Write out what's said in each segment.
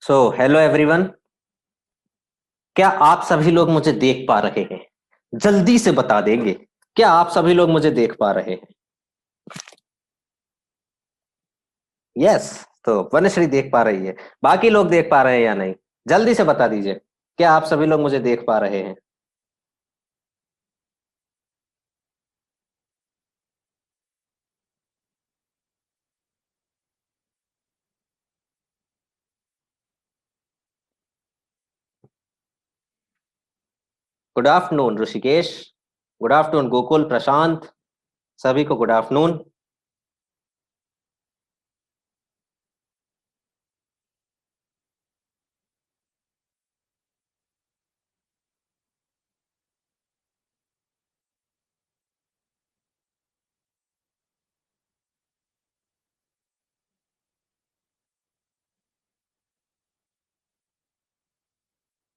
So hello everyone. क्या आप सभी लोग मुझे देख पा रहे हैं? जल्दी से बता देंगे। क्या आप सभी लोग मुझे देख पा रहे हैं? यस। तो वनश्री देख पा रही है। बाकी लोग देख पा रहे हैं या नहीं? जल्दी से बता दीजिए। क्या आप सभी लोग मुझे देख पा रहे हैं? Good afternoon Rishikesh. Good afternoon Gokul, Prashant. सभी को गुड आफ्टरनून।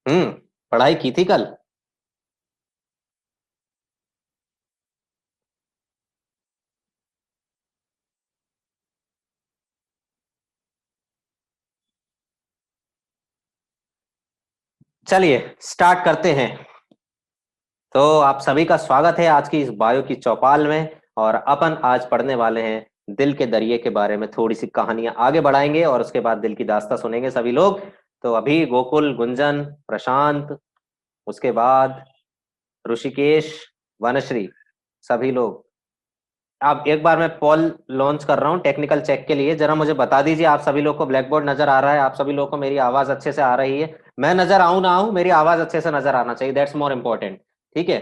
हम्म। पढ़ाई की थी कल? चलिए स्टार्ट करते हैं। तो आप सभी का स्वागत है आज की इस बायो की चौपाल में। और अपन आज पढ़ने वाले हैं दिल के दरिए के बारे में। थोड़ी सी कहानियां आगे बढ़ाएंगे और उसके बाद दिल की दास्तां सुनेंगे सभी लोग। तो अभी गोकुल, गुंजन, प्रशांत, उसके बाद ऋषिकेश, वनश्री, सभी लोग। अब एक बार मैं पोल लॉन्च कर रहा हूँ टेक्निकल चेक के लिए। जरा मुझे बता दीजिए, आप सभी लोग को ब्लैक बोर्ड नजर आ रहा है? आप सभी लोग को मेरी आवाज अच्छे से आ रही है? मैं नजर आऊं ना आऊं, मेरी आवाज अच्छे से नजर आना चाहिए। That's more important. ठीक है।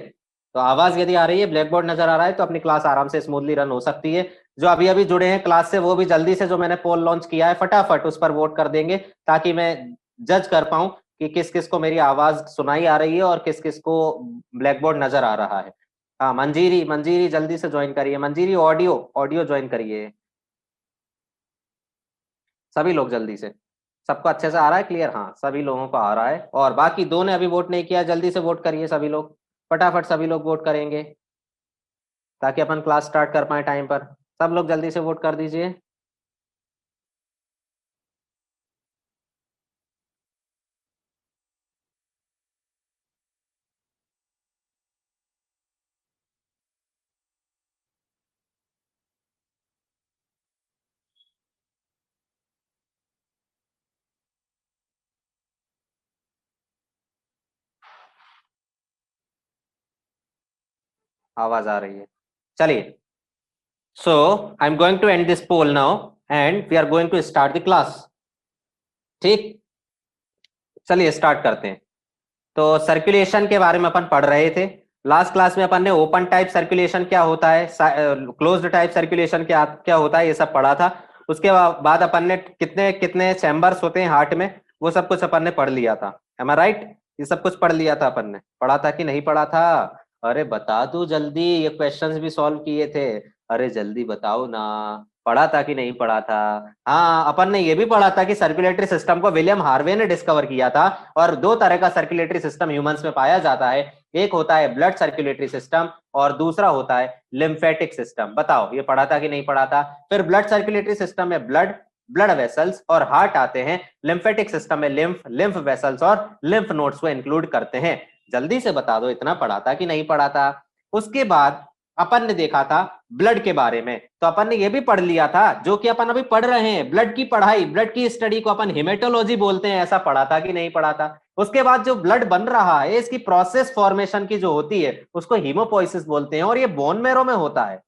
तो आवाज यदि आ रही है, ब्लैक बोर्ड नजर आ रहा है, तो अपनी क्लास आराम से स्मूथली रन हो सकती है। जो अभी अभी जुड़े हैं क्लास से, वो भी जल्दी से जो मैंने पोल लॉन्च किया है फटाफट उस पर वोट कर देंगे, ताकि मैं जज कर पाऊं कि किस किस को मेरी आवाज सुनाई आ रही है और किस किस को ब्लैक बोर्ड नजर आ रहा है। हाँ, मंजीरी, मंजीरी जल्दी से ज्वाइन करिए। मंजीरी ऑडियो ऑडियो ज्वाइन करिए। सभी लोग जल्दी से। सबको अच्छे से आ रहा है? क्लियर? हाँ, सभी लोगों को आ रहा है। और बाकी दो ने अभी वोट नहीं किया, जल्दी से वोट करिए सभी लोग। फटाफट सभी लोग वोट करेंगे ताकि अपन क्लास स्टार्ट कर पाए टाइम पर। सब लोग जल्दी से वोट कर दीजिए। आवाज आ रही है? चलिए। So I am going to end this poll now and we are going to start the class. ठीक। चलिए स्टार्ट करते हैं। तो सर्कुलेशन के बारे में अपन पढ़ रहे थे। लास्ट क्लास में अपन ने ओपन टाइप सर्कुलेशन क्या होता है, क्लोज्ड टाइप सर्कुलेशन क्या क्या होता है, ये सब पढ़ा था। उसके बाद अपन ने कितने कितने चैम्बर्स होते हैं हार्ट में, वो सब कुछ अपन ने पढ़ लिया था। एम आई राइट? ये सब कुछ पढ़ लिया था अपन ने। पढ़ा था कि नहीं पढ़ा था? अरे बता दो जल्दी, ये क्वेश्चंस भी सॉल्व किए थे। अरे जल्दी बताओ ना। पढ़ा था कि नहीं पढ़ा था? हाँ, अपन ने ये भी पढ़ा था कि सर्कुलेटरी सिस्टम को विलियम हार्वे ने डिस्कवर किया था। और दो तरह का सर्कुलेटरी सिस्टम ह्यूमंस में पाया जाता है। एक होता है ब्लड सर्कुलेटरी सिस्टम और दूसरा होता है लिम्फेटिक सिस्टम। बताओ, ये पढ़ा था कि नहीं पढ़ा था? फिर ब्लड सर्कुलेटरी सिस्टम में ब्लड, ब्लड वेसल्स और हार्ट आते हैं। लिम्फेटिक सिस्टम में लिम्फ, लिम्फ वेसल्स और लिम्फ नोड्स को इंक्लूड करते हैं। जल्दी से बता दो, इतना पढ़ा था कि नहीं पढ़ा था? उसके बाद अपन ने देखा था ब्लड के बारे में। तो अपन ने ये भी पढ़ लिया था जो कि अपन अभी पढ़ रहे हैं, ब्लड की पढ़ाई, ब्लड की स्टडी को अपन हेमेटोलॉजी बोलते हैं। ऐसा पढ़ा था कि नहीं पढ़ा था? उसके बाद जो ब्लड बन रहा है, इसकी प्रोसेस फॉर्मेशन की जो होती है उसको हीमोपोइसिस बोलते हैं और ये बोन मैरो में होता है।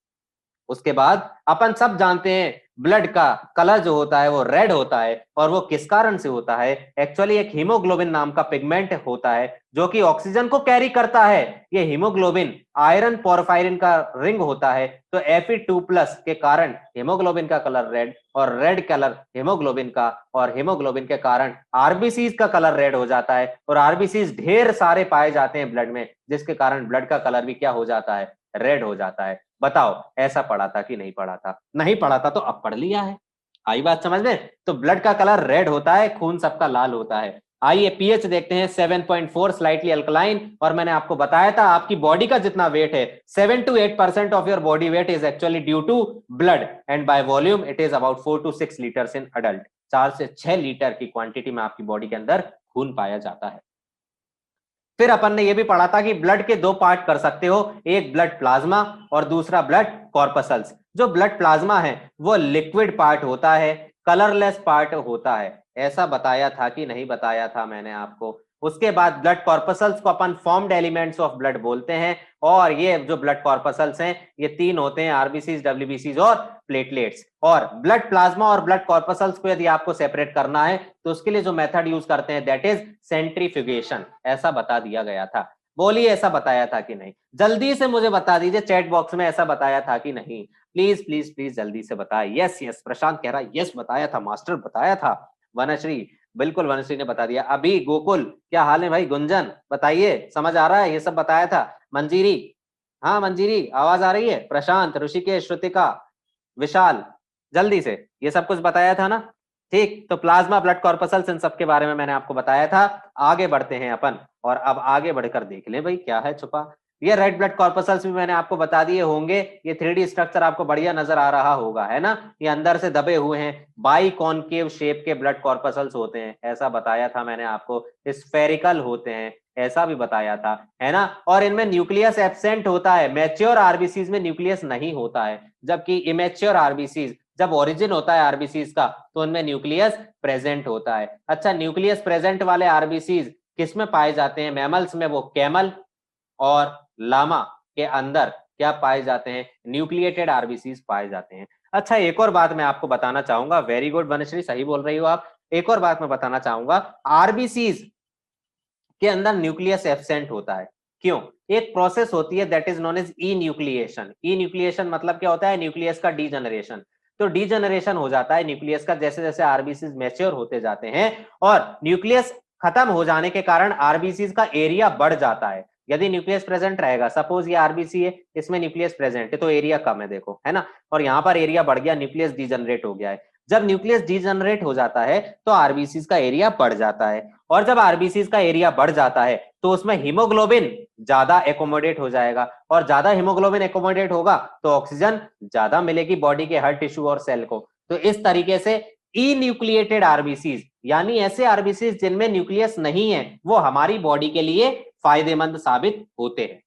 उसके बाद अपन सब जानते हैं ब्लड का कलर जो होता है वो रेड होता है। और वो किस कारण से होता है? एक्चुअली एक हीमोग्लोबिन नाम का पिगमेंट होता है जो कि ऑक्सीजन को कैरी करता है। ये हीमोग्लोबिन आयरन पोरफायरिन का रिंग होता है। तो Fe2+ के कारण हीमोग्लोबिन का कलर रेड, और रेड कलर हीमोग्लोबिन का, और हीमोग्लोबिन के कारण आरबीसीज का कलर रेड हो जाता है। और आरबीसीज ढेर सारे पाए जाते हैं ब्लड में, जिसके कारण ब्लड का कलर भी क्या हो जाता है? रेड हो जाता है। बताओ, ऐसा पढ़ा था कि नहीं पढ़ा था? नहीं पढ़ा था तो अब पढ़ लिया है। आई बात समझ में? तो ब्लड का कलर रेड होता है, खून सबका लाल होता है। आइए पीएच देखते हैं। 7.4, स्लाइटली अल्कलाइन। और मैंने आपको बताया था आपकी बॉडी का जितना वेट है, 7 to 8% of your body weight is actually due to blood, and by volume it is about 4 to 6 litres in adult. 4 से 6 लीटर की क्वांटिटी में आपकी बॉडी के अंदर खून पाया जाता है। फिर अपन ने यह भी पढ़ा था कि ब्लड के 2 पार्ट कर सकते हो, एक ब्लड प्लाज्मा और दूसरा ब्लड कॉर्पसल्स। जो ब्लड प्लाज्मा है वो लिक्विड पार्ट होता है, कलरलेस पार्ट होता है, ऐसा बताया था कि नहीं बताया था मैंने आपको। उसके बाद ब्लड कॉर्पसल्स को अपन फॉर्म्ड एलिमेंट्स ऑफ ब्लड बोलते हैं, और ये जो ब्लड कॉर्पसल्स हैं ये 3 होते हैं, आरबीसीज, डब्ल्यूबीसीज और प्लेटलेट्स। और ब्लड प्लाज्मा और ब्लड कॉर्पसल्स को यदि आपको सेपरेट करना है तो उसके लिए जो मेथड यूज करते हैं दैट इज सेंट्रीफ्यूगेशन, ऐसा बता दिया गया था। बोलिए ऐसा बताया था कि नहीं? जल्दी से मुझे बता दीजिए चैट बॉक्स में, ऐसा बताया था कि नहीं? प्लीज प्लीज प्लीज जल्दी से बताए। यस यस, प्रशांत कह रहा है यस बताया था मास्टर, बताया था। वनश्री, बिल्कुल वनश्री ने बता दिया। अभी गोकुल, क्या हाल है भाई? गुंजन बताइए, समझ आ रहा है? ये सब बताया था। मंजीरी, हाँ मंजीरी आवाज आ रही है? प्रशांत, ऋषिकेश, श्रुतिका, विशाल, जल्दी से, ये सब कुछ बताया था ना? ठीक, तो प्लाज्मा, ब्लड कॉर्पसल्स, इन सब के बारे में मैंने आपको बताया था। आगे बढ़ते हैं अपन, और अब आगे बढ़कर देख लें भाई क्या है छुपा। ये रेड ब्लड कॉर्पसल्स भी मैंने आपको बता दिए होंगे। ये 3D स्ट्रक्चर आपको बढ़िया नजर आ रहा होगा, है ना? ये अंदर से दबे हुए हैं, बाई कॉनकेव शेप के ब्लड कॉर्पसल्स होते हैं, ऐसा बताया था मैंने आपको। स्फेरिकल होते हैं, ऐसा भी बताया था, है ना? और इनमें न्यूक्लियस एब्सेंट होता है। मैच्योर आरबीसीज में न्यूक्लियस नहीं होता है, जबकि इमेच्योर आरबीसीज, जब ओरिजिन होता है आरबीसीज का, तो उनमें न्यूक्लियस प्रेजेंट होता है। अच्छा, न्यूक्लियस प्रेजेंट वाले आरबीसीज किस में पाए जाते हैं? मैमल्स में वो कैमल और लामा के अंदर क्या पाए जाते हैं? न्यूक्लिएटेड आरबीसीज पाए जाते हैं। अच्छा, एक और बात मैं आपको बताना चाहूंगा। वेरी गुड वनश्री, सही बोल रही हो आप। एक और बात मैं बताना चाहूंगा, आरबीसीज के अंदर न्यूक्लियस एब्सेंट होता है। क्यों? एक प्रोसेस होती है that is known as enucleation. Enucleation मतलब क्या होता है? न्यूक्लियस का डीजनरेशन। तो डीजनरेशन हो जाता है न्यूक्लियस का जैसे जैसे आरबीसीज मैच्योर होते जाते हैं, और न्यूक्लियस खत्म हो जाने के कारण आरबीसीज का एरिया बढ़ जाता है। यदि न्यूक्लियस प्रेजेंट रहेगा, सपोज ये आरबीसी है, इसमें न्यूक्लियस प्रेजेंट है, तो एरिया कम है, देखो, है ना? और यहाँ पर एरिया बढ़ गया, न्यूक्लियस डीजनरेट हो गया है। जब न्यूक्लियस डीजनरेट हो जाता है तो आरबीसीज का एरिया बढ़ जाता है, और जब आरबीसीज का एरिया बढ़ जाता है तो उसमें हीमोग्लोबिन ज्यादा एकोमोडेट हो जाएगा, और ज्यादा हीमोग्लोबिन एकोमोडेट होगा तो ऑक्सीजन ज्यादा मिलेगी बॉडी के हर टिश्यू और सेल को। तो इस तरीके से ई न्यूक्लिएटेड आरबीसीज, यानी ऐसे आरबीसीज जिनमें न्यूक्लियस नहीं है, वो हमारी बॉडी के लिए फायदेमंद साबित होते हैं।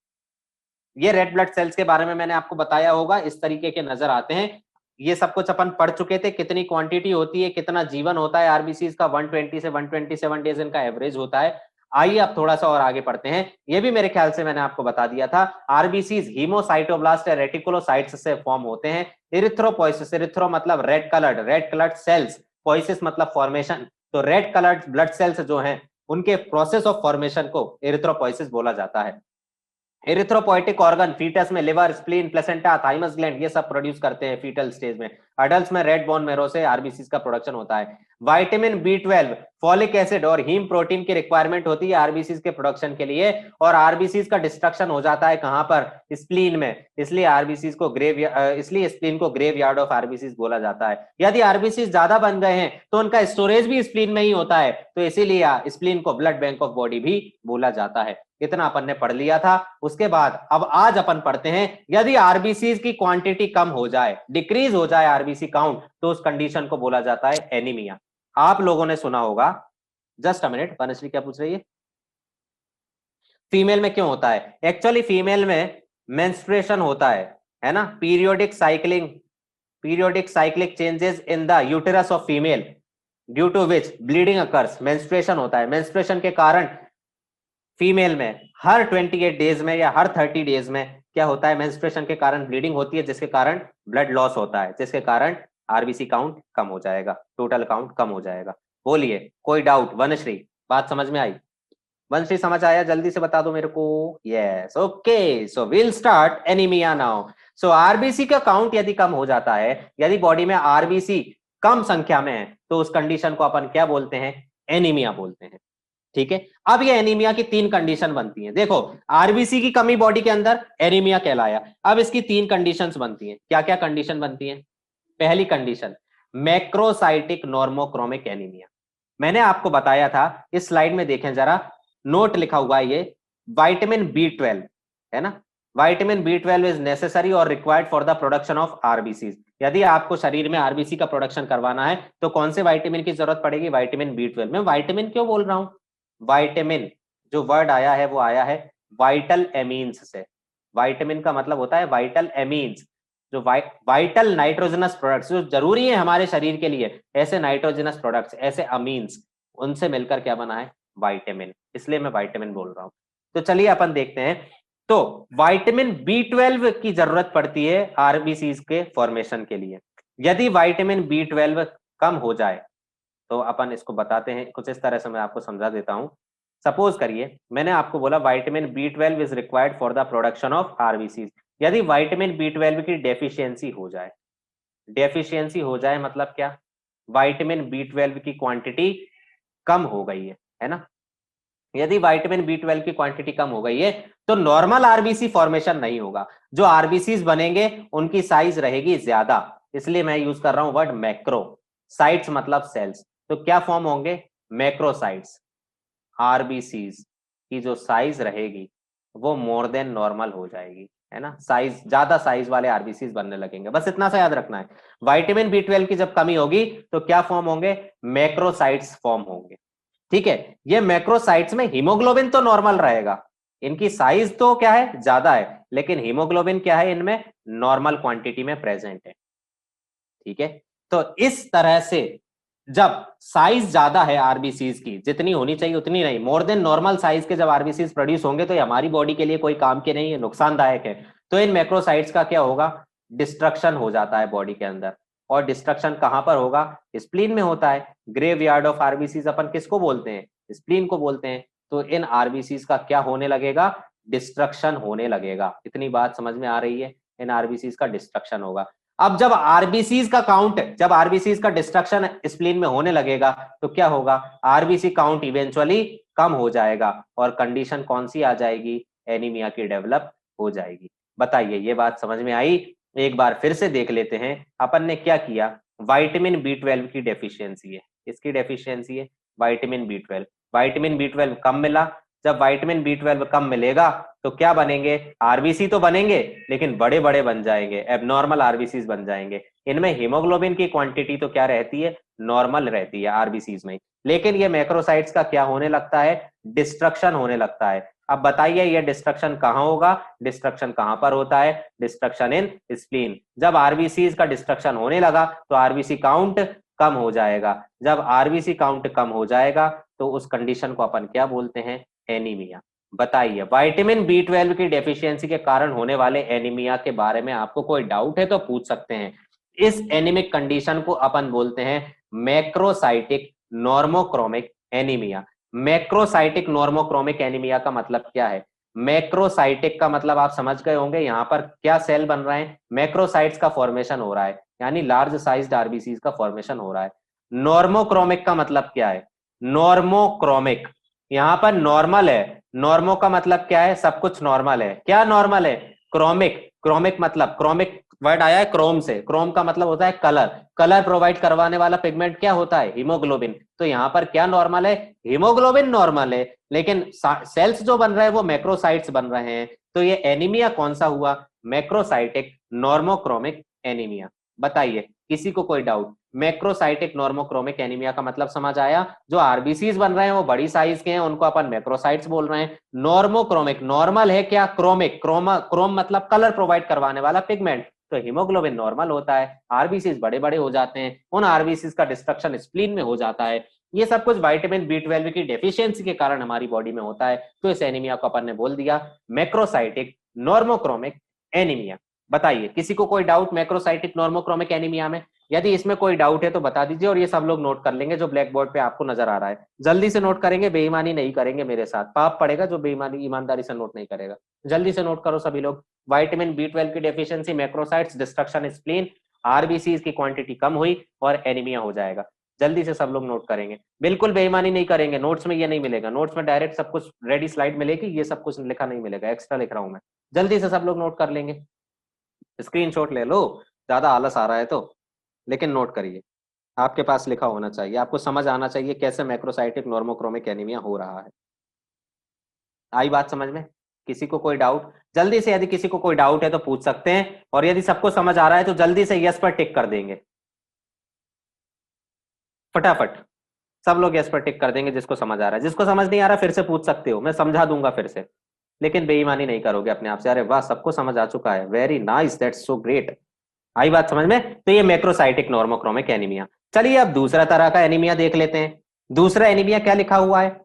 ये रेड ब्लड सेल्स के बारे में मैंने आपको बताया होगा, इस तरीके के नजर आते हैं। ये सब कुछ अपन पढ़ चुके थे, कितनी क्वांटिटी होती है, कितना जीवन होता है आरबीसीज का, 120 से 127 डेज इनका एवरेज होता है। आइए अब थोड़ा सा और आगे पढ़ते हैं। ये भी मेरे ख्याल से मैंने आपको बता दिया था। आरबीसीज हीमोसाइटोब्लास्ट या रेटिकुलोसाइट्स से फॉर्म होते हैं। इरिथ्रोपोइसिस, इरिथ्रो मतलब रेड कलर्ड सेल्स, पोइसिस मतलब फॉर्मेशन, तो रेड कलर्ड ब्लड सेल्स जो हैं उनके प्रोसेस ऑफ फॉर्मेशन को इरिथ्रोपोइसिस बोला जाता है। एरिथ्रोपोइटिक ऑर्गन फीटस में liver, spleen, placenta, thymus gland ये सब प्रोड्यूस करते हैं फीटल स्टेज में। अडल्ट्स में रेड बोन मैरो से आरबीसीज का प्रोडक्शन होता है। विटामिन बी 12, फॉलिक एसिड और हीम प्रोटीन की रिक्वायरमेंट होती है आरबीसीज के प्रोडक्शन के लिए, और आरबीसीज का डिस्ट्रक्शन हो जाता है कहां पर? स्प्लीन में। इसलिए आरबीसीज को इसलिए स्प्लीन को ग्रेव यार्ड ऑफ आरबीसीज बोला जाता है। यदि आरबीसीज ज्यादा बन गए हैं तो उनका स्टोरेज भी स्प्लीन में ही होता है, तो इसीलिए स्प्लीन को ब्लड बैंक ऑफ बॉडी भी बोला जाता है। इतना अपन ने पढ़ लिया था। उसके बाद अब आज अपन पढ़ते हैं, यदि आरबीसीज की क्वांटिटी कम हो जाए, डिक्रीज हो जाए आरबीसी काउंट, तो उस कंडीशन को बोला जाता है एनीमिया। आप लोगों ने सुना होगा, जस्ट अ मिनट, वनश्री क्या पूछ रही है? फीमेल में क्यों होता है? एक्चुअली फीमेल में मेंस्ट्रुएशन होता है ना? Periodic cyclic changes in the uterus of female due to which bleeding occurs. Menstruation होता है, मेंस्ट्रुएशन के कारण फीमेल में हर 28 डेज में या हर 30 डेज में क्या होता है? मेंस्ट्रुएशन के कारण ब्लीडिंग होती है, जिसके कारण ब्लड लॉस होता है, जिसके कारण आरबीसी काउंट कम हो जाएगा, टोटल काउंट कम हो जाएगा। बोलिए कोई डाउट? वनश्री, बात समझ में आई? वंशी समझ आया? जल्दी से बता दो मेरे को। Yes, okay, so will start anaemia now. So RBC का काउंट यदि कम हो जाता है, यदि बॉडी में आरबीसी कम संख्या में है, तो उस कंडीशन को अपन क्या बोलते हैं? एनीमिया बोलते हैं। ठीक है, अब ये एनीमिया की 3 कंडीशन बनती हैं। देखो, आरबीसी की कमी बॉडी के अंदर एनीमिया कहलाया। अब इसकी 3 कंडीशंस बनती हैं। क्या क्या कंडीशन बनती हैं? पहली कंडीशन, मैक्रोसाइटिक नॉर्मोक्रोमिक एनीमिया। मैंने आपको बताया था, इस स्लाइड में देखें जरा, नोट लिखा हुआ है ये, विटामिन बी 12 है ना? विटामिन बी 12 इज नेसेसरी और required for the production of RBCs. यदि आपको शरीर में आरबीसी का प्रोडक्शन करवाना है तो कौन से विटामिन की जरूरत पड़ेगी? Vitamin B12। मैं विटामिन क्यों बोल रहा हूँ? विटामिन जो वर्ड आया है वो आया है वाइटल एमीन्स से। विटामिन का मतलब होता है वाइटल एमीन्स, जो वाइटल नाइट्रोजनस प्रोडक्ट्स जो जरूरी है हमारे शरीर के लिए, ऐसे नाइट्रोजनस प्रोडक्ट्स, ऐसे अमीन्स, उनसे मिलकर क्या बना है? विटामिन। इसलिए मैं विटामिन बोल रहा हूँ। तो चलिए अपन देखते हैं। तो विटामिन B12 की जरूरत पड़ती है आरबीसीज के फॉर्मेशन के लिए। यदि विटामिन B12 कम हो जाए तो अपन इसको बताते हैं कुछ इस तरह से, मैं आपको समझा देता हूं। सपोज करिए मैंने आपको बोला vitamin B12 is required for the production of RBCs. यदि विटामिन B12 की डेफिशिएंसी हो जाए, डेफिशिएंसी हो जाए मतलब क्या? विटामिन B12 की क्वांटिटी कम हो गई है ना? यदि विटामिन B12 की क्वांटिटी कम हो गई है तो नॉर्मल आरबीसी फॉर्मेशन नहीं होगा। जो आरबीसीज बनेंगे उनकी साइज रहेगी ज्यादा, इसलिए मैं यूज कर रहा हूं वर्ड मैक्रो। साइट्स मतलब सेल्स, तो क्या फॉर्म होंगे? मैक्रोसाइट्स। आरबीसीज की जो साइज रहेगी वो मोर देन नॉर्मल हो जाएगी, है ना? साइज ज्यादा साइज वाले आरबीसीज बनने लगेंगे। बस इतना सा याद रखना है। विटामिन B12 की जब कमी होगी तो क्या फॉर्म होंगे? मैक्रोसाइट्स फॉर्म होंगे। ठीक है, ये मैक्रोसाइट्स में हीमोग्लोबिन तो नॉर्मल रहेगा, इनकी साइज तो क्या है? ज्यादा है, लेकिन हीमोग्लोबिन क्या है? इनमें नॉर्मल क्वांटिटी में प्रेजेंट है। ठीक है, तो इस तरह से जब साइज ज्यादा है आरबीसीज की, जितनी होनी चाहिए उतनी नहीं, मोर देन नॉर्मल साइज के जब आरबीसीज प्रोड्यूस होंगे तो ये हमारी बॉडी के लिए कोई काम के नहीं है, नुकसानदायक है। तो इन मैक्रोसाइट्स का क्या होगा? डिस्ट्रक्शन हो जाता है बॉडी के अंदर। और डिस्ट्रक्शन कहां पर होगा? स्प्लीन में होता है। ग्रेव यार्ड ऑफ आरबीसीज अपन किसको बोलते हैं? स्प्लीन को बोलते हैं। तो इन आरबीसीज का क्या होने लगेगा? डिस्ट्रक्शन होने लगेगा। इतनी बात समझ में आ रही है? इन आरबीसीज का डिस्ट्रक्शन होगा। अब जब आरबीसीज का काउंट, जब आरबीसीज का डिस्ट्रक्शन स्प्लीन में होने लगेगा तो क्या होगा? आरबीसी काउंट इवेंचुअली कम हो जाएगा और कंडीशन कौन सी आ जाएगी? एनीमिया की डेवलप हो जाएगी। बताइए, ये बात समझ में आई? एक बार फिर से देख लेते हैं। अपन ने क्या किया? विटामिन B12 की डेफिशिएंसी है, इसकी डेफिशिएंसी है विटामिन B12। विटामिन B12 कम मिला। जब विटामिन B12 कम मिलेगा तो क्या बनेंगे? आरबीसी तो बनेंगे लेकिन बड़े बड़े बन जाएंगे, एबनॉर्मल आरबीसीज बन जाएंगे। इनमें हीमोग्लोबिन की क्वांटिटी तो क्या रहती है? नॉर्मल रहती है आरबीसीज में, लेकिन ये मैक्रोसाइट्स का क्या होने लगता है? डिस्ट्रक्शन होने लगता है। अब बताइए ये डिस्ट्रक्शन कहां होगा? डिस्ट्रक्शन कहां पर होता है? Destruction in spleen. जब आरबीसीज का डिस्ट्रक्शन होने लगा तो आरबीसी काउंट कम हो जाएगा। जब आरबीसी काउंट कम हो जाएगा तो उस कंडीशन को अपन क्या बोलते हैं? एनीमिया। बताइए, विटामिन B12 की डेफिशिएंसी के कारण होने वाले एनीमिया के बारे में आपको कोई डाउट है तो पूछ सकते हैं। इस एनीमिक कंडीशन को अपन बोलते हैं macrocytic normochromic anaemia. Macrocytic normochromic anaemia का मतलब क्या है? मैक्रोसाइटिक का मतलब आप समझ गए होंगे, यहां पर क्या सेल बन रहे हैं? मैक्रोसाइट्स का फॉर्मेशन हो रहा है, यानी लार्ज साइज्ड आरबीसीज का फॉर्मेशन हो रहा है। नॉर्मोक्रोमिक का मतलब क्या है? नॉर्मोक्रोमिक, यहाँ पर नॉर्मल है। नॉर्मो का मतलब क्या है? सब कुछ नॉर्मल है। क्या नॉर्मल है? क्रोमिक। क्रोमिक मतलब, क्रोमिक वर्ड आया है क्रोम से। क्रोम का मतलब होता है कलर। कलर प्रोवाइड करवाने वाला पिगमेंट क्या होता है? हीमोग्लोबिन। तो यहाँ पर क्या नॉर्मल है? हीमोग्लोबिन नॉर्मल है, लेकिन सेल्स जो बन रहे हैं वो मैक्रोसाइट्स बन रहे हैं। तो ये एनीमिया कौन सा हुआ? Macrocytic normochromic anaemia. बताइए, किसी को कोई डाउट? मैक्रोसाइटिक नॉर्मोक्रोमिक एनीमिया का मतलब समझ आया? जो आरबीसीज बन रहे हैं वो बड़ी साइज के हैं, उनको अपन मैक्रोसाइट्स बोल रहे हैं। नॉर्मोक्रोमिक, नॉर्मल है क्या? क्रोमिक, क्रोम मतलब कलर प्रोवाइड करवाने वाला पिगमेंट। तो हीमोग्लोबिन नॉर्मल होता है, आरबीसीज बड़े बड़े हो जाते हैं, उन आरबीसीज का डिस्ट्रक्शन स्प्लीन में हो जाता है। ये सब कुछ विटामिन B12 की डेफिशिएंसी के कारण हमारी बॉडी में होता है। तो इस एनीमिया को अपन ने बोल दिया मैक्रोसाइटिक नॉर्मोक्रोमिक एनीमिया। बताइए, किसी को कोई डाउट मैक्रोसाइटिक नॉर्मोक्रोमिक एनीमिया में? यदि इसमें कोई डाउट है तो बता दीजिए, और ये सब लोग नोट कर लेंगे जो ब्लैक बोर्ड पे आपको नजर आ रहा है। जल्दी से नोट करेंगे, बेईमानी नहीं करेंगे मेरे साथ, पाप पड़ेगा जो बेईमानी ईमानदारी से नोट नहीं करेगा। जल्दी से नोट करो सभी लोग। विटामिन B12 की deficiency, macrocytes, destruction spleen, RBC की क्वांटिटी कम हुई और एनीमिया हो जाएगा। जल्दी से सब लोग नोट करेंगे, बिल्कुल बेईमानी नहीं करेंगे। नोट्स में ये नहीं मिलेगा, नोट्स में डायरेक्ट सब कुछ रेडी स्लाइड मिलेगी, ये सब कुछ लिखा नहीं मिलेगा, एक्स्ट्रा लिख रहा हूं मैं। जल्दी से सब लोग नोट कर लेंगे, स्क्रीनशॉट ले लो, ज्यादा आलस आ रहा है तो। लेकिन नोट करिए, आपके पास लिखा होना चाहिए, आपको समझ आना चाहिए कैसे मैक्रोसाइटिक नॉर्मोक्रोमिक एनीमिया हो रहा है। आई बात समझ में? किसी को कोई डाउट? जल्दी से यदि किसी को कोई डाउट है तो पूछ सकते हैं, और यदि सबको समझ आ रहा है तो जल्दी से यस पर टिक कर देंगे, फटाफट सब लोग यस पर टिक कर देंगे जिसको समझ आ रहा है। जिसको समझ नहीं आ रहा फिर से पूछ सकते हो, मैं समझा दूंगा फिर से, लेकिन बेईमानी नहीं करोगे अपने आप से। अरे वाह, सबको समझ आ चुका है, very nice, that's so great. आई बात समझ में? तो ये मैक्रोसाइटिक नॉर्मोक्रोमिक एनीमिया। चलिए अब दूसरा तरह का एनीमिया देख लेते हैं। दूसरा एनीमिया क्या लिखा हुआ है?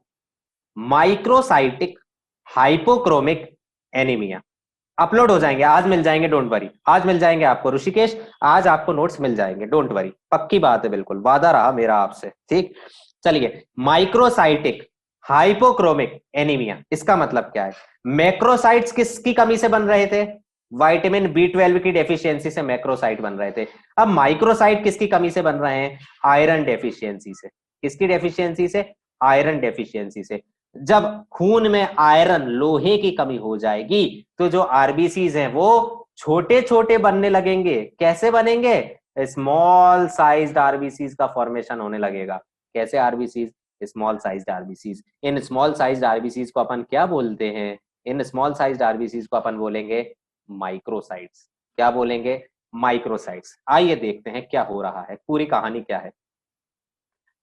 Microcytic hypochromic anaemia. अपलोड हो जाएंगे, आज मिल जाएंगे, डोंट वरी, आज मिल जाएंगे आपको ऋषिकेश, आज आपको नोट्स मिल जाएंगे, डोंट वरी, पक्की बात है, बिल्कुल वादा रहा मेरा आपसे, ठीक। चलिए, माइक्रोसाइटिक हाइपोक्रोमिक एनीमिया, इसका मतलब क्या है? मैक्रोसाइट्स किसकी कमी से बन रहे थे? विटामिन बी 12 की डेफिशिएंसी से मैक्रोसाइट बन रहे थे। अब माइक्रोसाइट किसकी कमी से बन रहे हैं? आयरन डेफिशिएंसी से। किसकी डेफिशिएंसी से? आयरन डेफिशिएंसी से। जब खून में आयरन, लोहे की कमी हो जाएगी तो जो आरबीसीज हैं वो छोटे छोटे बनने लगेंगे। कैसे बनेंगे? स्मॉल साइज्ड आरबीसीज का फॉर्मेशन होने लगेगा। कैसे RBCs? Small sized RBCs. In small sized RBCs को अपन क्या बोलते हैं? इन स्मॉल साइज्ड आरबीसीज को अपन बोलेंगे माइक्रोसाइट्स। क्या बोलेंगे? माइक्रोसाइट्स। आइए देखते हैं क्या हो रहा है, पूरी कहानी क्या है।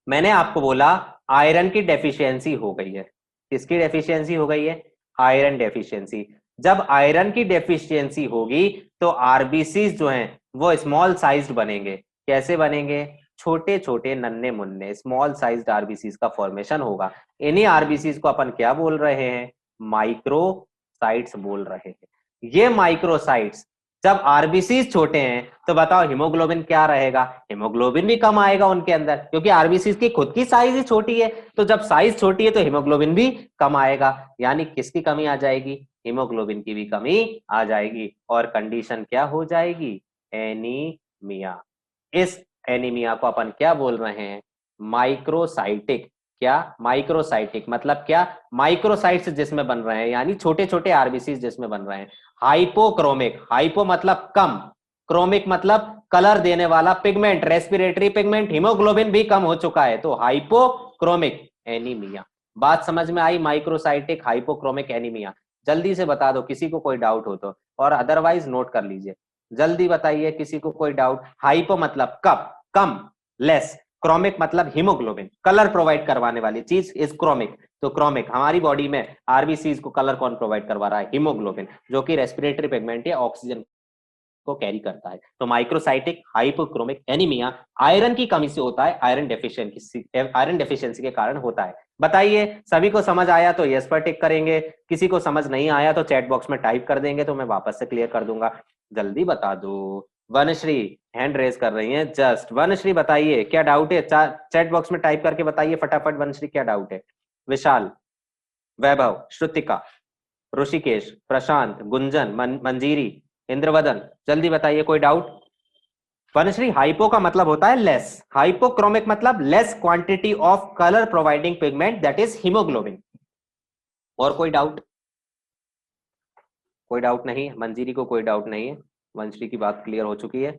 मैंने आपको बोला आयरन की डेफिशिएंसी हो गई है। किसकी डेफिशिएंसी हो गई है? Iron deficiency. जब आयरन की डेफिशिएंसी होगी तो आरबीसीज जो हैं वो स्मॉल साइज्ड बनेंगे। कैसे बनेंगे? छोटे छोटे नन्हे मुन्ने स्मॉल साइज्ड आरबीसीज का फॉर्मेशन होगा। इन्हीं आरबीसीज को अपन क्या बोल रहे हैं? माइक्रोसाइट्स बोल रहे हैं। ये माइक्रोसाइट्स जब आरबीसीज छोटे हैं तो बताओ हीमोग्लोबिन क्या रहेगा? हीमोग्लोबिन भी कम आएगा उनके अंदर, क्योंकि आरबीसीज की खुद की साइज ही छोटी है। तो जब साइज छोटी है तो हीमोग्लोबिन भी कम आएगा, यानी किसकी कमी आ जाएगी? हीमोग्लोबिन की भी कमी आ जाएगी, और कंडीशन क्या हो जाएगी? एनीमिया। इस एनीमिया को अपन क्या बोल रहे हैं? माइक्रोसाइटिक। क्या? माइक्रोसाइटिक मतलब क्या? माइक्रोसाइट्स जिसमें बन रहे हैं, यानी छोटे छोटे आरबीसीज जिसमें बन रहे हैं। हाइपोक्रोमिक, हाइपो मतलब कम, क्रोमिक मतलब कलर देने वाला पिगमेंट, रेस्पिरेटरी पिगमेंट, हीमोग्लोबिन भी कम हो चुका है, तो हाइपोक्रोमिक एनीमिया। बात समझ में आई? Microcytic hypochromic anaemia. जल्दी से बता दो किसी को कोई डाउट हो तो, और अदरवाइज नोट कर लीजिए। जल्दी बताइए किसी को कोई डाउट। हाइपो मतलब कम, लेस। क्रोमिक मतलब हीमोग्लोबिन, कलर प्रोवाइड करवाने वाली चीज इज क्रोमिक। तो क्रोमिक, हमारी बॉडी में आरबीसीज को कलर कौन प्रोवाइड करवा रहा है? हीमोग्लोबिन, जो कि रेस्पिरेटरी पिगमेंट या ऑक्सीजन को कैरी करता है। तो माइक्रोसाइटिक हाइपोक्रोमिक एनीमिया आयरन की कमी से होता है, आयरन डेफिशिएंसी के कारण होता है। बताइए, सभी को समझ आया तो यस पर टिक करेंगे, किसी को समझ नहीं आया तो चैट बॉक्स में टाइप कर देंगे, तो मैं वापस से क्लियर कर दूंगा। जल्दी बता दो। वनश्री हैंड रेज कर रही हैं, जस्ट वनश्री बताइए क्या डाउट है? चैट बॉक्स में टाइप करके बताइए फटाफट, वनश्री क्या डाउट है? विशाल, वैभव, श्रुतिका, ऋषिकेश, प्रशांत, गुंजन, मंजीरी, इंद्रवदन, जल्दी बताइए कोई डाउट? वनश्री, हाइपो का मतलब होता है लेस, हाइपोक्रोमिक मतलब less quantity of colour providing pigment, that is haemoglobin. और कोई डाउट? कोई डाउट नहीं, मंजीरी को कोई डाउट नहीं है, वंशी की बात क्लियर हो चुकी है।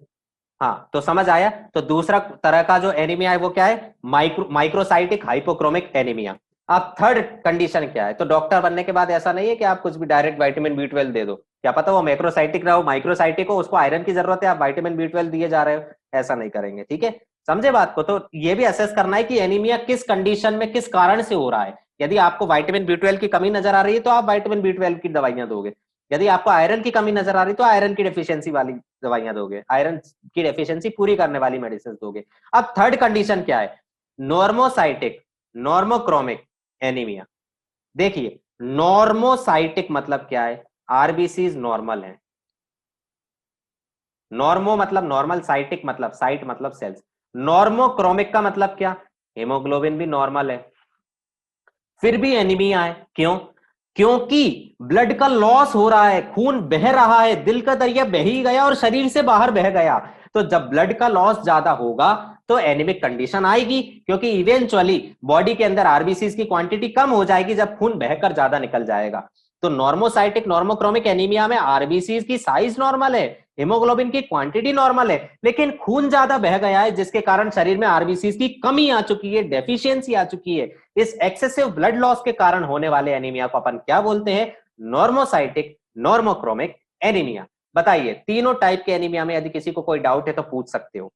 हाँ, तो समझ आया। तो दूसरा तरह का जो एनीमिया है वो क्या है? Microcytic hypochromic anaemia. अब थर्ड कंडीशन क्या है? तो डॉक्टर बनने के बाद ऐसा नहीं है कि आप कुछ भी डायरेक्ट विटामिन बी 12 दे दो, क्या पता वो मैक्रोसाइटिक ना हो, माइक्रोसाइटिक हो, उसको आयरन की जरूरत है, आप विटामिन बी 12 दिए जा रहे हो, ऐसा नहीं करेंगे, ठीक है। समझे बात को? तो ये भी असेस करना है कि एनीमिया किस कंडीशन में, किस कारण से हो रहा है। यदि आपको विटामिन बी 12 की कमी नजर आ रही है तो आप विटामिन बी 12 की दवाइयां दोगे। यदि आपको आयरन की कमी नजर आ रही है तो आयरन की डेफिशिएंसी वाली दवाइयां दोगे, आयरन की डेफिशिएंसी पूरी करने वाली मेडिसिन दोगे। अब थर्ड कंडीशन क्या है? Normocytic normochromic anaemia. देखिए, नॉर्मोसाइटिक मतलब क्या है? आरबीसीज नॉर्मल है। नॉर्मो मतलब नॉर्मल, साइटिक मतलब साइट मतलब सेल्स। नॉर्मोक्रोमिक का मतलब क्या? हेमोग्लोबिन भी नॉर्मल है, फिर भी एनीमिया है। क्यों? क्योंकि ब्लड का लॉस हो रहा है, खून बह रहा है, दिल का दरिया बह ही गया और शरीर से बाहर बह गया। तो जब ब्लड का लॉस ज्यादा होगा तो एनीमिक कंडीशन आएगी, क्योंकि इवेंचुअली बॉडी के अंदर आरबीसीज की क्वांटिटी कम हो जाएगी जब खून बहकर ज्यादा निकल जाएगा। तो नॉर्मोसाइटिक नॉर्मोक्रोमिक एनीमिया में आरबीसीज की साइज नॉर्मल है, हेमोग्लोबिन की क्वांटिटी नॉर्मल है, लेकिन खून ज्यादा बह गया है जिसके कारण शरीर में आरबीसीज की कमी आ चुकी है, डेफिशिएंसी आ चुकी है। इस एक्सेसिव ब्लड लॉस के कारण होने वाले एनीमिया को अपन क्या बोलते हैं? Normocytic, normochromic anaemia. बताइए तीनों टाइप के एनीमिया में यदि किसी को कोई डाउट है तो पूछ सकते हो।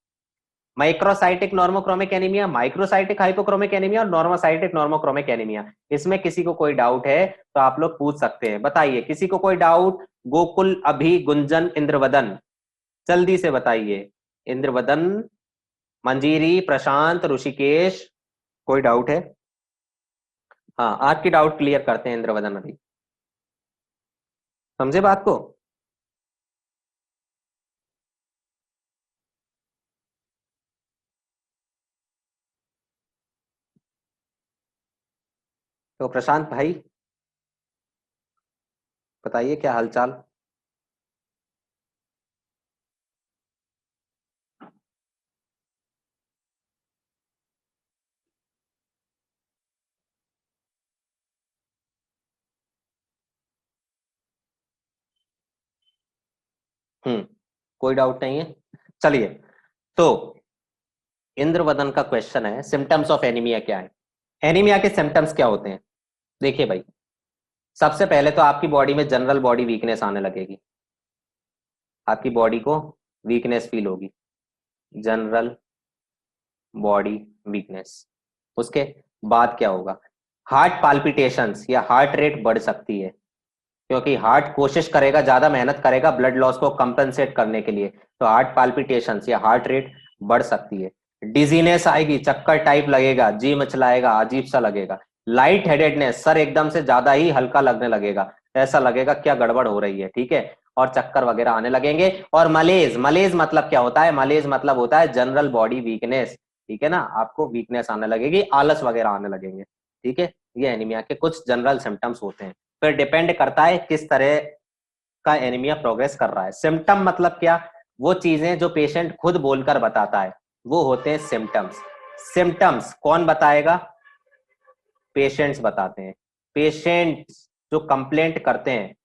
Microcytic normochromic anaemia, microcytic hypochromic anaemia और नॉर्मोसाइटिक नॉर्मोक्रोमिक एनीमिया। इसमें किसी को कोई डाउट है तो आप लोग पूछ सकते हैं। बताइए किसी को कोई डाउट? गोकुल, अभी, गुंजन, इंद्रवदन, जल्दी से बताइए। इंद्रवदन, मंजीरी, प्रशांत, ऋषिकेश, कोई डाउट है? हाँ, आपकी डाउट क्लियर करते हैं इंद्रवदन। अभी समझे बात को? तो प्रशांत भाई बताइए क्या हालचाल? कोई डाउट नहीं है। चलिए, तो इंद्रवदन का क्वेश्चन है सिम्टम्स ऑफ एनीमिया क्या है। एनीमिया के सिम्टम्स क्या होते हैं? देखिए भाई, सबसे पहले तो आपकी बॉडी में जनरल बॉडी वीकनेस आने लगेगी। आपकी बॉडी को वीकनेस फील होगी, जनरल बॉडी वीकनेस। उसके बाद क्या होगा? हार्ट पाल्पिटेशंस या हार्ट रेट बढ़ सकती है, क्योंकि हार्ट कोशिश करेगा, ज्यादा मेहनत करेगा ब्लड लॉस को कंपनसेट करने के लिए, तो हार्ट पाल्पिटेशंस या हार्ट रेट बढ़ सकती है। डिजीनेस आएगी, चक्कर टाइप लगेगा, जी मचलाएगा, अजीब सा लगेगा। लाइट हेडेडनेस, सर एकदम से ज्यादा ही हल्का लगने लगेगा, ऐसा लगेगा क्या गड़बड़ हो रही है, ठीक है। और चक्कर वगैरह आने लगेंगे। और मलेज, मलेज मतलब क्या होता है? मलेज मतलब होता है जनरल बॉडी वीकनेस, ठीक है ना। आपको वीकनेस आने लगेगी, आलस वगैरह आने लगेंगे, ठीक है। ये एनीमिया के कुछ जनरल सिम्टम्स होते हैं। फिर डिपेंड करता है किस तरह का एनीमिया प्रोग्रेस कर रहा है। सिम्टम मतलब क्या? वो चीजें जो पेशेंट खुद बोलकर बताता है वो होते हैं सिम्टम्स। सिम्टम्स कौन बताएगा? पेशेंट्स बताते हैं। पेशेंट्स जो कंप्लेंट करते हैं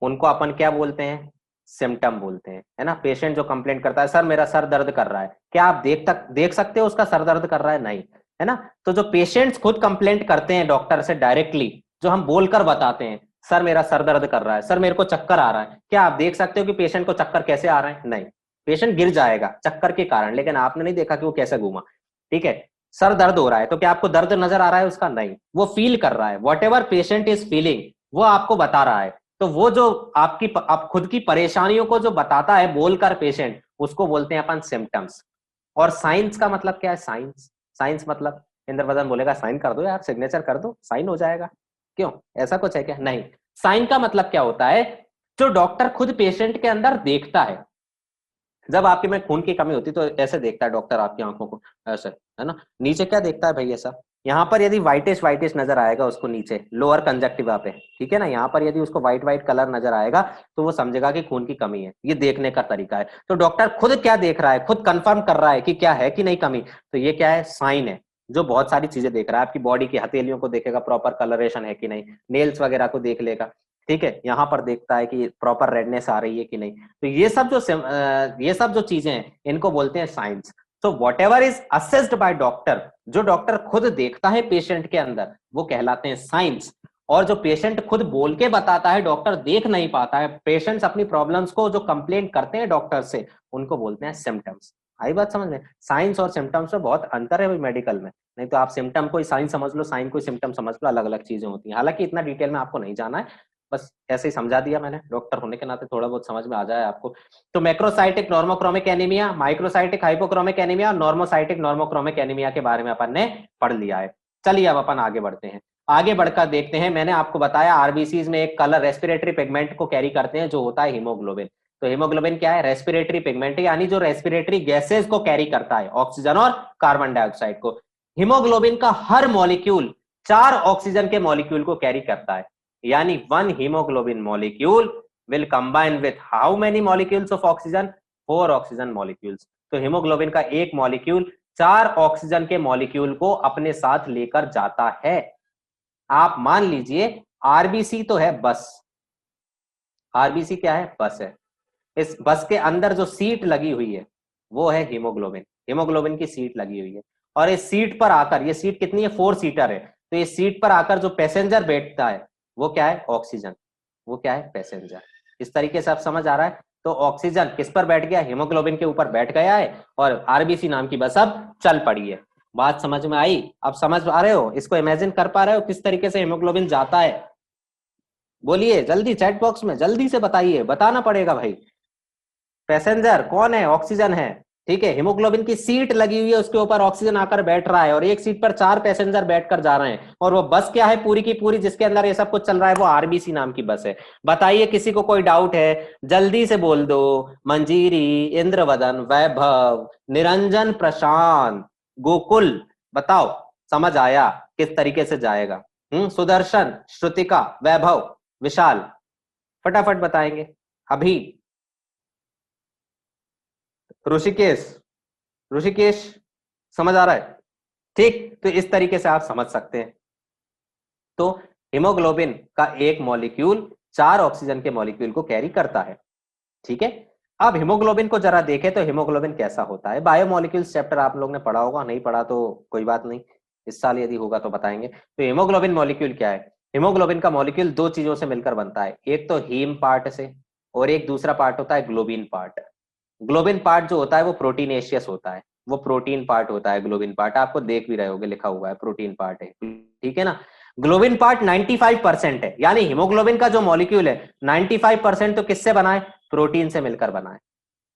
उनको अपन क्या बोलते हैं? सिम्टम बोलते हैं, है ना। पेशेंट जो कंप्लेंट करता है, सर मेरा सर दर्द कर रहा है, क्या आप देख सकते हो उसका सर दर्द कर रहा है? नहीं, है ना। तो जो पेशेंट्स खुद कंप्लेंट करते हैं डॉक्टर से डायरेक्टली, जो हम बोलकर बताते हैं, सर मेरा सर दर्द कर रहा है, सर मेरे को चक्कर आ रहा है, क्या आप देख सकते हो कि पेशेंट को चक्कर कैसे आ रहे हैं? नहीं, पेशेंट गिर जाएगा चक्कर के कारण, लेकिन आपने नहीं देखा कि वो कैसे घूमा, ठीक है। सर दर्द हो रहा है तो क्या आपको दर्द नजर आ रहा है उसका? नहीं, वो फील कर रहा है, what ever patient is feeling वो आपको बता रहा है। तो वो जो आप खुद की परेशानियों को जो बताता है बोलकर पेशेंट, उसको बोलते हैं अपन सिम्टम्स। और साइंस का मतलब क्या है? साइंस, साइंस मतलब इंद्रवदन बोलेगा साइन कर दो यार, सिग्नेचर कर दो, साइन हो जाएगा। क्यों, ऐसा कुछ है क्या? नहीं। साइन का मतलब क्या होता है? जो डॉक्टर खुद पेशेंट के अंदर देखता है। जब आपके में खून की कमी होती है तो ऐसे देखता है डॉक्टर आपकी आंखों को, ऐसे, है ना। नीचे क्या देखता है भाई? ऐसा, यहाँ पर यदि व्हाइटिश व्हाइटिश नजर आएगा उसको नीचे लोअर कंजक्टिवा पे, ठीक है ना, यहाँ पर यदि उसको व्हाइट व्हाइट कलर नजर आएगा तो वो समझेगा कि खून की कमी है। ये देखने का तरीका है। तो डॉक्टर खुद क्या देख रहा है? खुद कंफर्म कर रहा है कि क्या है कि नहीं कमी। तो ये क्या है? साइन है। जो बहुत सारी चीजें देख रहा है, आपकी बॉडी की हथेलियों को देखेगा, प्रॉपर कलरेशन है कि नहीं, नेल्स वगैरह को देख लेगा, ठीक है। यहाँ पर देखता है कि प्रॉपर रेडनेस आ रही है कि नहीं। तो ये सब जो चीजें हैं इनको बोलते हैं साइंस। तो what ever is assessed by doctor, जो डॉक्टर खुद देखता है पेशेंट के अंदर, वो कहलाते हैं साइंस। और जो पेशेंट खुद बोल के बताता है, डॉक्टर देख नहीं पाता है, पेशेंट्स अपनी प्रॉब्लम्स को जो कंप्लेंट करते हैं डॉक्टर से, उनको बोलते हैं सिम्टम्स। आई बात समझ में? साइंस और सिम्टम्स में बहुत अंतर है मेडिकल में। नहीं तो आप सिम्टम को साइन समझ लो, साइन को सिम्टम समझ लो, अलग अलग चीजें होती हैं। हालांकि इतना डिटेल में आपको नहीं जाना है, बस ऐसे ही समझा दिया मैंने, डॉक्टर होने के नाते थोड़ा बहुत समझ में आ जाए आपको। तो macrocytic normochromic anaemia, microcytic hypochromic anaemia और नॉर्मोसाइटिक नॉर्मोक्रोमिक एनीमिया के बारे में अपन ने पढ़ लिया है। चलिए अब अपन आगे बढ़ते हैं। आगे बढ़कर देखते हैं, मैंने आपको बताया आरबीसीज में एक कलर रेस्पिरेटरी पिगमेंट को कैरी करते हैं जो होता है हीमोग्लोबिन। तो हीमोग्लोबिन क्या है? रेस्पिरेटरी पिगमेंट है, यानी जो रेस्पिरेटरी गैसेज को कैरी करता है, ऑक्सीजन और कार्बन डाइऑक्साइड को। हीमोग्लोबिन का हर मॉलिक्यूल 4 ऑक्सीजन के मॉलिक्यूल को कैरी करता है, यानी 1 hemoglobin molecule will combine with how many molecules of oxygen? 4 oxygen molecules। तो हीमोग्लोबिन का एक मॉलिक्यूल 4 ऑक्सीजन के मॉलिक्यूल को अपने साथ लेकर जाता है। आप मान लीजिए आरबीसी तो है बस, आरबीसी क्या है? बस है। इस बस के अंदर जो सीट लगी हुई है वो है हीमोग्लोबिन, हीमोग्लोबिन की सीट लगी हुई है। और इस सीट पर आकर, ये सीट कितनी है? 4 सीटर है। तो ये सीट पर आकर जो पैसेंजर बैठता है वो क्या है ऑक्सीजन, वो क्या है पैसेंजर। इस तरीके से आप समझ आ रहा है। तो ऑक्सीजन किस पर बैठ गया, हीमोग्लोबिन के ऊपर बैठ गया है और आरबीसी नाम की बस अब चल पड़ी है। बात समझ में आई? अब समझ आ रहे हो, इसको इमेजिन कर पा रहे हो किस तरीके से हीमोग्लोबिन जाता है? बोलिए जल्दी चैट बॉक्स में जल्दी से बताइए, बताना पड़ेगा भाई। पैसेंजर कौन है, ऑक्सीजन है। ठीक है, हीमोग्लोबिन की सीट लगी हुई है, उसके ऊपर ऑक्सीजन आकर बैठ रहा है और एक सीट पर 4 पैसेंजर बैठकर जा रहे हैं। और वो बस क्या है पूरी की पूरी जिसके अंदर ये सब कुछ चल रहा है, वो आरबीसी नाम की बस है। बताइए किसी को कोई डाउट है, जल्दी से बोल दो। मंजीरी, इंद्रवदन, वैभव, निरंजन, प्रशांत, गोकुल, बताओ समझ आया किस तरीके से जाएगा? सुदर्शन, श्रुतिका, वैभव, विशाल, फटाफट बताएंगे अभी। ऋषिकेश, ऋषिकेश समझ आ रहा है? ठीक, तो इस तरीके से आप समझ सकते हैं। तो हीमोग्लोबिन का एक मॉलिक्यूल 4 ऑक्सीजन के मॉलिक्यूल को कैरी करता है। ठीक है, अब हीमोग्लोबिन को जरा देखें तो हीमोग्लोबिन कैसा होता है। बायोमोलिक्यूल्स चैप्टर आप लोग ने पढ़ा होगा, नहीं पढ़ा तो कोई बात नहीं, इस साल यदि होगा तो बताएंगे। तो हीमोग्लोबिन मॉलिक्यूल क्या है? हीमोग्लोबिन का मॉलिक्यूल 2 चीजों से मिलकर बनता है, एक तो हीम पार्ट से और एक दूसरा पार्ट होता है ग्लोबिन पार्ट। ग्लोबिन पार्ट जो होता है वो प्रोटीनेशियस होता है, वो प्रोटीन पार्ट होता है। ग्लोबिन पार्ट आपको देख भी रहे होगे, लिखा हुआ है प्रोटीन पार्ट है। ठीक है ना? ग्लोबिन पार्ट 95% है, यानी हीमोग्लोबिन का जो मॉलिक्यूल है 95% तो किससे बना है? प्रोटीन से मिलकर बना है।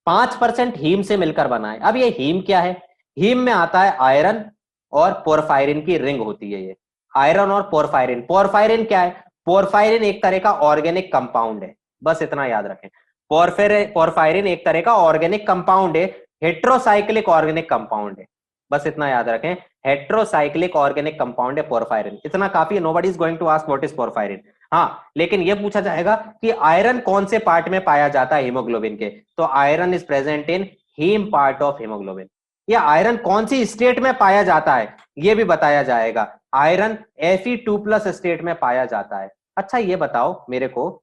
5% हीम से मिलकर बना है। अब ये हीम क्या है? हीम में आता है आयरन और पोरफायरिन की रिंग होती है ये। आयरन और पोरफायरिन, पोरफायरिन क्या है? पोरफायरिन एक तरह का ऑर्गेनिक कंपाउंड है, बस इतना याद रखें। पोरफायरिन एक तरह का ऑर्गेनिक कंपाउंड है, हेट्रोसाइक्लिक ऑर्गेनिक कंपाउंड है, बस इतना याद रखें। हेट्रोसाइक्लिक ऑर्गेनिक कंपाउंड है पोरफायरिन, इतना काफी है। Nobody is going to ask what is porphyrin. हाँ, लेकिन यह पूछा जाएगा कि आयरन कौन से पार्ट में पाया जाता है हीमोग्लोबिन के, तो iron is present in haem part of haemoglobin. या आयरन कौन सी स्टेट में पाया जाता है यह भी बताया जाएगा। आयरन Fe2+ स्टेट में पाया जाता है। अच्छा ये बताओ मेरे को,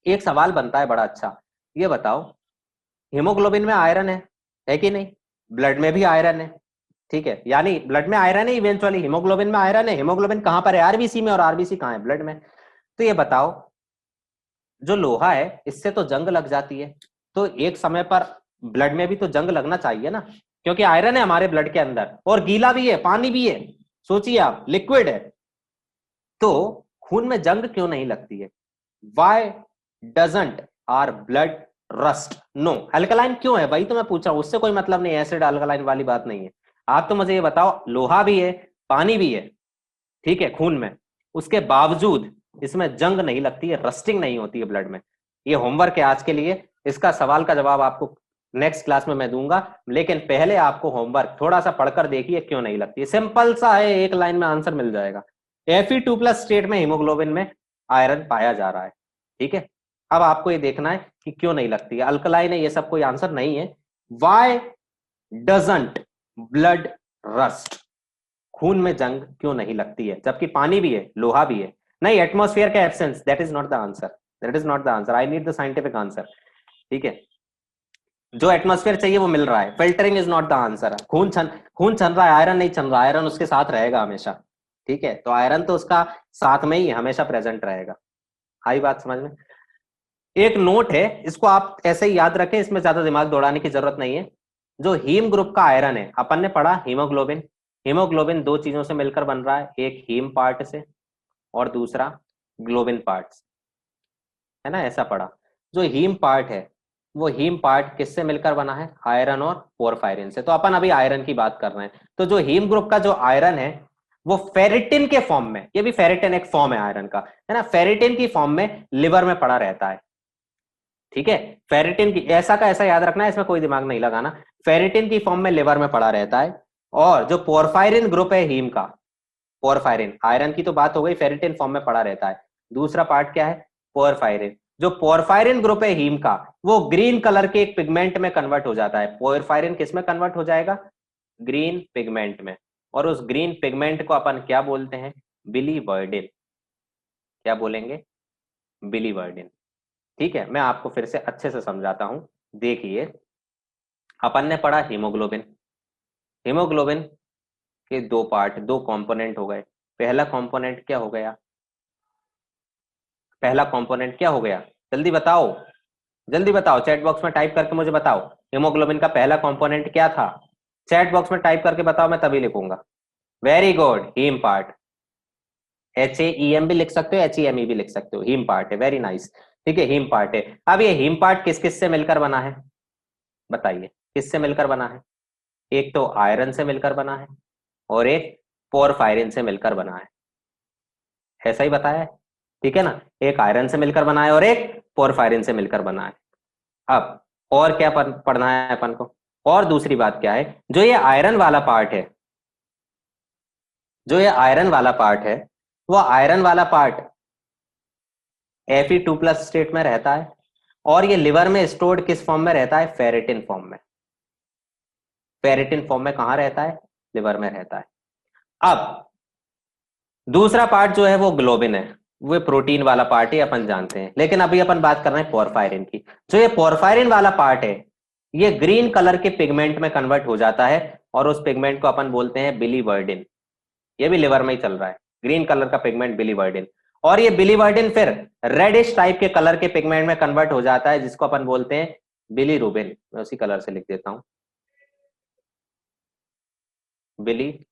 एक सवाल बनता है बड़ा अच्छा, ये बताओ हीमोग्लोबिन में आयरन है कि नहीं? ब्लड में भी आयरन है, ठीक है, यानी ब्लड में आयरन है, इवेंचुअली हीमोग्लोबिन में आयरन है। हीमोग्लोबिन कहां पर है? आरबीसी में, और आरबीसी कहां है? ब्लड में। तो ये बताओ, जो लोहा है इससे तो जंग लग जाती है, तो एक समय पर ब्लड में भी तो जंग लगना चाहिए ना, क्योंकि आयरन है हमारे ब्लड के अंदर और गीला भी है, पानी भी है, सोचिए आप, लिक्विड है। तो खून में जंग क्यों नहीं लगती है? Why doesn't our blood rust? No, alkaline क्यों है भाई? तो मैं पूछ रहा हूं, उससे कोई मतलब नहीं, एसिड अल्कलाइन वाली बात नहीं है। आप तो मुझे ये बताओ, लोहा भी है, पानी भी है, ठीक है, खून में, उसके बावजूद इसमें जंग नहीं लगती है, रस्टिंग नहीं होती है ब्लड में। ये होमवर्क है आज के लिए, इसका सवाल का जवाब आपको नेक्स्ट क्लास में मैं दूंगा, लेकिन पहले आपको होमवर्क थोड़ा सा पढ़कर देखिए क्यों नहीं लगती है। सिंपल सा है, एक लाइन में आंसर मिल जाएगा। Fe2+ स्टेट में हीमोग्लोबिन में आयरन पाया जा रहा है, ठीक है। अब आपको ये देखना है कि क्यों नहीं लगती है, अल्कलाइन है, ये सब कोई आंसर नहीं है। Why doesn't blood rust? खून में जंग क्यों नहीं लगती है जबकि पानी भी है, लोहा भी है? नहीं, एटमॉस्फेयर का absence, that is not the answer, that is not the answer, I need the scientific answer. ठीक है, जो एटमॉस्फेयर चाहिए वो मिल रहा है, filtering is not the answer. खून छन रहा है, आयरन नहीं छन रहा, आयरन उसके साथ रहेगा हमेशा, ठीक है, तो आयरन तो उसका साथ में ही हमेशा प्रेजेंट रहेगा। आई बात समझ में? एक नोट है, इसको आप ऐसे ही याद रखें, इसमें ज्यादा दिमाग दौड़ाने की जरूरत नहीं है। जो हीम ग्रुप का आयरन है, अपन ने पढ़ा हीमोग्लोबिन, हीमोग्लोबिन 2 चीजों से मिलकर बन रहा है, एक हीम पार्ट से और दूसरा ग्लोबिन पार्ट, है ना, ऐसा पढ़ा। जो हीम पार्ट है वो हीम पार्ट किससे मिलकर बना है? आयरन और पोरफायरिन से। तो अपन अभी आयरन की बात कर रहे हैं। तो जो हीम ग्रुप का जो आयरन है वो फेरिटिन के फॉर्म में, ये भी फेरिटिन एक फॉर्म है आयरन का, है ना, फेरिटिन की फॉर्म में लिवर में पड़ा रहता है, ठीक है। फेरिटिन की, ऐसा का ऐसा याद रखना है, इसमें कोई दिमाग नहीं लगाना। फेरिटिन की फॉर्म में लिवर में पड़ा रहता है। और जो पोरफायरिन ग्रुप है हीम का, पोरफायरिन, आयरन की तो बात हो गई, फेरिटिन फॉर्म में पड़ा रहता है। दूसरा पार्ट क्या है? पोरफायरिन। जो पोरफायरिन ग्रुप है हीम का, वो ग्रीन कलर के एक पिगमेंट में कन्वर्ट हो जाता है। पोरफायरिन किस में कन्वर्ट हो जाएगा? ग्रीन पिगमेंट में। और उस ग्रीन पिगमेंट को अपन क्या बोलते हैं? बिलीवर्डिन। क्या बोलेंगे? बिलीवर्डिन। ठीक है, मैं आपको फिर से अच्छे से समझाता हूं, देखिए। अपन ने पढ़ा हीमोग्लोबिन, हीमोग्लोबिन के 2 पार्ट, 2 कंपोनेंट हो गए। पहला कंपोनेंट क्या हो गया? पहला कंपोनेंट क्या हो गया? जल्दी बताओ, जल्दी बताओ, चैट बॉक्स में टाइप करके मुझे बताओ, हीमोग्लोबिन का पहला कंपोनेंट क्या था? चैट बॉक्स में टाइप करके बताओ, मैं तभी लिखूंगा। Very good, haem part. HAEM भी लिख सकते हो, HEME भी लिख सकते हो, हीम पार्ट है, वेरी नाइस। ठीक है, हीम पार्ट है। अब ये हीम पार्ट किस किस से मिलकर बना है बताइए, किससे मिलकर बना है? एक तो आयरन से मिलकर बना है और एक पोरफायरिन से मिलकर बना है, ऐसा ही बताया है, ठीक है ना? एक आयरन से मिलकर बना है और एक पोरफायरिन से मिलकर बना है। अब और क्या पढ़ना है अपन को? और दूसरी बात क्या है, जो ये आयरन वाला पार्ट है, जो ये आयरन वाला पार्ट है, वो आयरन वाला पार्ट Fe2+ स्टेट में रहता है और ये लिवर में स्टोर्ड किस फॉर्म में रहता है? फेरेटिन फॉर्म में। फेरेटिन फॉर्म में कहां रहता है? लिवर में रहता है। अब दूसरा पार्ट जो है वो ग्लोबिन है, वो प्रोटीन वाला पार्ट ही अपन जानते हैं, लेकिन अभी अपन बात कर रहे हैं पोरफायरिन की। जो ये पोरफायरिन वाला पार्ट है, ये ग्रीन कलर के पिगमेंट में कन्वर्ट हो जाता है और उस पिगमेंट को अपन बोलते हैं बिलीवर्डिन। ये भी लिवर में ही चल रहा है, ग्रीन कलर का पिगमेंट बिलीवर्डिन। और ये बिलीवर्डिन फिर रेडिश टाइप के कलर के पिगमेंट में कन्वर्ट हो जाता है, जिसको अपन बोलते हैं बिलीरुबिन। मैं उसी कलर से लिख देता हूं, बिलीरुबिन।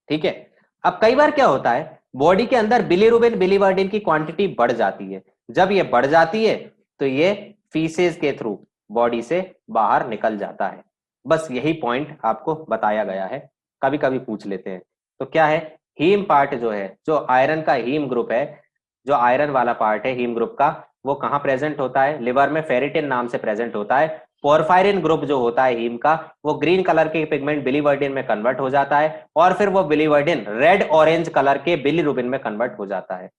ठीक है। अब कई बार क्या होता है, बॉडी के अंदर बिलीरुबिन बिलीवर्डिन की क्वांटिटी बढ़ जाती है। जब ये बढ़ जाती है तो ये फीसेस के थ्रू बॉडी से बाहर निकल जाता है। बस यही पॉइंट आपको बताया गया है, कभी कभी पूछ लेते हैं। तो क्या है, हीम पार्ट जो है, जो आयरन का हीम ग्रुप है, जो आयरन वाला पार्ट है हीम ग्रुप का, वो कहाँ प्रेजेंट होता है? लिवर में फेरिटिन नाम से प्रेजेंट होता है। पोरफायरिन ग्रुप जो होता है हीम का, वो ग्रीन कलर के पिगमेंट बिलीवर्डिन में कन्वर्ट हो जाता है और फिर वो बिलीवर्डिन रेड ऑरेंज कलर के बिलीरुबिन में कन्वर्ट हो जाता है।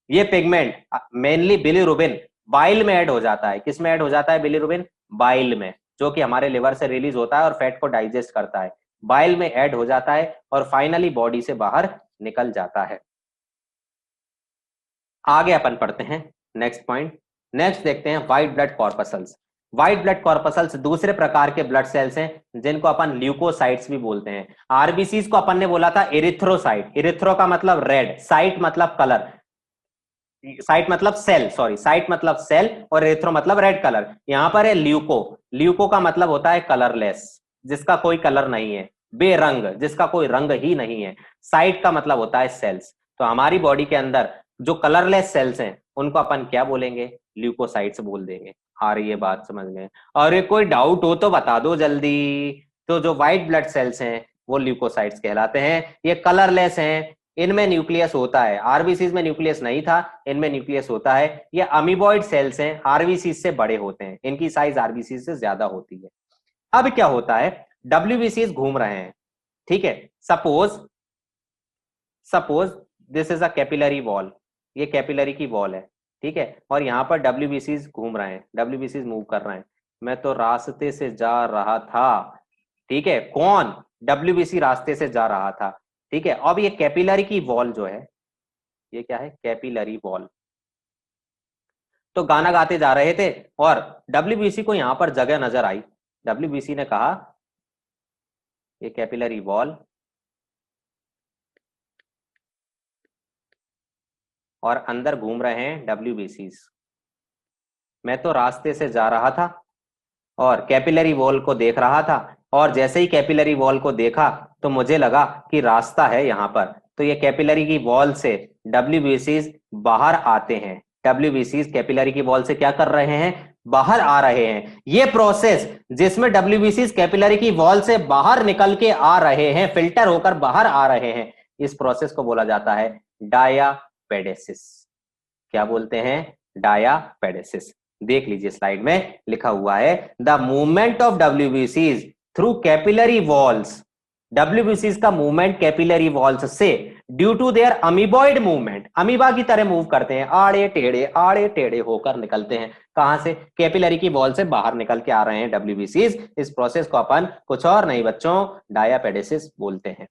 ये पिगमेंट मेनली बिलीरुबिन बाइल में ऐड हो जाता है। किस में ऐड हो जाता है बिलीरुबिन? बाइल में, जो कि हमारे लिवर से रिलीज होता है और फैट को डाइजेस्ट करता है। बाइल में ऐड हो जाता है और फाइनली बॉडी से बाहर निकल जाता है। आगे अपन पढ़ते हैं नेक्स्ट पॉइंट। नेक्स्ट देखते हैं white blood corpuscles. White blood corpuscles दूसरे प्रकार के ब्लड सेल्स हैं जिनको अपन ल्यूकोसाइट्स भी बोलते हैं। आरबीसीज को अपन ने बोला था इरिथ्रोसाइट। इरिथ्रो का मतलब रेड, साइट मतलब कलर, साइट मतलब सेल, सॉरी, साइट मतलब सेल और इरिथ्रो मतलब रेड कलर। यहां पर है ल्यूको। ल्यूको का मतलब होता है कलरलेस, जिसका कोई कलर नहीं है, बेरंग, जिसका कोई रंग ही नहीं है। साइट का मतलब होता है सेल्स। तो हमारी बॉडी के अंदर जो कलरलेस सेल्स हैं उनको अपन क्या बोलेंगे? ल्यूकोसाइट्स बोल देंगे। आ रही है बात समझ में? और ये कोई डाउट हो तो बता दो जल्दी। तो जो व्हाइट ब्लड सेल्स हैं वो ल्यूकोसाइट्स कहलाते हैं। ये कलरलेस हैं, इनमें न्यूक्लियस होता है, आरबीसीज में न्यूक्लियस नहीं था, इनमें न्यूक्लियस होता है। ये अमीबॉइड सेल्स हैं, आरबीसीज से बड़े होते हैं, इनकी साइज आरबीसीज से ज्यादा होती है। अब क्या होता है, डब्ल्यूबीसीज घूम रहे हैं, ठीक है। Suppose suppose this is a capillary wall, ये कैपिलरी की वॉल है, ठीक है। और यहाँ पर डब्ल्यूबीसीज घूम रहे हैं, डब्ल्यूबीसीज मूव कर रहे हैं। मैं तो रास्ते से जा रहा था, ठीक है। कौन? डब्ल्यूबीसी रास्ते से जा रहा था, ठीक है। अब ये कैपिलरी की वॉल जो है, ये क्या है? Capillary wall. तो गाना गाते जा रहे थे और डब्ल्यूबीसी को यहां पर जगह नजर आई। डब्ल्यूबीसी ने कहा ये कैपिलरी वॉल और अंदर घूम रहे हैं डब्ल्यूबीसीज। मैं तो रास्ते से जा रहा था और कैपिलरी वॉल को देख रहा था, और जैसे ही कैपिलरी वॉल को देखा तो मुझे लगा कि रास्ता है यहाँ पर। तो ये कैपिलरी की वॉल से डब्ल्यूबीसीज बाहर आते हैं। डब्ल्यूबीसीज कैपिलरी की वॉल से क्या कर रहे हैं? बाहर आ रहे हैं। ये प्रोसेस जिसमें डब्ल्यूबीसीज कैपिलरी की वॉल से बाहर निकल के आ रहे हैं, फिल्टर होकर बाहर आ रहे हैं, इस प्रोसेस को बोला जाता है डायापेडेसिस। क्या बोलते हैं? डायापेडेसिस। देख लीजिए स्लाइड में लिखा हुआ है, द मूवमेंट ऑफ डब्ल्यूबीसीज थ्रू कैपिलरी वॉल्स। डब्ल्यूबीसीज का मूवमेंट कैपिलरी वॉल्स से due to their amoeboid movement, amoeba की तरह मूव करते हैं, आड़े टेढ़े होकर निकलते हैं। कहां से? कैपिलरी की वॉल से बाहर निकल के आ रहे हैं डब्ल्यूबीसीज। इस प्रोसेस को अपन कुछ और नहीं बच्चों, डायापेडेसिस बोलते हैं।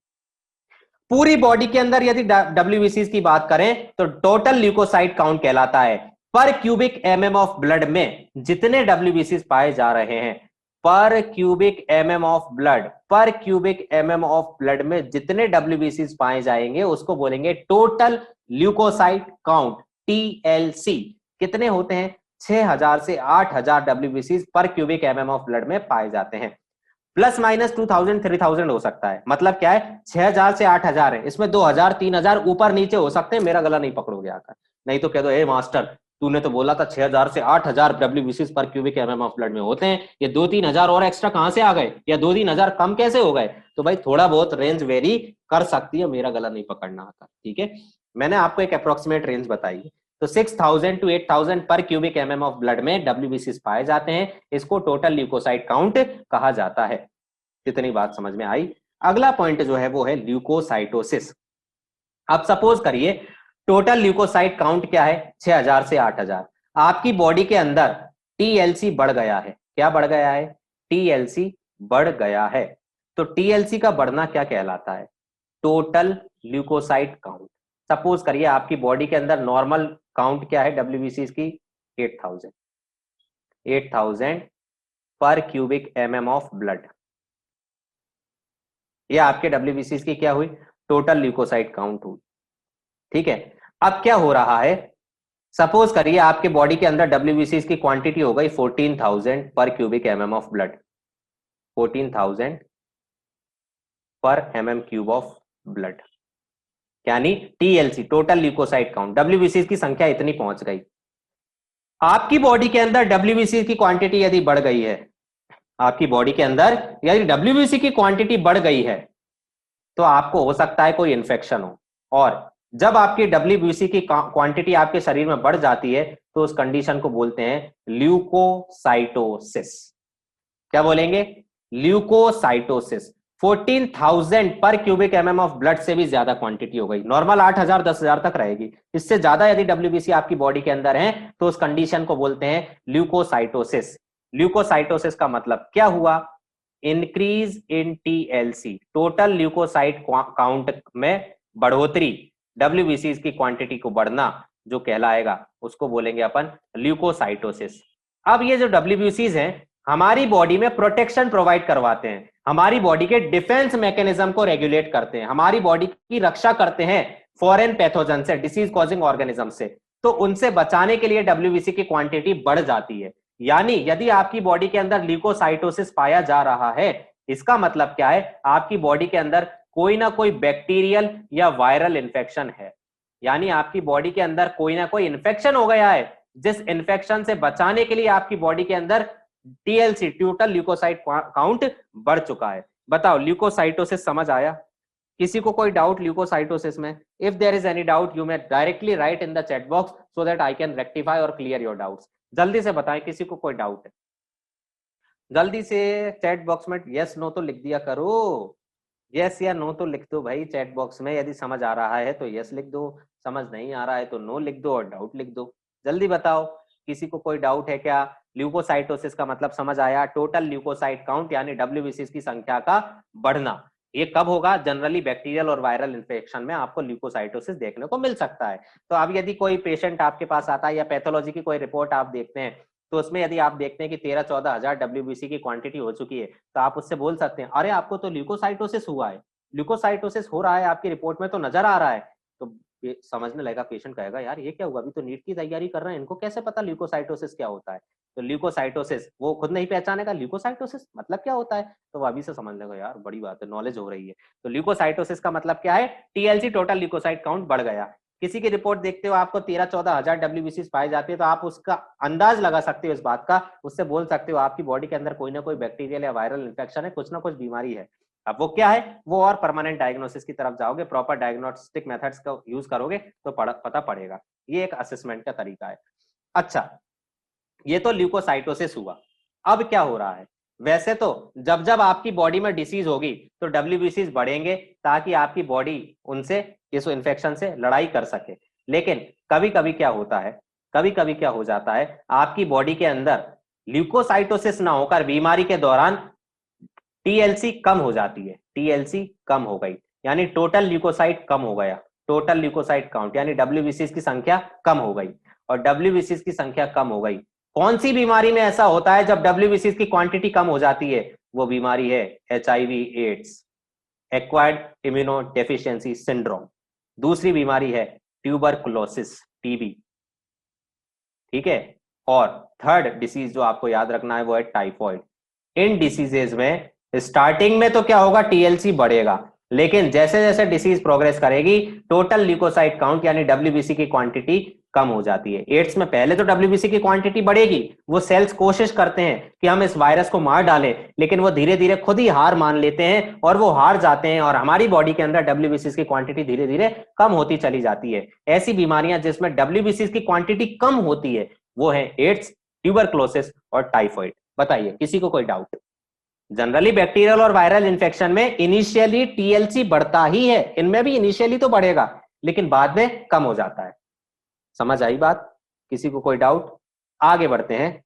पूरी बॉडी के अंदर यदि डब्ल्यूबीसीज की बात करें तो टोटल ल्यूकोसाइट काउंट कहलाता है। पर क्यूबिक एमएम ऑफ ब्लड में जितने डब्ल्यूबीसीज पाए जा रहे हैं, पर क्यूबिक एमएम ऑफ ब्लड, पर क्यूबिक एमएम ऑफ ब्लड में जितने डब्ल्यूबीसीज पाए जाएंगे उसको बोलेंगे टोटल ल्यूकोसाइट काउंट, टीएलसी। कितने होते हैं? 6000 से 8000 डब्ल्यूबीसीज पर क्यूबिक एमएम ऑफ ब्लड में पाए जाते हैं। प्लस माइनस 2000 3000 हो सकता है। मतलब क्या है, 6000 से 8000 है, इसमें 2000 3000 ऊपर नीचे हो सकते हैं। मेरा गला नहीं पकड़ोगे आकर, नहीं तो कह दो ए मास्टर तूने तो बोला था 6000 से 8000 डब्ल्यूबीसीज पर क्यूबिक एमएम ऑफ ब्लड में होते हैं, ये 2-3 हजार और एक्स्ट्रा कहां से आ गए, या 2-3 हजार कम कैसे हो गए? तो भाई थोड़ा बहुत रेंज वेरी कर सकती है, मेरा गला नहीं पकड़ना आता। ठीक है, मैंने आपको एक अप्रोक्सीमेट रेंज बताई है। तो 6000 to 8000 पर क्यूबिक एमएम ऑफ ब्लड में डब्ल्यूबीसीज पाए जाते हैं, इसको टोटल ल्यूकोसाइट काउंट कहा जाता है। कितनी बात समझ में आई? अगला पॉइंट जो है वो है ल्यूकोसाइटोसिस। अब सपोज करिए टोटल ल्यूकोसाइट काउंट क्या है, 6000 से 8000। आपकी बॉडी के अंदर टीएलसी बढ़ गया है। क्या बढ़ गया है? टीएलसी बढ़ गया है। तो टीएलसी का बढ़ना क्या कहलाता है? Total leucocyte count. सपोज करिए आपकी बॉडी के अंदर नॉर्मल काउंट क्या है डब्ल्यूबीसीज की? 8000 पर क्यूबिक एमएम ऑफ ब्लड। ये आपके डब्ल्यूबीसीज की क्या हुई? टोटल ल्यूकोसाइट काउंट हुई। ठीक है, अब क्या हो रहा है, सपोज करिए आपके बॉडी के अंदर डब्ल्यूबीसीज की क्वांटिटी हो गई 14000 पर क्यूबिक एमएम ऑफ ब्लड, 14000 पर एमएम क्यूब ऑफ ब्लड, यानी टीएलसी टोटल ल्यूकोसाइट काउंट, डब्ल्यूबीसीज की संख्या इतनी पहुंच गई। आपकी बॉडी के अंदर डब्ल्यूबीसीज की क्वांटिटी यदि बढ़ गई है, आपकी बॉडी के अंदर यदि डब्ल्यूबीसी की क्वांटिटी बढ़ गई है, तो आपको हो सकता है कोई इन्फेक्शन हो। और जब आपकी डब्ल्यूबीसी की क्वांटिटी आपके शरीर में बढ़ जाती है तो उस कंडीशन को बोलते हैं ल्यूकोसाइटोसिस। क्या बोलेंगे? ल्यूकोसाइटोसिस। 14000 पर क्यूबिक एमएम ऑफ ब्लड से भी ज्यादा क्वांटिटी हो गई। नॉर्मल 8000 10,000 तक रहेगी, इससे ज्यादा यदि डब्ल्यूबीसी आपकी बॉडी के अंदर है तो उस कंडीशन को बोलते हैं ल्यूकोसाइटोसिस। ल्यूकोसाइटोसिस का मतलब क्या हुआ? Increase in TLC, total leucocyte count में बढ़ोतरी, डब्ल्यूबीसीज की क्वांटिटी को बढ़ना जो कहलाएगा उसको बोलेंगे अपन ल्यूकोसाइटोसिस। अब ये जो डब्ल्यूबीसीज हैं हमारी बॉडी में प्रोटेक्शन प्रोवाइड करवाते हैं, हमारी बॉडी के डिफेंस मैकेनिज्म को रेगुलेट करते हैं, हमारी बॉडी की रक्षा करते हैं फॉरेन पैथोजन से, डिसीज कॉजिंग ऑर्गेनिज्म से। तो उनसे बचाने के लिए डब्ल्यूबीसी की क्वांटिटी बढ़ जाती है। यानी यदि आपकी बॉडी के अंदर ल्यूकोसाइटोसिस पाया जा रहा है, इसका मतलब क्या है? आपकी बॉडी के अंदर कोई ना कोई बैक्टीरियल या वायरल इंफेक्शन है, यानी आपकी बॉडी के अंदर कोई ना कोई इंफेक्शन हो गया है, जिस इंफेक्शन से बचाने के लिए आपकी बॉडी के अंदर टीएलसी टोटल ल्यूकोसाइट काउंट बढ़ चुका है। बताओ ल्यूकोसाइटोसिस समझ आया? किसी को कोई डाउट ल्यूकोसाइटोसिस में? If there is any doubt you may directly write in the chat box so that I can rectify और क्लियर योर डाउट्स। जल्दी से बताएं किसी को कोई डाउट है, जल्दी से चैट बॉक्स में यस नो तो लिख दिया करो, यस या नो तो लिख दो भाई चैट बॉक्स में। यदि समझ आ रहा है तो यस लिख दो, समझ नहीं आ रहा है तो नो लिख दो और डाउट लिख दो। जल्दी बताओ किसी को कोई डाउट है क्या? ल्यूकोसाइटोसिस का मतलब समझ आया? टोटल ल्यूकोसाइट काउंट यानी डब्ल्यूबीसीज की संख्या का बढ़ना। ये कब होगा? जनरली बैक्टीरियल और वायरल इन्फेक्शन में आपको ल्यूकोसाइटोसिस देखने को मिल सकता है। तो अब यदि कोई पेशेंट आपके पास आता है या पैथोलॉजी की कोई रिपोर्ट आप देखते हैं, तो उसमें यदि आप देखते हैं कि 13-14 हजार डब्ल्यूबीसी की क्वांटिटी हो चुकी है, तो आप उससे बोल सकते हैं अरे आपको तो ल्यूकोसाइटोसिस हुआ है, ल्यूकोसाइटोसिस हो रहा है आपकी रिपोर्ट में तो नजर आ रहा है। तो समझने लगेगा, पेशेंट कहेगा यार ये क्या हुआ, अभी तो नीट की तैयारी कर रहे हैं, इनको कैसे पता ल्यूकोसाइटोसिस क्या होता है? तो ल्यूकोसाइटोसिस वो खुद नहीं पहचानेगा, ल्यूकोसाइटोसिस मतलब क्या होता है, तो वो अभी से समझ लेगा यार बड़ी बात है, नॉलेज हो रही है। तो ल्यूकोसाइटोसिस का मतलब क्या है? टीएलसी टोटल ल्यूकोसाइट काउंट बढ़ गया। किसी की रिपोर्ट देखते हो आपको 13-14 हजार डब्ल्यूबीसी पाए जाते हैं, तो आप उसका अंदाज लगा सकते हो इस बात का, उससे बोल सकते हो आपकी बॉडी के अंदर कोई ना कोई बैक्टीरियल या वायरल इन्फेक्शन है, कुछ ना कुछ बीमारी है। अब वो क्या है वो और परमानेंट डायग्नोसिस की तरफ जाओगे, प्रॉपर डायग्नोस्टिक मेथड्स का यूज करोगे तो पता पड़ेगा। ये एक असेसमेंट का तरीका है। अच्छा, ये तो ल्यूकोसाइटोसिस हुआ। अब क्या हो रहा है? वैसे तो जब जब आपकी बॉडी में डिसीज होगी तो डब्ल्यूबीसीज बढ़ेंगे ताकि आपकी बॉडी उनसे, इस इन्फेक्शन से लड़ाई कर सके। लेकिन कभी कभी क्या होता है, कभी कभी क्या हो जाता है, आपकी बॉडी के अंदर ल्यूकोसाइटोसिस ना होकर बीमारी के दौरान टीएलसी कम हो जाती है, टीएलसी कम हो गई यानी टोटल ल्यूकोसाइट कम हो गया, टोटल ल्यूकोसाइट काउंट यानी डब्ल्यूबीसीज की संख्या कम हो गई। और डब्ल्यूबीसीज की संख्या कम हो गई कौन सी बीमारी में ऐसा होता है जब डब्ल्यूबीसी की क्वांटिटी कम हो जाती है? वो बीमारी है HIV AIDS, acquired immunodeficiency syndrome. दूसरी बीमारी है ट्यूबरकुलोसिस, टीबी, ठीक है। और थर्ड डिसीज जो आपको याद रखना है वो है टाइफॉइड। इन डिसीजेज में स्टार्टिंग में तो क्या होगा, टीएलसी बढ़ेगा, लेकिन जैसे जैसे डिसीज प्रोग्रेस करेगी टोटल ल्यूकोसाइट काउंट यानी डब्ल्यूबीसी की क्वांटिटी कम हो जाती है। एड्स में पहले तो डब्ल्यूबीसी की क्वांटिटी बढ़ेगी, वो सेल्स कोशिश करते हैं कि हम इस वायरस को मार डालें, लेकिन वो धीरे धीरे खुद ही हार मान लेते हैं और वो हार जाते हैं और हमारी बॉडी के अंदर डब्ल्यूबीसी की क्वांटिटी धीरे धीरे कम होती चली जाती है। ऐसी बीमारियां जिसमें डब्ल्यूबीसी की क्वांटिटी कम होती है वो है एड्स, ट्यूबरक्लोसिस और टाइफॉइड। बताइए, किसी को कोई डाउट? जनरली बैक्टीरियल और वायरल इन्फेक्शन में इनिशियली टीएलसी बढ़ता ही है, इनमें भी इनिशियली तो बढ़ेगा लेकिन बाद में कम हो जाता है। समझ आई बात? किसी को कोई डाउट? आगे बढ़ते हैं।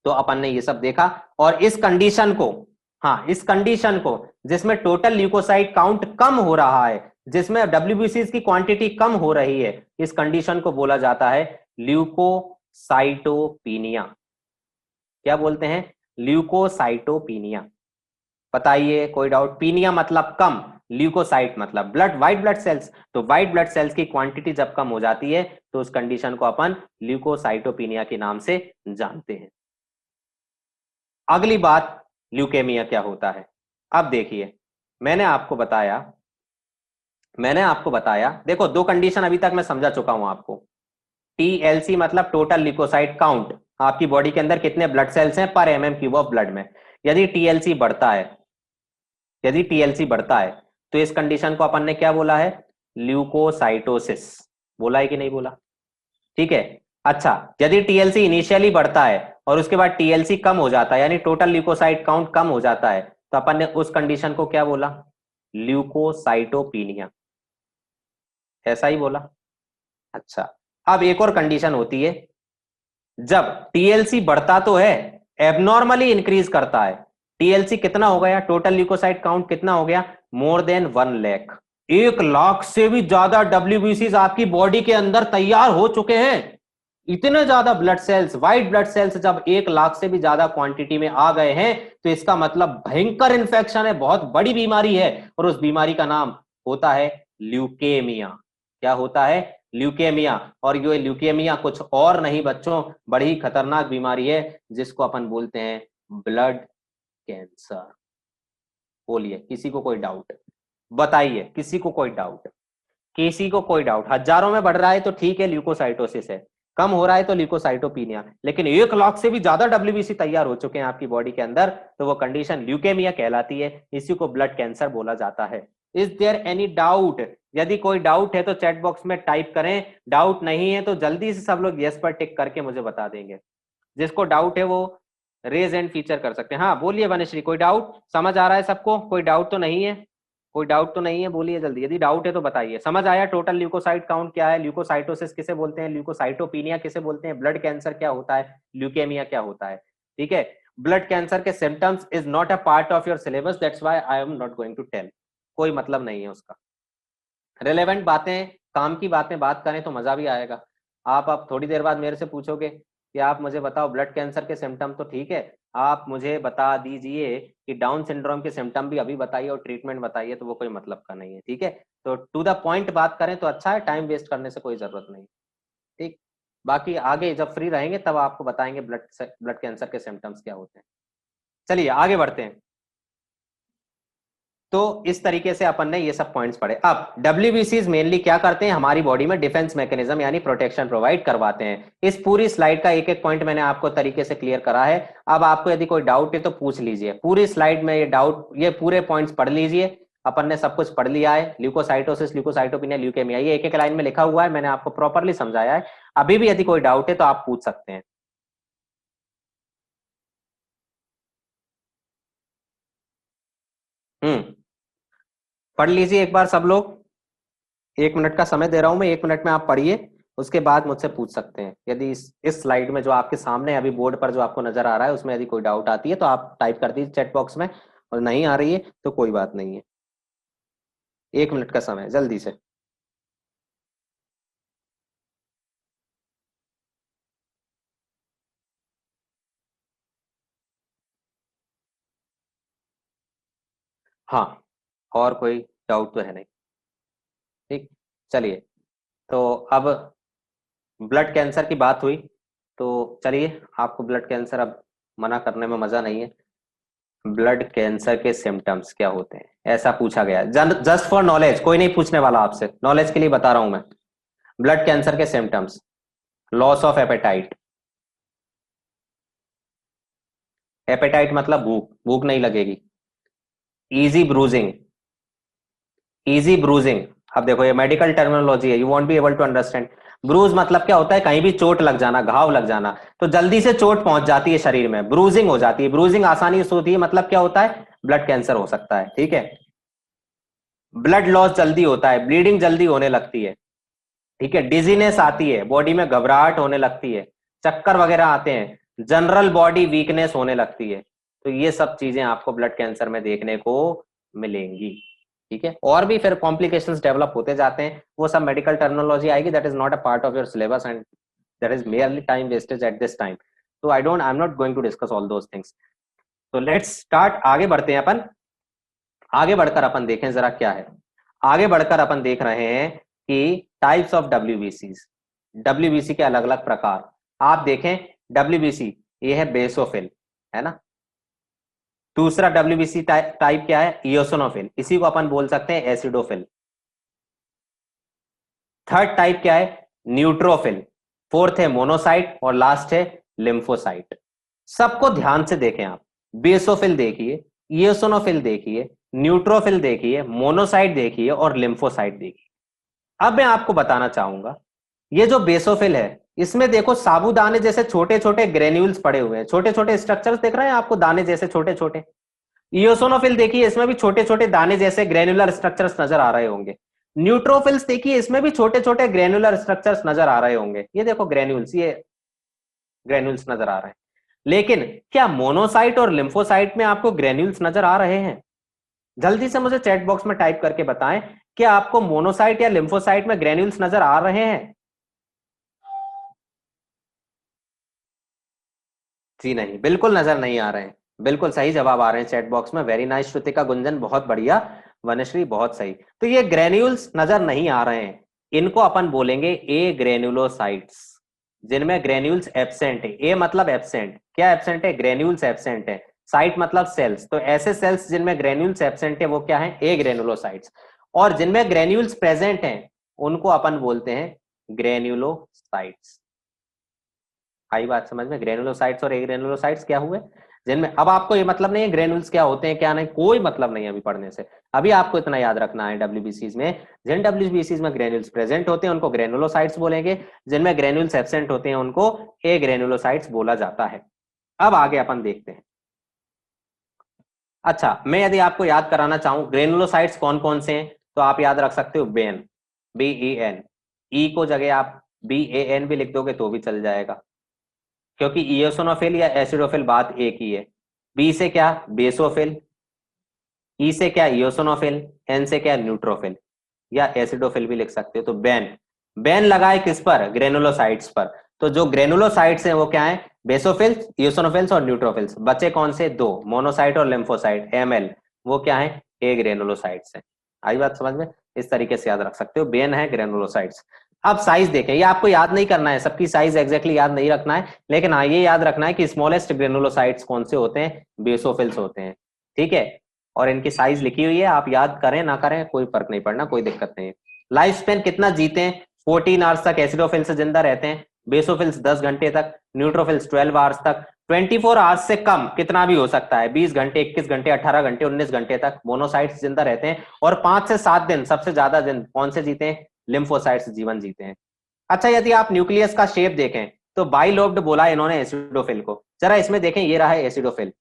तो अपन ने ये सब देखा और इस कंडीशन को, हाँ इस कंडीशन को जिसमें टोटल ल्यूकोसाइट काउंट कम हो रहा है, जिसमें डब्ल्यूबीसी की क्वांटिटी कम हो रही है, इस कंडीशन को बोला जाता है ल्यूकोसाइटोपीनिया। क्या बोलते हैं? ल्यूकोसाइटोपीनिया। बताइए, कोई डाउट? पीनिया मतलब कम, ल्यूकोसाइट मतलब ब्लड, व्हाइट ब्लड सेल्स। तो व्हाइट ब्लड सेल्स की क्वांटिटी जब कम हो जाती है तो उस कंडीशन को अपन ल्यूकोसाइटोपीनिया के नाम से जानते हैं। अगली बात, ल्यूकेमिया क्या होता है? अब देखिए, मैंने आपको बताया, देखो दो कंडीशन अभी तक मैं समझा चुका हूं आपको। टीएलसी मतलब टोटल ल्यूकोसाइट काउंट, आपकी बॉडी के अंदर कितने ब्लड सेल्स हैं पर MM³ ऑफ ब्लड में। यदि टीएलसी बढ़ता है, तो इस कंडीशन को अपन ने क्या बोला है? ल्यूकोसाइटोसिस। बोला है कि नहीं बोला? ठीक है। अच्छा, यदि टीएलसी इनिशियली बढ़ता है और उसके बाद टीएलसी कम हो जाता है यानी टोटल ल्यूकोसाइट काउंट कम हो जाता है, तो अपन ने उस कंडीशन को क्या बोला? ल्यूकोसाइटोपीनिया। ऐसा ही बोला? अच्छा, अब एक और कंडीशन होती है जब टीएलसी बढ़ता तो है, एबनॉर्मली इंक्रीज करता है। टीएलसी कितना हो गया, टोटल ल्यूकोसाइट काउंट कितना हो गया? More than 1 lakh. 1 लाख से भी ज्यादा डब्ल्यूबीसी आपकी बॉडी के अंदर तैयार हो चुके हैं। इतने ज्यादा blood cells, white blood cells जब 1 लाख से भी ज्यादा क्वांटिटी में आ गए हैं तो इसका मतलब भयंकर इंफेक्शन है, बहुत बड़ी बीमारी है और उस बीमारी का नाम होता है ल्यूकेमिया। क्या होता है? ल्यूकेमिया। और ये ल्यूकेमिया कुछ और नहीं बच्चों, बड़ी खतरनाक बीमारी है जिसको अपन बोलते हैं ब्लड कैंसर। बोलिए, किसी को कोई डाउट? बताइए, किसी को कोई डाउट? किसी को कोई डाउट? हजारों में बढ़ रहा है तो ठीक है, ल्यूकोसाइटोसिस है। कम हो रहा है तो ल्यूकोसाइटोपीनिया। लेकिन 1 लाख से भी ज्यादा डब्ल्यूबीसी तैयार हो चुके हैं आपकी बॉडी के अंदर तो वो कंडीशन ल्यूकेमिया कहलाती है। इसी को ब्लड कैंसर बोला जाता है। Is there any doubt? यदि कोई डाउट है तो चैट बॉक्स में टाइप करें, डाउट नहीं है तो जल्दी से सब लोग यस पर टिक करके मुझे बता देंगे। जिसको डाउट है वो रेज एंड फीचर कर सकते हैं। हाँ बोलिए वनश्री, कोई डाउट? समझ आ रहा है सबको? कोई डाउट तो नहीं है? कोई डाउट तो नहीं है? बोलिए जल्दी, यदि डाउट है तो बताइए। समझ आया टोटल ल्यूकोसाइट काउंट क्या है, ल्यूकोसाइटोसिस किसे बोलते हैं, ल्यूकोसाइटोपीनिया किसे बोलते हैं, ब्लड कैंसर क्या होता है, ल्यूकेमिया क्या होता है? ठीक है। ब्लड कैंसर के symptoms is not a part of your syllabus, that's why I am not going to tell. कोई मतलब नहीं है उसका। रिलेवेंट बातें, काम की बातें बात करें तो मजा भी आएगा। आप थोड़ी देर बाद मेरे से पूछोगे कि आप मुझे बताओ ब्लड कैंसर के सिम्टम, तो ठीक है आप मुझे बता दीजिए कि डाउन सिंड्रोम के सिम्टम भी अभी बताइए और ट्रीटमेंट बताइए, तो वो कोई मतलब का नहीं है। ठीक है, तो टू द पॉइंट बात करें तो अच्छा है, टाइम वेस्ट करने से कोई जरूरत नहीं। ठीक, बाकी आगे जब फ्री रहेंगे तब आपको बताएंगे ब्लड कैंसर के सिम्टम्स क्या होते हैं। चलिए आगे बढ़ते हैं। तो इस तरीके से अपन ने ये सब पॉइंट्स पढ़े। अब डब्ल्यूबीसी मेनली क्या करते हैं, हमारी बॉडी में डिफेंस मैकेनिज्म यानी प्रोटेक्शन प्रोवाइड करवाते हैं। इस पूरी स्लाइड का एक एक पॉइंट मैंने आपको तरीके से क्लियर करा है। अब आपको यदि कोई डाउट है तो पूछ लीजिए। पूरी स्लाइड में ये डाउट, ये पूरे पॉइंट्स पढ़ लीजिए। अपन ने सब कुछ पढ़ लिया है, ल्यूकोसाइटोसिस, ल्यूकोसाइटोपिनिया, ल्यूकेमिया, ये एक एक लाइन में लिखा हुआ है, मैंने आपको प्रॉपरली समझाया है। अभी भी यदि कोई डाउट है तो आप पूछ सकते हैं। हम्म, पढ़ लीजिए एक बार सब लोग। 1 मिनट का समय दे रहा हूं मैं, 1 मिनट में आप पढ़िए, उसके बाद मुझसे पूछ सकते हैं। यदि इस स्लाइड में जो आपके सामने अभी बोर्ड पर जो आपको नजर आ रहा है उसमें यदि कोई डाउट आती है तो आप टाइप कर दीजिए चैट बॉक्स में, और नहीं आ रही है तो कोई बात नहीं है। 1 मिनट का समय, जल्दी से। हाँ, और कोई डाउट तो है नहीं? ठीक, चलिए। तो अब ब्लड कैंसर की बात हुई, तो चलिए, आपको ब्लड कैंसर अब मना करने में मजा नहीं है। ब्लड कैंसर के सिम्टम्स क्या होते हैं, ऐसा पूछा गया है, जस्ट फॉर नॉलेज, कोई नहीं पूछने वाला आपसे, नॉलेज के लिए बता रहा हूं मैं। ब्लड कैंसर के symptoms: loss of appetite. Appetite मतलब भूख, भूख नहीं लगेगी। Easy bruising, easy bruising. अब देखो, ये मेडिकल टर्मिनोलॉजी है, you won't be able to understand. Bruise मतलब क्या होता है, कहीं भी चोट लग जाना, घाव लग जाना, तो जल्दी से चोट पहुंच जाती है शरीर में, ब्रूजिंग हो जाती है। ब्रूजिंग आसानी से होती है, मतलब क्या होता है, ब्लड कैंसर हो सकता है। ठीक है। ब्लड लॉस जल्दी होता है, ब्लीडिंग जल्दी होने लगती है। ठीक है। डिजीनेस आती है, बॉडी में घबराहट होने लगती है, चक्कर वगैरह आते हैं, जनरल बॉडी वीकनेस होने लगती है। तो ये सब चीजें आपको ब्लड कैंसर में देखने को मिलेंगी। ठीक है। और भी फिर कॉम्प्लिकेशंस डेवलप होते जाते हैं, वो सब मेडिकल टर्मिनोलॉजी आएगी, that is not a part of your syllabus and that is merely time wastage at this time. तो I am not going to discuss all those things. तो लेट्स स्टार्ट, आगे बढ़ते हैं अपन। आगे बढ़कर अपन देखें जरा क्या है। आगे बढ़कर अपन देख रहे हैं कि टाइप्स ऑफ डब्ल्यूबीसीज, डब्ल्यूबीसी के अलग अलग प्रकार। आप देखें, डब्ल्यूबीसी ये है बेसोफिल, है ना। दूसरा डब्ल्यूबीसी टाइप क्या है, इयोसिनोफिल, इसी को अपन बोल सकते हैं एसिडोफिल। थर्ड टाइप क्या है, न्यूट्रोफिल। फोर्थ है मोनोसाइट और लास्ट है लिम्फोसाइट। सबको ध्यान से देखें आप। बेसोफिल देखिए, इयोसिनोफिल देखिए, न्यूट्रोफिल देखिए, मोनोसाइट देखिए और लिम्फोसाइट देखिए। अब मैं आपको बताना चाहूंगा, ये जो बेसोफिल है, इसमें देखो साबुदाने जैसे छोटे छोटे ग्रेन्यूल्स पड़े हुए हैं, छोटे छोटे स्ट्रक्चर्स दिख रहे हैं आपको, दाने जैसे छोटे छोटे। इयोसिनोफिल देखिए, इसमें भी छोटे छोटे दाने जैसे ग्रेनुलर स्ट्रक्चर्स नजर आ रहे होंगे। न्यूट्रोफिल्स देखिए, इसमें भी छोटे छोटे ग्रेनुलर स्ट्रक्चर्स नजर आ रहे होंगे, ये देखो ग्रेन्यूल्स, ये ग्रेन्यूल्स नजर आ रहे हैं। लेकिन क्या मोनोसाइट और लिम्फोसाइट में आपको ग्रेन्यूल्स नजर आ रहे हैं? जल्दी से मुझे चैट बॉक्स में टाइप करके बताएं, क्या आपको मोनोसाइट या लिम्फोसाइट में ग्रेन्यूल्स नजर आ रहे हैं? जी नहीं, बिल्कुल नजर नहीं आ रहे हैं। बिल्कुल सही जवाब आ रहे हैं चैट बॉक्स में, वेरी नाइस श्रुतिका गुंजन, बहुत बढ़िया। वनश्री बहुत सही। तो ये ग्रेन्यूल्स नजर नहीं आ रहे हैं, इनको अपन बोलेंगे ए ग्रेन्युलोसाइट्स, जिनमें ग्रेन्यूल्स एब्सेंट है। ए मतलब एब्सेंट, क्या एब्सेंट है, ग्रेन्यूल्स एब्सेंट है। साइट मतलब सेल्स, तो ऐसे सेल्स जिनमें ग्रेन्यूल्स एब्सेंट है वो क्या है, ए ग्रेन्युलोसाइट्स। और जिनमें ग्रेन्यूल्स प्रेजेंट हैं उनको अपन बोलते हैं ग्रेन्युलोसाइट्स। आई बात समझ में, ग्रेनुलोसाइट्स और एग्रेनुलोसाइट्स क्या हुए, जिनमें अब आपको ये मतलब नहीं है ग्रेनुल्स क्या होते हैं क्या नहीं, कोई मतलब नहीं है अभी पढ़ने से। अभी आपको इतना याद रखना है, डब्ल्यूबीसीज में, जिन डब्ल्यूबीसीज में ग्रेनुल्स प्रेजेंट होते हैं उनको ग्रेनुलोसाइट्स बोलेंगे, जिनमें ग्रेनुल्स एब्सेंट होते हैं उनको ए ग्रेनुलोसाइट्स बोला जाता है। अब आगे अपन देखते हैं। अच्छा, मैं यदि आपको याद कराना चाहूं ग्रेनुलोसाइट्स कौन कौन से हैं, तो आप याद रख सकते हो बेन, BEN। ई को जगह आप BAN भी लिख दोगे तो भी चल जाएगा, क्योंकि इयोसिनोफिल या एसिडोफिल बात एक ही है। बी से क्या, बेसोफिल। ई से क्या, इयोसिनोफिल। एन से क्या, न्यूट्रोफिल, या एसिडोफिल भी लिख सकते हो। तो बेन, बेन लगाए किस पर, ग्रेनुलोसाइट्स पर। तो जो ग्रेनुलोसाइट्स हैं वो क्या है, बेसोफिल्स, इयोसिनोफिल्स और न्यूट्रोफिल्स। बचे कौन से, दो, मोनोसाइट और लिम्फोसाइट, ML, वो क्या है, ए ग्रेनुलोसाइट्स है। आई बात समझ में, इस तरीके से याद रख सकते हो, बेन है ग्रेनुलोसाइट्स। अब साइज देखें, ये आपको याद नहीं करना है, सबकी साइज एग्जैक्टली याद नहीं रखना है, लेकिन हाँ ये याद रखना है कि स्मॉलेस्ट ग्रेनुलोसाइट्स कौन से होते हैं, बेसोफिल्स होते हैं। ठीक है। और इनकी साइज लिखी हुई है, आप याद करें ना करें कोई फर्क नहीं पड़ना, कोई दिक्कत नहीं है। लाइफ स्पेन कितना जीते हैं, 14 आवर्स तक एसिडोफिल्स जिंदा रहते हैं, बेसोफिल्स 10 घंटे तक, न्यूट्रोफिल्स 12 आवर्स तक। 24 आवर्स से कम कितना भी हो सकता है, 20 घंटे, 21 घंटे, 18 घंटे, 19 घंटे तक मोनोसाइट्स जिंदा रहते हैं। और 5 से 7 दिन सबसे ज्यादा दिन कौन से जीते हैं, लिम्फोसाइट्स जीवन जीते हैं। अच्छा, यदि आप न्यूक्लियस का शेप देखें तो बाइलोब्ड बोला इन्होंने एसिडोफिल को, जरा इसमें देखें, ये रहा है एसिडोफिल,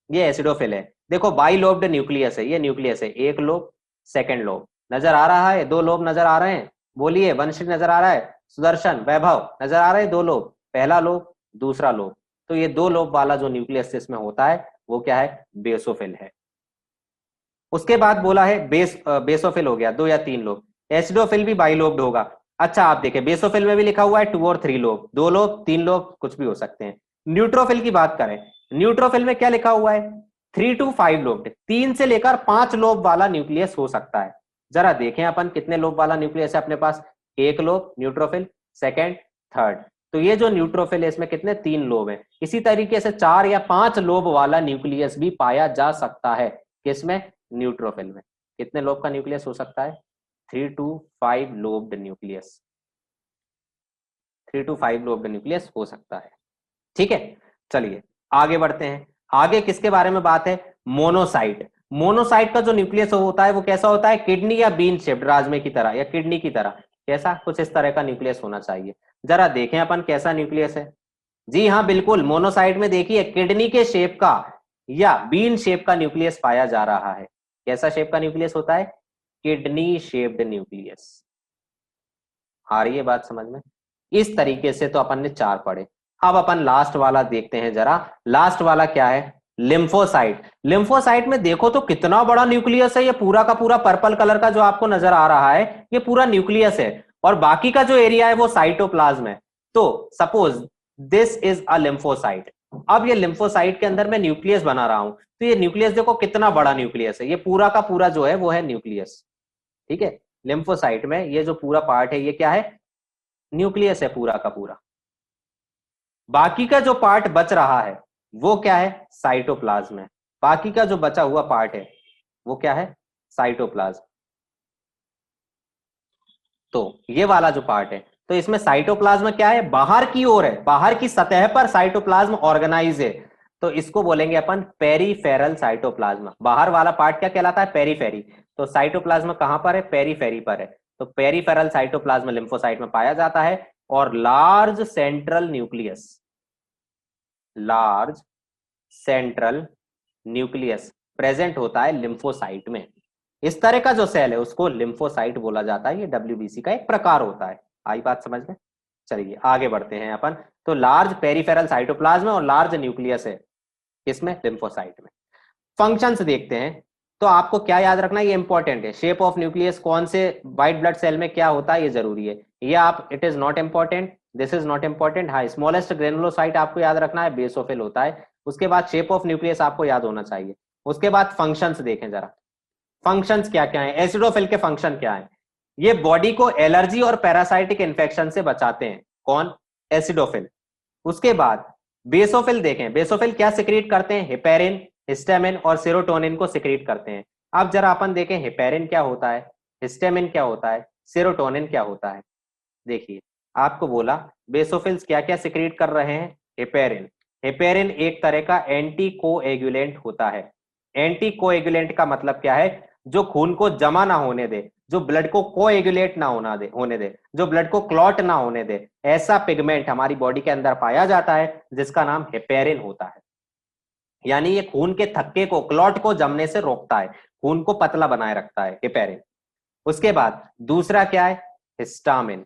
ये एसिडोफिल है। देखो बाइलोब्ड न्यूक्लियस है, ये न्यूक्लियस है, एक लोब, सेकंड लोब नजर आ रहा है, दो लोब नजर आ रहे हैं, बोलिए, वंशी नजर आ रहा है, सुदर्शन, वैभव नजर आ रहे हैं, दो लोब, पहला लोब, दूसरा लोब। तो ये दो लोब वाला जो न्यूक्लियस इसमें होता है वो क्या है, बेसोफिल है। उसके बाद बोला है बेसोफिल हो गया, दो या तीन लोब। एसिडोफिल भी बाइलोब्ड होगा। अच्छा आप देखिए, बेसोफिल में भी लिखा हुआ है 2 और 3 लोब, दो लोब, तीन लोब, कुछ भी हो सकते हैं। न्यूट्रोफिल की बात करें, न्यूट्रोफिल में क्या लिखा हुआ है, 3 to 5 लोब्ड, 3 से लेकर 5 लोब वाला न्यूक्लियस हो सकता है। जरा देखें अपन कितने लोब वाला न्यूक्लियस है अपने पास, एक लोब न्यूट्रोफिल, सेकंड, थर्ड। तो ये जो न्यूट्रोफिल है इसमें कितने, 3 लोब हैं। इसी तरीके से 4 या 5 लोब वाला न्यूक्लियस भी पाया जा सकता है। किसमें, न्यूट्रोफिल में। कितने लोब का न्यूक्लियस हो सकता है, 3 to 5 lobed nucleus, 3 to 5 lobed nucleus हो सकता है। ठीक है, चलिए आगे बढ़ते हैं। आगे किसके बारे में बात है, मोनोसाइट। मोनोसाइट का जो न्यूक्लियस होता है वो कैसा होता है, किडनी या बीन शेप्ड, राजमे की तरह या किडनी की तरह, कैसा, कुछ इस तरह का न्यूक्लियस होना चाहिए। जरा देखें अपन कैसा न्यूक्लियस है। जी हाँ बिल्कुल, मोनोसाइट में देखिए किडनी के शेप का या बीन शेप का न्यूक्लियस पाया जा रहा है। कैसा शेप का न्यूक्लियस होता है, किडनी शेप्ड न्यूक्लियस। आ रही है बात समझ में। इस तरीके से तो अपन ने 4 पढ़े। अब अपन लास्ट वाला देखते हैं जरा। लास्ट वाला क्या है, लिम्फोसाइट। लिम्फोसाइट में देखो तो कितना बड़ा न्यूक्लियस है, ये पूरा का पूरा पर्पल कलर का जो आपको नजर आ रहा है ये पूरा न्यूक्लियस है, और बाकी का जो एरिया है वो साइटोप्लाज्म है। तो suppose this is a lymphocyte. अब ये लिम्फोसाइट के अंदर मैं न्यूक्लियस बना रहा हूं, तो ये न्यूक्लियस देखो कितना बड़ा न्यूक्लियस है, ये पूरा का पूरा जो है वो है न्यूक्लियस। ठीक है, लिम्फोसाइट में ये जो पूरा पार्ट है ये क्या है, न्यूक्लियस है पूरा का पूरा। बाकी का जो पार्ट बच रहा है वो क्या है, साइटोप्लाज्म है। बाकी का जो बचा हुआ पार्ट है वो क्या है, साइटोप्लाज्म। तो ये वाला जो पार्ट है, तो इसमें साइटोप्लाज्म क्या है, बाहर की ओर है, बाहर की सतह पर साइटोप्लाज्म ऑर्गेनाइज है। तो इसको बोलेंगे अपन पेरीफेरल साइटोप्लाज्म। बाहर वाला पार्ट क्या कहलाता है, पेरीफेरी। तो साइटोप्लाज्म कहां पर है, पेरीफेरी पर है। तो पेरीफेरल साइटोप्लाज्म लिम्फोसाइट में पाया जाता है। और large central nucleus, large central nucleus present होता है लिम्फोसाइट में। इस तरह का जो सेल है उसको लिम्फोसाइट बोला जाता है। ये डब्ल्यूबीसी का एक प्रकार होता है। आई बात समझ में। चलिए आगे बढ़ते हैं अपन। तो लार्ज पेरिफेरल साइटोप्लाज्म और लार्ज न्यूक्लियस है किसमें, लिम्फोसाइट में। फंक्शंस देखते हैं। तो आपको क्या याद रखना है, ये इंपॉर्टेंट है। शेप ऑफ न्यूक्लियस कौन से व्हाइट ब्लड सेल में क्या होता है ये जरूरी है। ये आप, it is not important, this is not important. हाँ, स्मॉलेस्ट ग्रेनुलोसाइट आपको याद रखना है, बेसोफिल होता है। उसके बाद शेप ऑफ न्यूक्लियस आपको याद होना चाहिए। उसके बाद फंक्शंस देखें जरा। फंक्शंस क्या क्या है, एसिडोफिल के फंक्शन क्या है। ये बॉडी को एलर्जी और पैरासाइटिक इंफेक्शन से बचाते हैं। कौन, एसिडोफिल। उसके बाद बेसोफिल देखें, बेसोफिल क्या सिक्रीट करते हैं, हेपेरिन, हिस्टामिन और सेरोटोनिन को सिक्रीट करते हैं। अब जरा अपन देखें हेपेरिन क्या होता है, हिस्टामिन क्या होता है, सेरोटोनिन क्या होता है। देखिए आपको बोला बेसोफिल्स क्या क्या सिक्रीट कर रहे हैं, हेपेरिन। हेपेरिन एक तरह का एंटी कोएगुलेंट होता है। एंटी कोएगुलेंट का मतलब क्या है, जो खून को जमा ना होने दे, जो ब्लड को कोएगुलेट ना होने दे, जो ब्लड को क्लॉट ना होने दे, ऐसा पिगमेंट हमारी बॉडी के अंदर पाया जाता है जिसका नाम हेपेरिन होता है। यानी ये खून के थक्के को, क्लॉट को जमने से रोकता है, खून को पतला बनाए रखता है हेपेरिन। उसके बाद दूसरा क्या है, हिस्टामिन।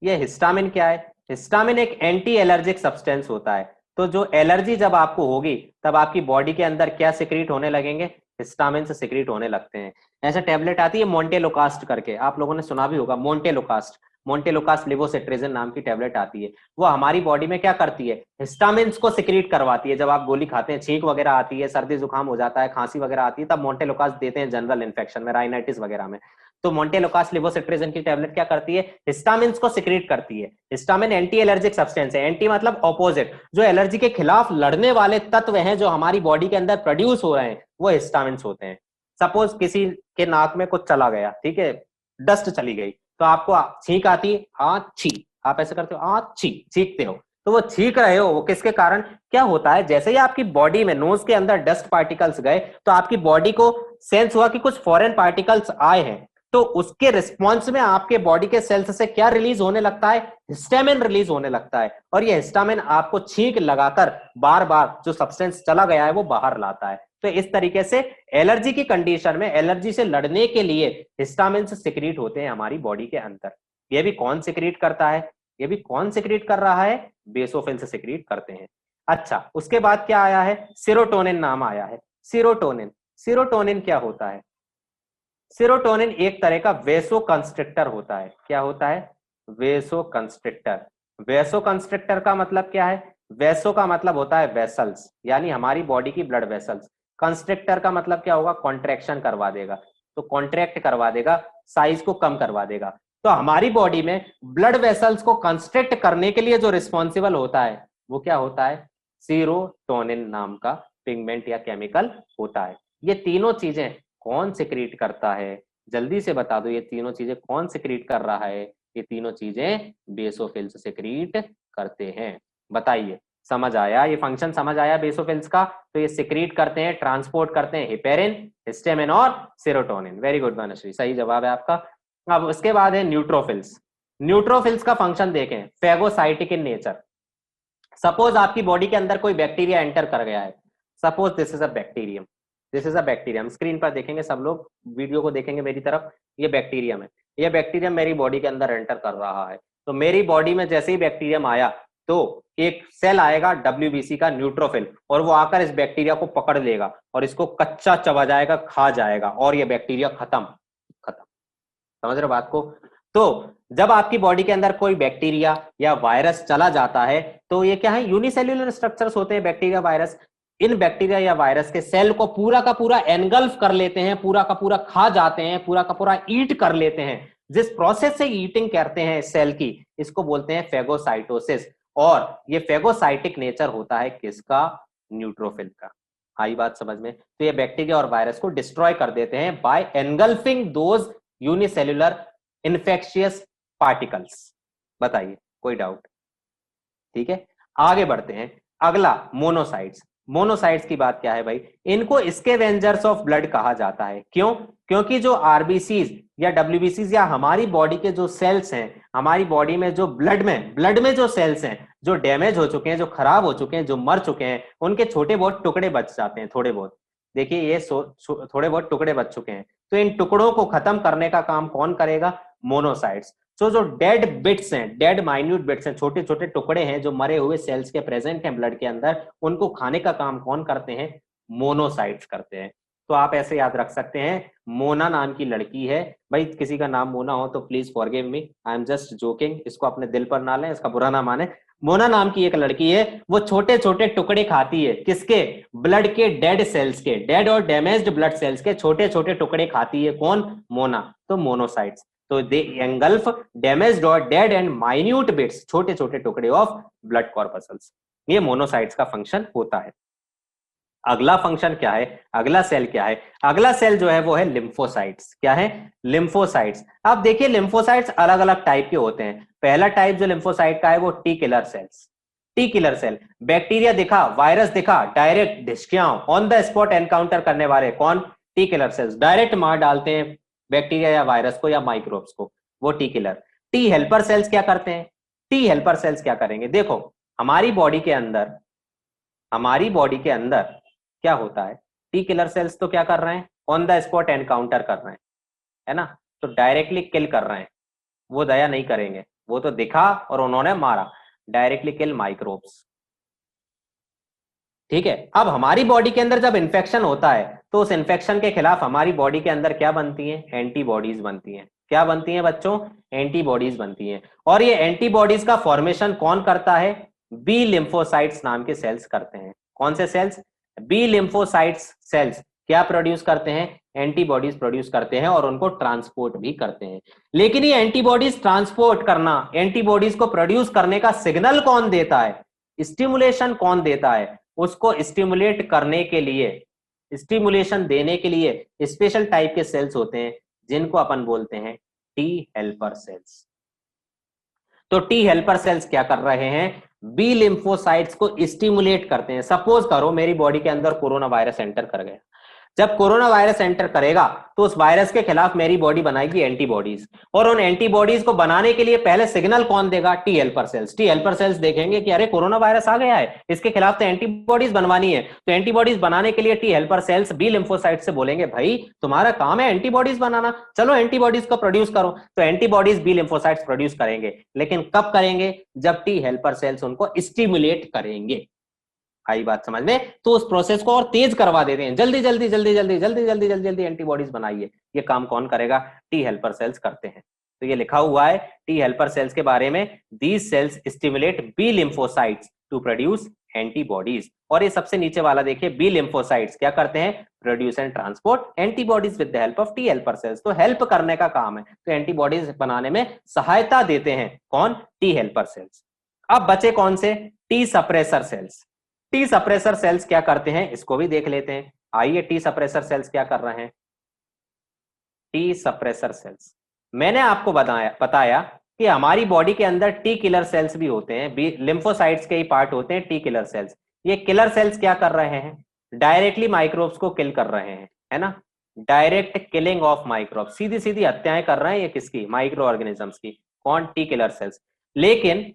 ये हिस्टामिन क्या है, हिस्टामिन एक एंटी एलर्जिक सब्सटेंस होता है। तो जो एलर्जी जब आपको होगी तब आपकी बॉडी के अंदर क्या सिक्रीट होने लगेंगे, हिस्टामिन से सिक्रीट होने लगते हैं। ऐसा टैबलेट आती है मोन्टेलोकास्ट करके, आप लोगों ने सुना भी होगा, मोन्टेलोकास्ट। मोन्टेलोकास्ट लिवोसिट्रेजिन नाम की टैबलेट आती है। वो हमारी बॉडी में क्या करती है, हिस्टामिन को सिक्रीट करवाती है। जब आप गोली खाते हैं, छींक वगैरह आती है, सर्दी जुकाम हो जाता है, खांसी वगैरह आती है, तब मोन्टेलोकास्ट देते हैं जनरल इन्फेक्शन में, राइनाइटिस वगैरह में। तो मोन्टेलोकास्ट लिवोसिट्रेजिन की टैबलेट क्या करती है, हिस्टामिन को सिक्रीट करती है। हिस्टामिन एंटी एलर्जिक सब्सटेंस है। एंटी मतलब ऑपोजिट, जो एलर्जी के खिलाफ लड़ने वाले तत्व हैं जो हमारी बॉडी के अंदर प्रोड्यूस हो रहे हैं वो हिस्टामिन होते हैं। सपोज किसी के नाक में कुछ चला गया, ठीक है, डस्ट चली गई, तो आपको छींक आती है, हाँ छी, आप ऐसे करते हो, हाँ छी, छींकते हो। तो वो छींक रहे हो, वो किसके कारण, क्या होता है, जैसे ही आपकी बॉडी में, नोज के अंदर डस्ट पार्टिकल्स गए तो आपकी बॉडी को सेंस हुआ कि कुछ फॉरेन पार्टिकल्स आए हैं। तो उसके रिस्पॉन्स में आपके बॉडी के सेल्स से क्या रिलीज होने लगता है, हिस्टामिन रिलीज होने लगता है। और ये हिस्टामिन आपको छींक लगाकर बार बार जो सब्सटेंस चला गया है वो बाहर लाता है। तो इस तरीके से एलर्जी की कंडीशन में, एलर्जी से लड़ने के लिए हिस्टामिन सिक्रीट होते हैं हमारी बॉडी के अंदर। ये भी कौन सिक्रीट करता है, ये भी कौन सिक्रीट कर रहा है, बेसोफिल से सिक्रीट करते हैं। अच्छा, उसके बाद क्या आया है, सेरोटोनिन नाम आया है। सेरोटोनिन, सेरोटोनिन क्या होता है, सेरोटोनिन एक तरह का वेसो कंस्ट्रिक्टर होता है। क्या होता है, वेसो कंस्ट्रिक्टर। वेसो कंस्ट्रिक्टर का मतलब क्या है, वैसो का मतलब होता है वेसल्स, यानी हमारी बॉडी की ब्लड वेसल्स। कंस्ट्रिक्टर का मतलब क्या होगा, कॉन्ट्रैक्शन करवा देगा, तो कॉन्ट्रैक्ट करवा देगा, साइज को कम करवा देगा। तो हमारी बॉडी में ब्लड वेसल्स को कंस्ट्रिक्ट करने के लिए जो रिस्पॉन्सिबल होता है वो क्या होता है, सीरोटोनिन नाम का पिगमेंट या केमिकल होता है। ये तीनों चीजें कौन सिक्रीट करता है, जल्दी से बता दो, ये तीनों चीजें कौन सिक्रीट कर रहा है, ये तीनों चीजें बेसोफिल्स सिक्रीट करते हैं। बताइए, समझ आया, ये फंक्शन समझ आया बेसोफिल्स का? तो ये सिक्रीट करते हैं, ट्रांसपोर्ट करते हैं हेपेरिन, हिस्टामिन और सेरोटोनिन। वेरी गुड मनश्री, सही जवाब है आपका। अब उसके बाद है न्यूट्रोफिल्स। न्यूट्रोफिल्स का फंक्शन देखें, फेगोसाइटिक इन नेचर। सपोज आपकी बॉडी के अंदर कोई बैक्टीरिया एंटर कर गया है, suppose this is a bacterium, this is a bacterium, screen पर देखेंगे सब लोग, वीडियो को देखेंगे मेरी तरफ, ये बैक्टीरियम है, ये बैक्टीरियम मेरी बॉडी के अंदर एंटर कर रहा है। तो मेरी बॉडी में जैसे ही बैक्टीरियम आया तो एक सेल आएगा WBC का, न्यूट्रोफिल, और वो आकर इस बैक्टीरिया को पकड़ लेगा और इसको कच्चा चबा जाएगा, खा जाएगा, और ये बैक्टीरिया खत्म। खत्म, समझ रहे हो बात को? तो जब आपकी बॉडी के अंदर कोई बैक्टीरिया या वायरस चला जाता है तो ये क्या है, यूनिसेल्युलर स्ट्रक्चर्स होते हैं बैक्टीरिया वायरस। इन बैक्टीरिया या वायरस के सेल को पूरा का पूरा एनगल्फ कर लेते हैं, पूरा का पूरा खा जाते हैं, पूरा का पूरा ईट कर लेते हैं। जिस प्रोसेस से ईटिंग करते हैं सेल की, इसको बोलते हैं फेगोसाइटोसिस। और ये फेगोसाइटिक नेचर होता है किसका, न्यूट्रोफिल का। आई बात समझ में? तो ये बैक्टीरिया और वायरस को डिस्ट्रॉय कर देते हैं by engulfing those unicellular infectious particles. बताइए, कोई डाउट? ठीक है, आगे बढ़ते हैं। अगला मोनोसाइट्स। मोनोसाइट्स की बात क्या है भाई, इनको स्कैवेंजर्स ऑफ ब्लड कहा जाता है। क्यों? क्योंकि जो आरबीसीज या डब्ल्यूबीसीज या हमारी बॉडी के जो सेल्स हैं, हमारी बॉडी में जो ब्लड में जो सेल्स हैं जो डैमेज हो चुके हैं, जो खराब हो चुके हैं, जो मर चुके हैं, उनके छोटे बहुत टुकड़े बच जाते हैं, थोड़े बहुत। देखिए ये थोड़े बहुत टुकड़े बच चुके हैं, तो इन टुकड़ों को खत्म करने का काम कौन करेगा, मोनोसाइट्स। तो जो डेड बिट्स हैं, डेड माइन्यूट बिट्स हैं, छोटे छोटे टुकड़े हैं जो मरे हुए सेल्स के प्रेजेंट हैं ब्लड के अंदर, उनको खाने का काम कौन करते हैं, मोनोसाइट्स करते हैं। तो आप ऐसे याद रख सकते हैं, मोना नाम की लड़की है, भाई किसी का नाम मोना हो तो please forgive me, I am just joking, इसको अपने दिल पर ना लें, इसका बुरा ना माने। मोना नाम की एक लड़की है, वो छोटे छोटे टुकड़े खाती है, किसके, ब्लड के डेड सेल्स के, डेड और डैमेज्ड ब्लड सेल्स के छोटे छोटे टुकड़े खाती है। कौन, मोना। तो मोनोसाइट्स, तो दे एंगल्फ डैमेज्ड और डेड एंड माइन्यूट बिट्स, छोटे छोटे टुकड़े ऑफ ब्लड कॉर्पसल्स। ये मोनोसाइट्स का फंक्शन होता है। अगला फंक्शन क्या है, अगला सेल क्या है, अगला सेल जो है वो है लिम्फोसाइट्स। क्या है, लिम्फोसाइट्स। अब देखिए लिम्फोसाइट्स अलग अलग टाइप के होते हैं। पहला टाइप जो लिम्फोसाइट का है वो T killer cells. T killer cell, bacteria दिखा, वायरस दिखा, डायरेक्ट ढिशक्याओं ऑन द स्पॉट एनकाउंटर करने वाले कौन, टी किलर सेल्स, डायरेक्ट मार डालते हैं बैक्टीरिया या वायरस को या माइक्रोब्स को, वो T killer. T helper sales क्या करते हैं, टी हेल्पर सेल्स क्या करेंगे, देखो हमारी बॉडी के अंदर, हमारी बॉडी के अंदर क्या होता है, टी किलर सेल्स तो क्या कर रहे हैं, ऑन द स्पॉट एनकाउंटर कर रहे हैं, है ना, तो डायरेक्टली किल कर रहे हैं, वो दया नहीं करेंगे, वो तो दिखा और उन्होंने मारा, डायरेक्टली किल माइक्रोब्स। ठीक है, अब हमारी बॉडी के अंदर जब इन्फेक्शन होता है तो उस इन्फेक्शन के खिलाफ हमारी बॉडी के अंदर क्या बनती है, एंटीबॉडीज बनती हैं। क्या बनती हैं बच्चों, एंटीबॉडीज बनती हैं। और ये एंटीबॉडीज का फॉर्मेशन कौन करता है, बी लिम्फोसाइट्स नाम के सेल्स करते हैं। कौन से सेल्स, बी लिम्फोसाइट्स सेल्स क्या प्रोड्यूस करते हैं, एंटीबॉडीज प्रोड्यूस करते हैं और उनको ट्रांसपोर्ट भी करते हैं। लेकिन ये एंटीबॉडीज ट्रांसपोर्ट करना, एंटीबॉडीज को प्रोड्यूस करने का सिग्नल कौन देता है, स्टिमुलेशन कौन देता है, उसको स्टिमुलेट करने के लिए, स्टिमुलेशन देने के लिए स्पेशल टाइप के सेल्स होते हैं जिनको अपन बोलते हैं टी हेल्पर सेल्स। तो टी हेल्पर सेल्स क्या कर रहे हैं, बी लिम्फोसाइट्स को स्टिमुलेट करते हैं। सपोज करो मेरी बॉडी के अंदर कोरोना वायरस एंटर कर गया, जब कोरोना वायरस एंटर करेगा तो उस वायरस के खिलाफ मेरी बॉडी बनाएगी एंटीबॉडीज, और उन एंटीबॉडीज को बनाने के लिए पहले सिग्नल कौन देगा, T helper sales. T helper sales देखेंगे कि अरे कोरोना वायरस आ गया है, इसके खिलाफ तो एंटीबॉडीज बनवानी है, तो एंटीबॉडीज बनाने के लिए T helper cells B lymphocyte से बोलेंगे भाई तुम्हारा काम है एंटीबॉडीज बनाना, चलो एंटीबॉडीज को प्रोड्यूस करो। तो एंटीबॉडीज बी लिम्फोसाइट्स प्रोड्यूस करेंगे, लेकिन कब करेंगे, जब टी हेल्पर सेल्स उनको स्टिमुलेट करेंगे। आई बात समझ में, तो उस प्रोसेस को और तेज करवा देते हैं, जल्दी जल्दी जल्दी जल्दी जल्दी जल्दी जल्दी जल्दी एंटीबॉडीज बनाइए। ये काम कौन करेगा, टी हेल्पर सेल्स करते हैं। तो ये लिखा हुआ है टी हेल्पर सेल्स के बारे में, these cells stimulate B lymphocytes to produce antibodies. और ये सबसे नीचे वाला देखिए, बी लिम्फोसाइट्स क्या करते हैं, produce and transport antibodies with the help of T helper sales. तो हेल्प करने का काम है, तो एंटीबॉडीज बनाने में सहायता देते हैं कौन, टी हेल्पर सेल्स। अब बचे कौन से, T suppressor cells. T suppressor cells क्या करते हैं, इसको भी देख लेते हैं। आइए, टी सप्रेसर सेल्स क्या कर रहे हैं। टी सप्रेसर सेल्स, मैंने आपको बताया कि हमारी बॉडी के अंदर टी किलर सेल्स भी होते हैं, लिम्फोसाइट्स के ही पार्ट होते हैं टी किलर सेल्स। ये किलर सेल्स क्या कर रहे हैं, डायरेक्टली माइक्रोब्स को किल कर रहे हैं, है ना, डायरेक्ट किलिंग ऑफ माइक्रोब, सीधी सीधी हत्याएं कर रहे हैं ये किसकी, माइक्रो ऑर्गेनिजम्स की, कौन, टी किलर सेल्स। लेकिन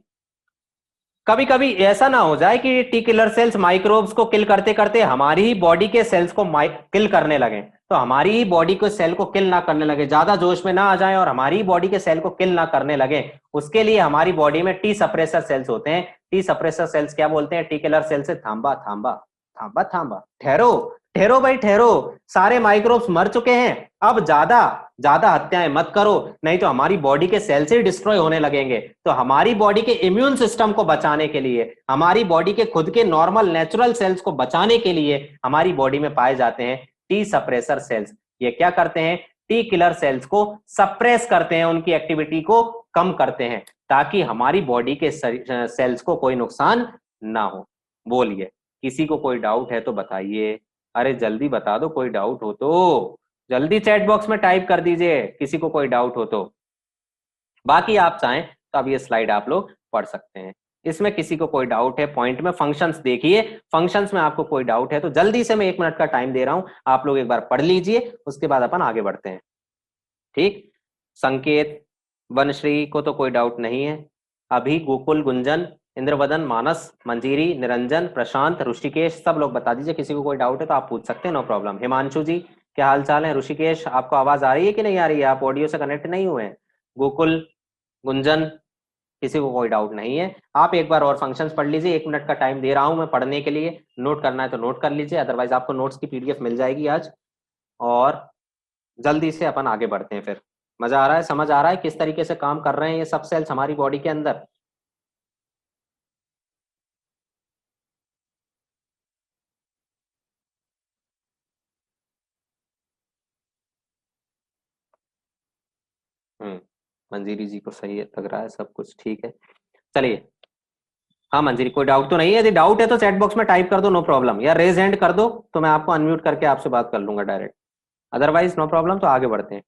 कभी कभी ऐसा ना हो जाए कि टी किलर सेल्स माइक्रोब्स को किल करते करते हमारी ही बॉडी के सेल्स को किल करने लगे, तो हमारी ही बॉडी को सेल को किल ना करने लगे, ज्यादा जोश में ना आ जाए और हमारी ही बॉडी के सेल को किल ना करने लगे, उसके लिए हमारी बॉडी में टी सप्रेसर सेल्स होते हैं। टी सप्रेसर सेल्स क्या बोलते हैं, टी किलर सेल से थांबा थांबा थांबा थांबा, ठहरो ठहरो भाई ठहरो, सारे माइक्रोब्स मर चुके हैं, अब ज्यादा ज्यादा हत्याएं मत करो, नहीं तो हमारी बॉडी के सेल से डिस्ट्रॉय होने लगेंगे। तो हमारी बॉडी के इम्यून सिस्टम को बचाने के लिए, हमारी बॉडी के खुद के नॉर्मल नेचुरल सेल्स को बचाने के लिए हमारी बॉडी में पाए जाते हैं टी सप्रेसर सेल्स। ये क्या करते हैं, टी किलर सेल्स को सप्रेस करते हैं, उनकी एक्टिविटी को कम करते हैं, ताकि हमारी बॉडी के सेल्स को कोई नुकसान ना हो। बोलिए, किसी को कोई डाउट है तो बताइए, अरे जल्दी बता दो, कोई डाउट हो तो जल्दी चैट बॉक्स में टाइप कर दीजिए, किसी को कोई डाउट हो तो। बाकी आप चाहें तो अब ये स्लाइड आप लोग पढ़ सकते हैं, इसमें किसी को कोई डाउट है पॉइंट में, फंक्शंस देखिए, फंक्शंस में आपको कोई डाउट है तो जल्दी से, मैं 1 मिनट का टाइम दे रहा हूं, आप लोग एक बार पढ़ लीजिए, उसके बाद अपन आगे बढ़ते हैं। ठीक, संकेत, वनश्री को तो कोई डाउट नहीं है, अभी, गोकुल, गुंजन, इंद्रवदन, मानस, मंजीरी, निरंजन, प्रशांत, ऋषिकेश, सब लोग बता दीजिए, किसी को कोई डाउट है तो आप पूछ सकते हैं, नो प्रॉब्लम। हिमांशु जी क्या हाल चाल है, ऋषिकेश आपको आवाज आ रही है कि नहीं आ रही है, आप ऑडियो से कनेक्ट नहीं हुए हैं, गोकुल, गुंजन, किसी को कोई डाउट नहीं है, आप एक बार और फंक्शंस पढ़ लीजिए, 1 मिनट का टाइम दे रहा हूं मैं पढ़ने के लिए, नोट करना है तो नोट कर लीजिए, अदरवाइज आपको नोट्स की पीडीएफ मिल जाएगी आज। और जल्दी से अपन आगे बढ़ते हैं फिर। मजा आ रहा है, समझ आ रहा है किस तरीके से काम कर रहे हैं ये सब सेल्स हमारी बॉडी के अंदर। मंजीरी जी को सही है, लग रहा है सब कुछ ठीक है, चलिए। हाँ मंजीरी, कोई डाउट तो नहीं है, यदि डाउट है तो चैट बॉक्स में टाइप कर दो, नो प्रॉब्लम, या रेज हैंड कर दो तो मैं आपको अनम्यूट करके आपसे बात कर लूंगा डायरेक्ट, अदरवाइज नो प्रॉब्लम। तो आगे बढ़ते हैं,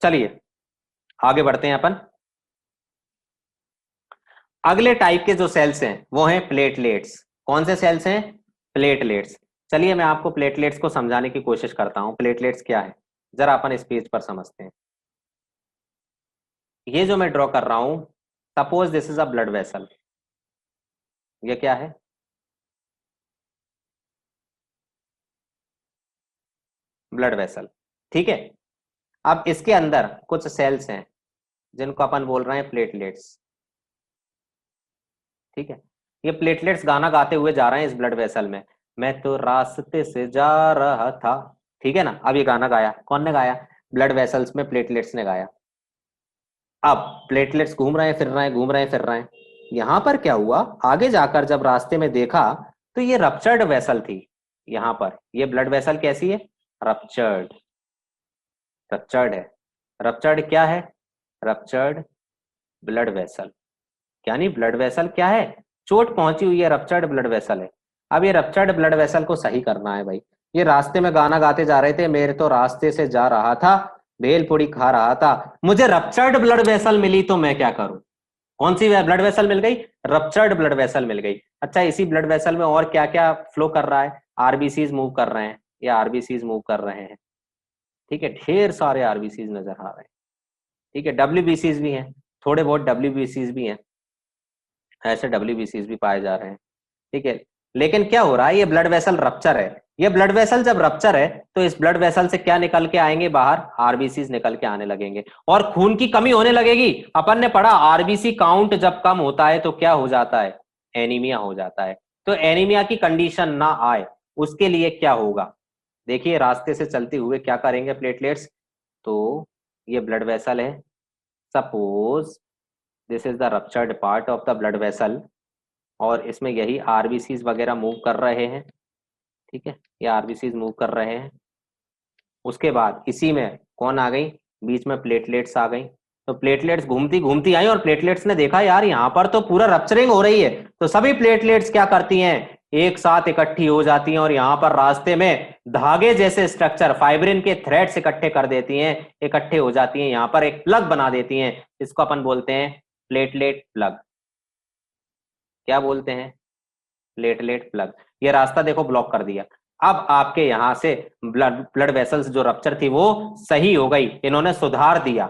चलिए आगे बढ़ते हैं अपन। अगले टाइप के जो सेल्स हैं वो हैं प्लेटलेट्स। कौन से सेल्स हैं, प्लेटलेट्स। चलिए मैं आपको प्लेटलेट्स को समझाने की कोशिश करता हूं, प्लेटलेट्स क्या है, जरा अपन इस पेज पर समझते हैं। ये जो मैं ड्रॉ कर रहा हूं, suppose this is a blood vessel, ये क्या है, ब्लड वेसल, ठीक है। अब इसके अंदर कुछ सेल्स हैं जिनको अपन बोल रहे हैं प्लेटलेट्स, ठीक है। ये प्लेटलेट्स गाना गाते हुए जा रहे हैं इस ब्लड वेसल में, मैं तो रास्ते से जा रहा था, ठीक है ना। अब ये गाना गाया, कौन ने गाया, ब्लड वेसल्स में प्लेटलेट्स ने गाया। अब प्लेटलेट्स घूम रहे हैं फिर रहे हैं, घूम रहे हैं फिर रहे हैं, यहां पर क्या हुआ, आगे जाकर जब रास्ते में देखा तो ये रप्चर्ड वेसल थी। यहां पर ये ब्लड वेसल कैसी है, रप्चर्ड, रप्चर्ड है। रप्चर्ड क्या है, रप्चर्ड ब्लड वेसल, यानी ब्लड वेसल क्या है, चोट पहुंची हुई है, रप्चर्ड ब्लड वेसल है। अब ये रप्चर्ड ब्लड वेसल को सही करना है भाई। ये रास्ते में गाना गाते जा रहे थे, मेरे तो रास्ते से जा रहा था, भेलपुरी खा रहा था, मुझे रप्चर्ड ब्लड वेसल मिली तो मैं क्या करूं। कौन सी ब्लड वेसल मिल गई, रप्चर्ड ब्लड वेसल मिल गई। अच्छा, इसी ब्लड वेसल में और क्या क्या फ्लो कर रहा है, आरबीसीज मूव कर रहे हैं, या आरबीसीज मूव कर रहे हैं, ठीक है, ढेर सारे आरबीसीज नजर आ रहे हैं, ठीक है, डब्ल्यूबीसीज भी हैं, थोड़े बहुत डब्ल्यूबीसीज भी हैं, ऐसे डब्ल्यूबीसीज भी पाए जा रहे हैं, ठीक है। लेकिन क्या हो रहा है, ये ब्लड वेसल रप्चर है, ये ब्लड वेसल जब रप्चर है तो इस ब्लड वेसल से क्या निकल के आएंगे बाहर, आरबीसीज निकल के आने लगेंगे और खून की कमी होने लगेगी। अपन ने पढ़ा आरबीसी काउंट जब कम होता है तो क्या हो जाता है, एनीमिया हो जाता है। तो एनीमिया की कंडीशन ना आए उसके लिए क्या होगा, देखिए रास्ते से चलते हुए क्या करेंगे प्लेटलेट्स। तो ये ब्लड वेसल है, suppose this is the ruptured part of the blood vessel, और इसमें यही आरबीसीज वगैरह मूव कर रहे हैं, ठीक है, ये आरबीसीज मूव कर रहे हैं। उसके बाद इसी में कौन आ गई, बीच में प्लेटलेट्स आ गई। तो प्लेटलेट्स घूमती घूमती आई और प्लेटलेट्स ने देखा यार यहाँ पर तो पूरा रप्चरिंग हो रही है, तो सभी प्लेटलेट्स क्या करती हैं, एक साथ इकट्ठी हो जाती हैं और यहाँ पर रास्ते में धागे जैसे स्ट्रक्चर, फाइब्रिन के थ्रेड्स इकट्ठे कर देती हैं, इकट्ठे हो जाती हैं, यहाँ पर एक प्लग बना देती हैं, इसको अपन बोलते हैं प्लेटलेट प्लग। क्या बोलते हैं, प्लेटलेट प्लग। ये रास्ता देखो ब्लॉक कर दिया। अब आपके यहां से ब्लड वेसल्स जो रप्चर थी वो सही हो गई, इन्होंने सुधार दिया,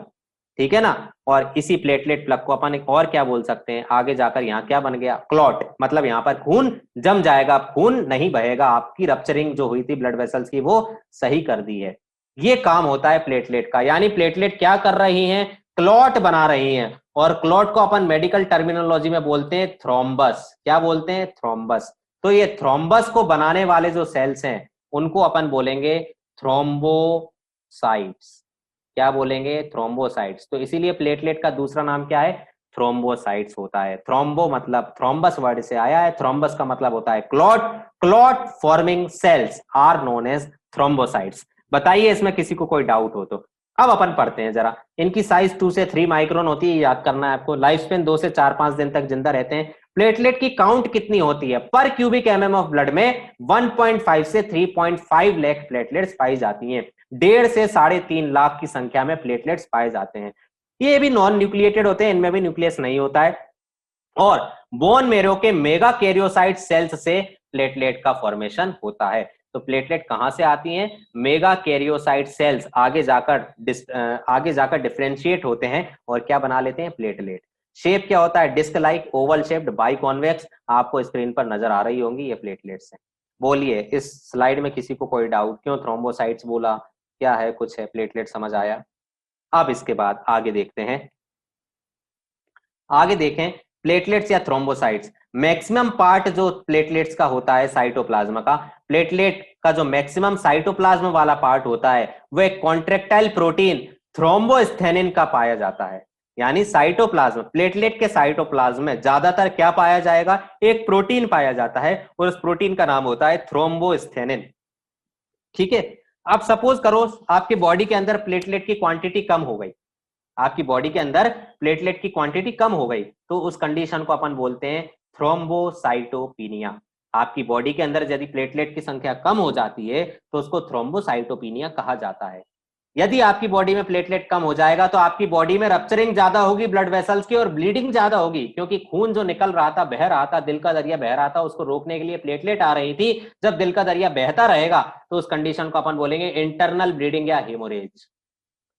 ठीक है ना। और इसी प्लेटलेट प्लग को अपन एक और क्या बोल सकते हैं, आगे जाकर यहाँ क्या बन गया, क्लॉट, मतलब यहाँ पर खून जम जाएगा, खून नहीं बहेगा, आपकी रप्चरिंग जो हुई थी ब्लड वेसल्स की वो सही कर दी है। ये काम होता है प्लेटलेट का, यानी प्लेटलेट क्या कर रही हैं, क्लॉट बना रही हैं। और क्लॉट को अपन मेडिकल टर्मिनोलॉजी में बोलते हैं थ्रोम्बस। क्या बोलते हैं, थ्रोम्बस। तो ये थ्रोम्बस को बनाने वाले जो सेल्स हैं उनको अपन बोलेंगे थ्रोम्बोसाइट्स। क्या बोलेंगे, थ्रोम्बोसाइट्स। तो इसीलिए प्लेटलेट का दूसरा नाम क्या है, थ्रोम्बोसाइट्स होता है। थ्रोम्बो मतलब थ्रोम्बस वर्ड से आया है, थ्रोम्बस का मतलब होता है clot, clot forming cells are known as thrombocytes. बताइए इसमें किसी को कोई डाउट हो तो। अब अपन पढ़ते हैं जरा। इनकी साइज 2 से 3 माइक्रोन होती है, याद करना है आपको। लाइफ स्पेन 2 से 4-5 दिन तक जिंदा रहते हैं। प्लेटलेट की काउंट कितनी होती है, पर क्यूबिक एमएम ऑफ ब्लड में 1.5 से 3.5 लाख प्लेटलेट्स पाई जाती हैं। 1.5 से 3.5 लाख की संख्या में प्लेटलेट्स पाए जाते हैं। ये भी नॉन न्यूक्लिएटेड होते हैं, इनमें भी न्यूक्लियस नहीं होता है। और बोन मेरो के मेगा कैरियोसाइट सेल्स से प्लेटलेट का फॉर्मेशन होता है। तो प्लेटलेट कहां से आती हैं, मेगा कैरियोसाइट सेल्स आगे जाकर डिफरेंशिएट होते हैं और क्या बना लेते हैं, प्लेटलेट। शेप क्या होता है, disc like, oval shaped, biconvex. आपको स्क्रीन पर नजर आ रही होंगी ये प्लेटलेट्स हैं। बोलिए इस स्लाइड में किसी को कोई डाउट, क्यों थ्रोम्बोसाइट्स बोला, क्या है, कुछ है, प्लेटलेट समझ आया। अब इसके बाद आगे देखते हैं, आगे देखें प्लेटलेट्स या थ्रोम्बोसाइट्स। मैक्सिमम पार्ट जो प्लेटलेट्स का होता है साइटोप्लाज्म का, प्लेटलेट का जो मैक्सिमम साइटोप्लाज्म वाला पार्ट होता है वह कॉन्ट्रेक्टाइल प्रोटीन थ्रोम्बोस्थेनिन का पाया जाता है। यानी साइटोप्लाज्म, प्लेटलेट के साइटोप्लाज्म में ज्यादातर क्या पाया जाएगा, एक प्रोटीन पाया जाता है और उस प्रोटीन का नाम होता है थ्रोम्बोस्थेनिन, ठीक है। अब सपोज करो आपके बॉडी के अंदर प्लेटलेट की क्वांटिटी कम हो गई, आपकी बॉडी के अंदर प्लेटलेट की क्वांटिटी कम हो गई, तो उस कंडीशन को अपन बोलते हैं थ्रोम्बोसाइटोपिनिया। आपकी बॉडी के अंदर यदि प्लेटलेट की संख्या कम हो जाती है तो उसको थ्रोम्बोसाइटोपिनिया कहा जाता है। यदि आपकी बॉडी में प्लेटलेट कम हो जाएगा तो आपकी बॉडी में रप्चरिंग ज्यादा होगी ब्लड वेसल्स की और ब्लीडिंग ज्यादा होगी, क्योंकि खून जो निकल रहा था, बह रहा था, दिल का दरिया बह रहा था, उसको रोकने के लिए प्लेटलेट आ रही थी। जब दिल का दरिया बहता रहेगा तो उस कंडीशन को अपन बोलेंगे इंटरनल ब्लीडिंग या हेमोरेज।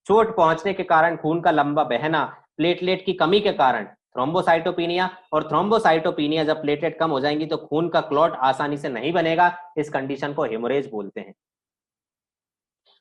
चोट पहुंचने के कारण खून का लंबा बहना, प्लेटलेट की कमी के कारण थ्रोम्बोसाइटोपिनिया। और थ्रोम्बोसाइटोपिनिया जब प्लेटलेट कम हो जाएंगी तो खून का क्लॉट आसानी से नहीं बनेगा, इस कंडीशन को हेमोरेज बोलते हैं।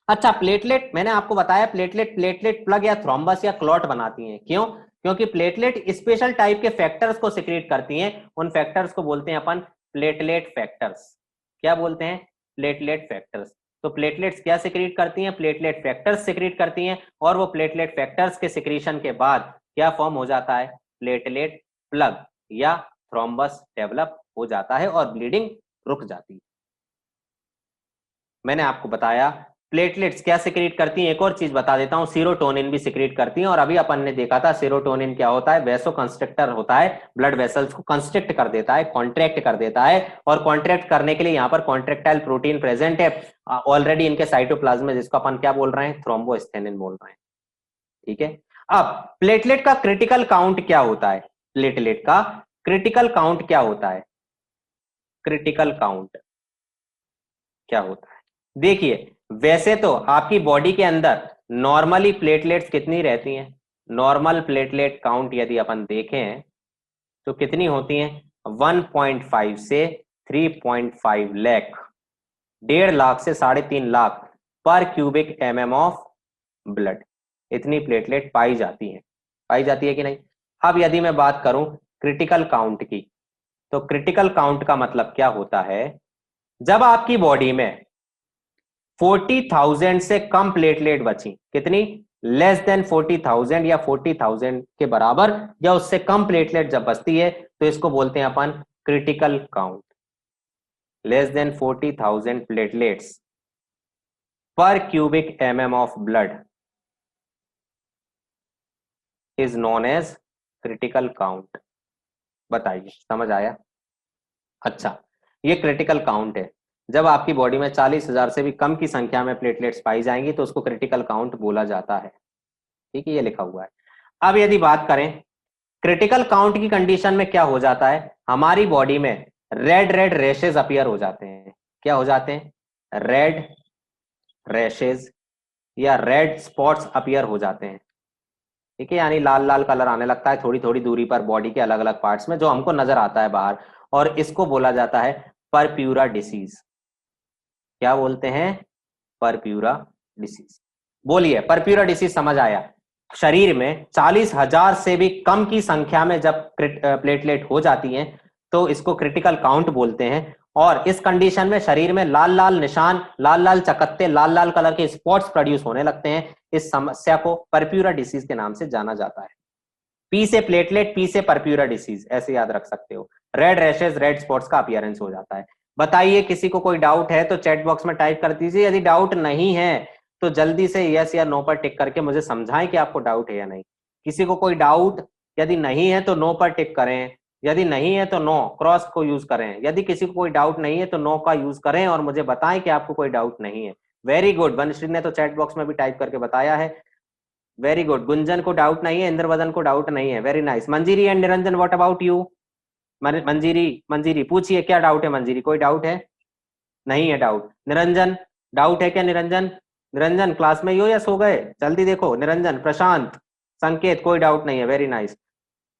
अच्छा, प्लेटलेट मैंने आपको बताया, प्लेटलेट प्लेटलेट प्लग या थ्रोम्बस या क्लॉट बनाती हैं, क्यों, क्योंकि प्लेटलेट स्पेशल टाइप के फैक्टर्स को सिक्रीट करती हैं। उन फैक्टर्स को बोलते हैं अपन प्लेटलेट फैक्टर्स। क्या बोलते हैं, प्लेटलेट फैक्टर्स। तो प्लेटलेट्स क्या सिक्रीट करती हैं, प्लेटलेट फैक्टर्स सिक्रीट करती हैं। और वो प्लेटलेट फैक्टर्स के सिक्रीशन के बाद क्या फॉर्म हो जाता है, प्लेटलेट प्लग या थ्रोम्बस डेवलप हो जाता है और ब्लीडिंग रुक जाती है। मैंने आपको बताया प्लेटलेट्स क्या सिक्रीट करती हैं, एक और चीज बता देता हूं, सीरोटोनिन भी सिक्रीट करती हैं। और अभी अपन ने देखा था सीरोटोनिन क्या होता है, वैसो कंस्ट्रक्टर होता है, ब्लड वेसल्स को कंस्ट्रक्ट कर देता है, कॉन्ट्रैक्ट कर देता है। और कॉन्ट्रैक्ट करने के लिए यहाँ पर कॉन्ट्रेक्टाइल प्रोटीन प्रेजेंट है ऑलरेडी इनके साइटोप्लाज्म में, जिसको अपन क्या बोल रहे हैं, थ्रोम्बोस्थेनिन बोल रहे हैं, ठीक है। अब प्लेटलेट का क्रिटिकल काउंट क्या होता है, प्लेटलेट का क्रिटिकल काउंट क्या होता है, क्रिटिकल काउंट क्या होता है। देखिए वैसे तो आपकी बॉडी के अंदर नॉर्मली प्लेटलेट्स कितनी रहती हैं, नॉर्मल प्लेटलेट काउंट यदि अपन देखें तो कितनी होती हैं, 1.5 से 3.5 लाख, 1.5 लाख से 3.5 लाख पर क्यूबिक एमएम ऑफ ब्लड, इतनी प्लेटलेट पाई जाती है, पाई जाती है कि नहीं। अब यदि मैं बात करूं क्रिटिकल काउंट की, तो क्रिटिकल काउंट का मतलब क्या होता है, जब आपकी बॉडी में 40,000 से कम प्लेटलेट बची, कितनी, लेस देन 40,000 या 40,000 के बराबर या उससे कम प्लेटलेट जब बचती है तो इसको बोलते हैं अपन critical count. Less than 40,000 platelets per cubic mm of blood is known as critical count. बताइए, समझ आया? अच्छा, ये क्रिटिकल काउंट है। जब आपकी बॉडी में 40,000 से भी कम की संख्या में प्लेटलेट्स पाई जाएंगी तो उसको क्रिटिकल काउंट बोला जाता है। ठीक है, ये लिखा हुआ है। अब यदि बात करें क्रिटिकल काउंट की कंडीशन में क्या हो जाता है, हमारी बॉडी में रेड रेड रैशेज अपीयर हो जाते हैं। क्या हो जाते हैं? रेड रैशेज या रेड स्पॉट्स अपीयर हो जाते हैं। ठीक है, यानी लाल लाल कलर आने लगता है थोड़ी थोड़ी दूरी पर बॉडी के अलग अलग पार्ट्स में, जो हमको नजर आता है बाहर, और इसको बोला जाता है परप्यूरा डिसीज। क्या बोलते हैं? Purpura disease. बोलिए, परप्यूरा डिसीज समझ आया? शरीर में 40,000 से भी कम की संख्या में जब प्लेटलेट हो जाती हैं तो इसको क्रिटिकल काउंट बोलते हैं। और इस कंडीशन में शरीर में लाल लाल निशान, लाल लाल चकत्ते, लाल लाल कलर के स्पॉट्स प्रोड्यूस होने लगते हैं। इस समस्या को परप्यूरा डिसीज के नाम से जाना जाता है। पी से प्लेटलेट, पी से परप्यूरा डिसीज, ऐसे याद रख सकते हो। रेड रैशेज, रेड स्पॉट्स का अपीयरेंस हो जाता है। बताइए, किसी को कोई डाउट है तो चैट बॉक्स में टाइप कर दीजिए। यदि डाउट नहीं है तो जल्दी से यस या नो पर टिक करके मुझे समझाएं कि आपको डाउट है या नहीं। किसी को कोई डाउट यदि नहीं है तो नो पर टिक करें, यदि नहीं है तो नो क्रॉस को यूज करें। यदि किसी को कोई डाउट नहीं है तो नो का यूज करें और मुझे बताएं कि आपको कोई डाउट नहीं है। वेरी गुड, वनश्री ने तो चैट बॉक्स में भी टाइप करके बताया है। वेरी गुड, गुंजन को डाउट नहीं है, इंद्रवदन को डाउट नहीं है। Very nice. Manjiri and Niranjan, what about you? Manjiri, Manjiri पूछिए, क्या डाउट है मंजीरी? कोई डाउट है? नहीं है डाउट। निरंजन, डाउट है क्या निरंजन? निरंजन क्लास में ही हो या सो गए? जल्दी देखो। निरंजन, प्रशांत, संकेत, कोई डाउट नहीं है। Very nice.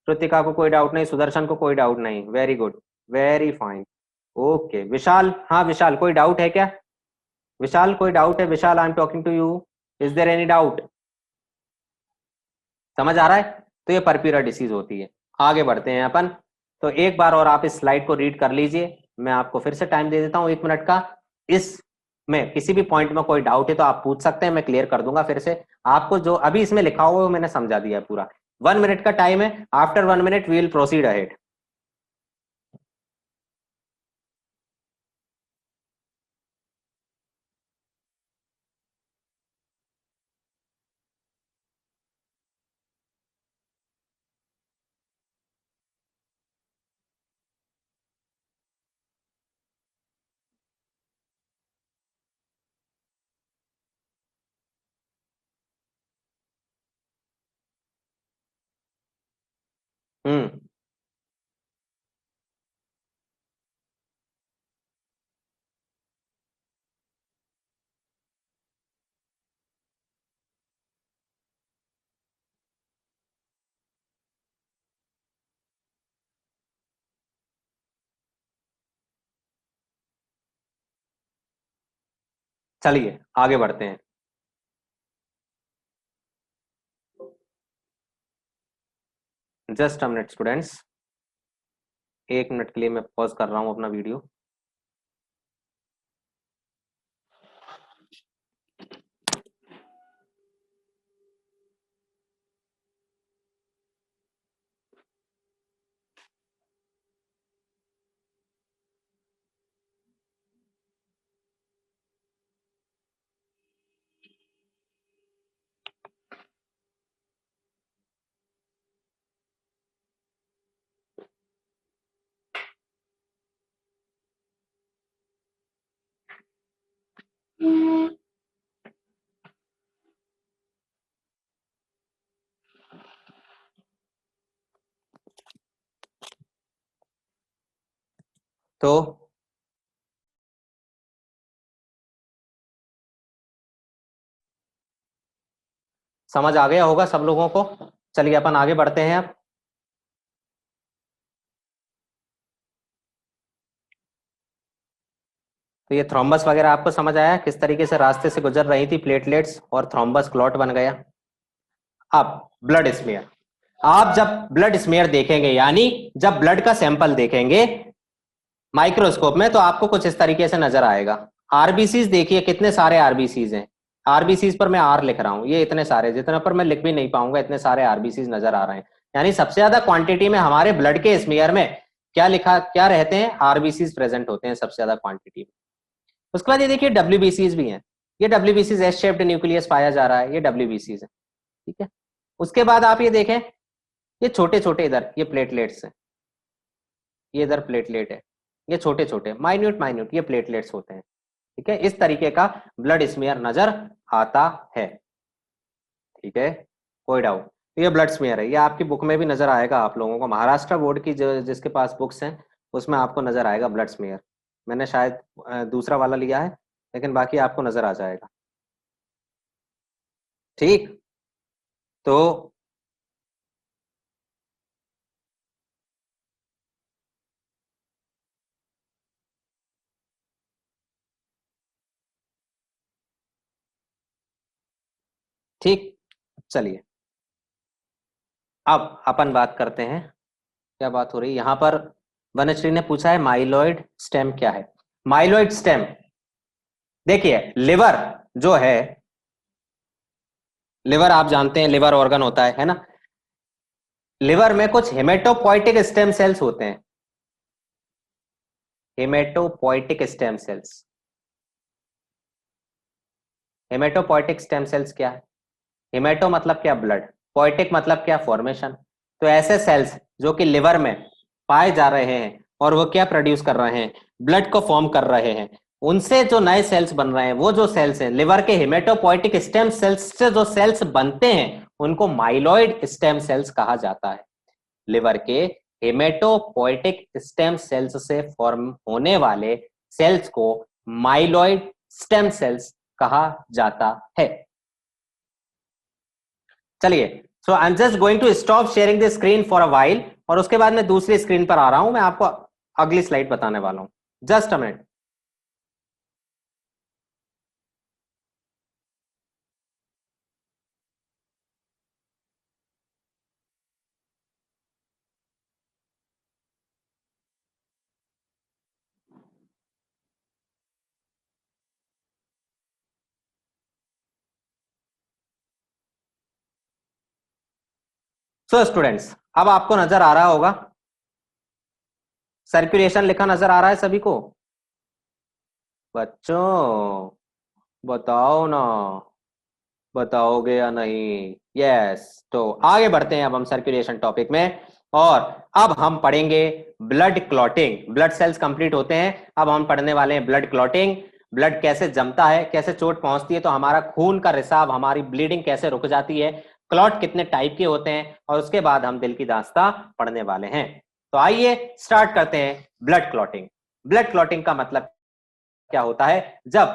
कृतिका को कोई डाउट नहीं, सुदर्शन को कोई डाउट नहीं। Very good, very fine. Okay Vishal, हाँ विशाल, कोई डाउट है क्या? विशाल, कोई डाउट है? Vishal, I am talking to you, is there any doubt? समझ आ रहा है? तो ये परप्यूरा डिसीज होती है। आगे बढ़ते हैं अपन। तो एक बार और आप इस स्लाइड को रीड कर लीजिए। मैं आपको फिर से टाइम दे देता हूं 1 मिनट का। इस में किसी भी पॉइंट में कोई डाउट है तो आप पूछ सकते हैं, मैं क्लियर कर दूंगा फिर से। आपको जो अभी इसमें लिखा हुआ है वो मैंने समझा दिया है पूरा। 1 मिनट का टाइम है। After 1 minute we will proceed ahead. Hmm, चलिए आगे बढ़ते हैं। Just a minute students, 1 minute के लिए मैं पॉज कर रहा हूं अपना वीडियो। तो समझ आ गया होगा सब लोगों को। चलिए अपन आगे बढ़ते हैं अब। तो ये थ्रोम्बस वगैरह आपको समझ आया किस तरीके से रास्ते से गुजर रही थी प्लेटलेट्स और थ्रोम्बस क्लॉट बन गया। अब ब्लड स्मेयर, आप जब ब्लड स्मेयर देखेंगे यानी जब ब्लड का सैंपल देखेंगे माइक्रोस्कोप में तो आपको कुछ इस तरीके से नजर आएगा। आरबीसीज देखिए, कितने सारे आरबीसीज हैं। आरबीसीज पर मैं आर लिख रहा हूँ, ये इतने सारे, जितने पर मैं लिख भी नहीं पाऊंगा, इतने सारे आरबीसीज नजर आ रहे हैं। यानी सबसे ज्यादा क्वांटिटी में हमारे ब्लड के स्मीयर में क्या रहते हैं, आरबीसीज प्रेजेंट होते हैं सबसे ज्यादा क्वांटिटी में। उसके बाद ये देखिए डब्ल्यूबीसीज भी हैं, ये डब्ल्यूबीसीज एस शेप्ड न्यूक्लियस पाया जा रहा है, ये डब्ल्यूबीसीज है, ठीक है। उसके बाद आप ये देखें, ये छोटे छोटे इधर ये प्लेटलेट्स हैं, ये इधर प्लेटलेट है, ये छोटे छोटे माइन्यूट माइन्यूट ये प्लेटलेट्स होते हैं, ठीक है। इस तरीके का ब्लड स्मीयर नजर आता है, ठीक है, कोई डाउट। तो ये ब्लड स्मीयर है, ये आपकी बुक में भी नजर आएगा आप लोगों को, महाराष्ट्र बोर्ड की जिसके पास बुक्स हैं उसमें आपको नजर आएगा ब्लड स्मीयर। मैंने शायद दूसरा वाला लिया है, लेकिन बाकी आपको नजर आ जाएगा, ठीक। तो ठीक, चलिए अब अपन बात करते हैं, क्या बात हो रही है यहाँ पर। वनश्री ने पूछा है माइलॉइड स्टेम क्या है। माइलॉइड स्टेम, देखिए लिवर जो है, लिवर आप जानते हैं लिवर ऑर्गन होता है ना। लिवर में कुछ हेमेटोपोइटिक स्टेम सेल्स होते हैं, haematopoietic stem cells. Haematopoietic stem cells क्या है, हेमेटो मतलब क्या ब्लड, पोइटिक मतलब क्या फॉर्मेशन। तो ऐसे सेल्स जो कि लिवर में पाए जा रहे हैं और वो क्या प्रोड्यूस कर रहे हैं, ब्लड को फॉर्म कर रहे हैं, उनसे जो नए सेल्स बन रहे हैं, वो जो सेल्स हैं लिवर के हेमेटोपोइटिक स्टेम सेल्स से जो सेल्स बनते हैं उनको माइलॉइड स्टेम सेल्स कहा जाता है। लिवर के हेमेटोपोइटिक स्टेम सेल्स से फॉर्म होने वाले सेल्स को माइलॉइड स्टेम सेल्स कहा जाता है। चलिए, so I am just going to stop sharing the screen for a while, और उसके बाद मैं दूसरी स्क्रीन पर आ रहा हूं, मैं आपको अगली स्लाइड बताने वाला हूं, just a minute. So students, अब आपको नजर आ रहा होगा, सर्कुलेशन लिखा नजर आ रहा है सभी को? बच्चों बताओ ना, बताओगे या नहीं? यस, तो आगे बढ़ते हैं अब हम सर्कुलेशन टॉपिक में, और अब हम पढ़ेंगे blood clotting. Blood cells complete होते हैं, अब हम पढ़ने वाले हैं ब्लड क्लॉटिंग। ब्लड कैसे जमता है, कैसे चोट पहुंचती है तो हमारा खून का रिसाव, हमारी ब्लीडिंग कैसे रुक जाती है, क्लॉट कितने टाइप के होते हैं, और उसके बाद हम दिल की दास्तां पढ़ने वाले हैं। तो आइए स्टार्ट करते हैं ब्लड क्लॉटिंग। ब्लड क्लॉटिंग का मतलब क्या होता है, जब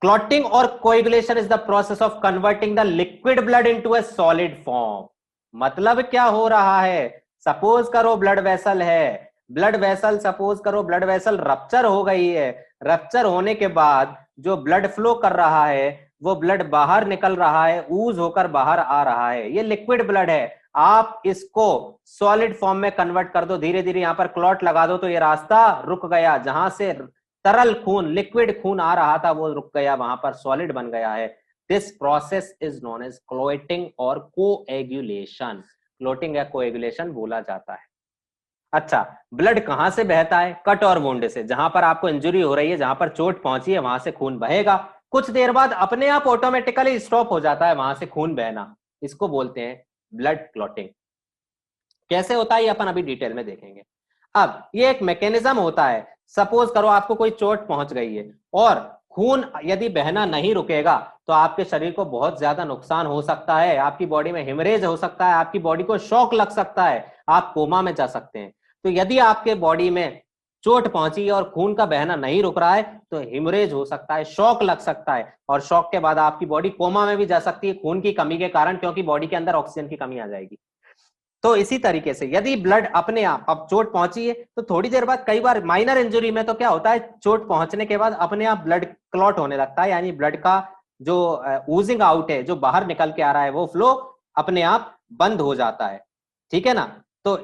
क्लॉटिंग और coagulation is the process of converting the liquid blood into a solid form. मतलब क्या हो रहा है, सपोज करो ब्लड वेसल है, ब्लड वेसल सपोज करो ब्लड वेसल रप्चर हो गई है, रप्चर होने के बाद जो ब्लड फ्लो कर रहा है वो ब्लड बाहर निकल रहा है, ऊज होकर बाहर आ रहा है, ये लिक्विड ब्लड है। आप इसको सॉलिड फॉर्म में कन्वर्ट कर दो, धीरे धीरे यहां पर क्लॉट लगा दो, तो ये रास्ता रुक गया, जहां से तरल खून लिक्विड खून आ रहा था वो रुक गया, वहां पर सॉलिड बन गया है। This process is known as clotting और कोएगुलेशन। क्लोटिंग या कोएगुलेशन बोला जाता है। अच्छा, ब्लड कहां से बहता है, कट और वुंड से, जहां पर आपको इंजरी हो रही है, जहां पर चोट पहुंची है वहां से खून बहेगा, कुछ देर बाद अपने आप ऑटोमेटिकली स्टॉप हो जाता है वहां से खून बहना, इसको बोलते हैं ब्लड क्लॉटिंग। कैसे होता है ये अपन अभी डिटेल में देखेंगे। अब ये एक मैकेनिज्म होता है, सपोज करो आपको कोई चोट पहुंच गई है और खून यदि बहना नहीं रुकेगा तो आपके शरीर को बहुत ज्यादा नुकसान हो सकता है, आपकी बॉडी में हिमरेज हो सकता है, आपकी बॉडी को शॉक लग सकता है, आप कोमा में जा सकते हैं। तो यदि आपके बॉडी में चोट पहुंची है और खून का बहना नहीं रुक रहा है तो हिमरेज हो सकता है, शॉक लग सकता है, और शॉक के बाद आपकी बॉडी कोमा में भी जा सकती है खून की कमी के कारण, क्योंकि बॉडी के अंदर ऑक्सीजन की कमी आ जाएगी। तो इसी तरीके से यदि ब्लड अपने आप, अब चोट पहुंची है तो थोड़ी देर बाद, कई बार माइनर इंजरी में तो क्या होता है, चोट पहुंचने के बाद अपने आप ब्लड क्लॉट होने लगता है, यानी ब्लड का जो ऊजिंग आउट है, जो बाहर निकल के आ रहा है, वो फ्लो अपने आप बंद हो जाता है, ठीक है ना। तो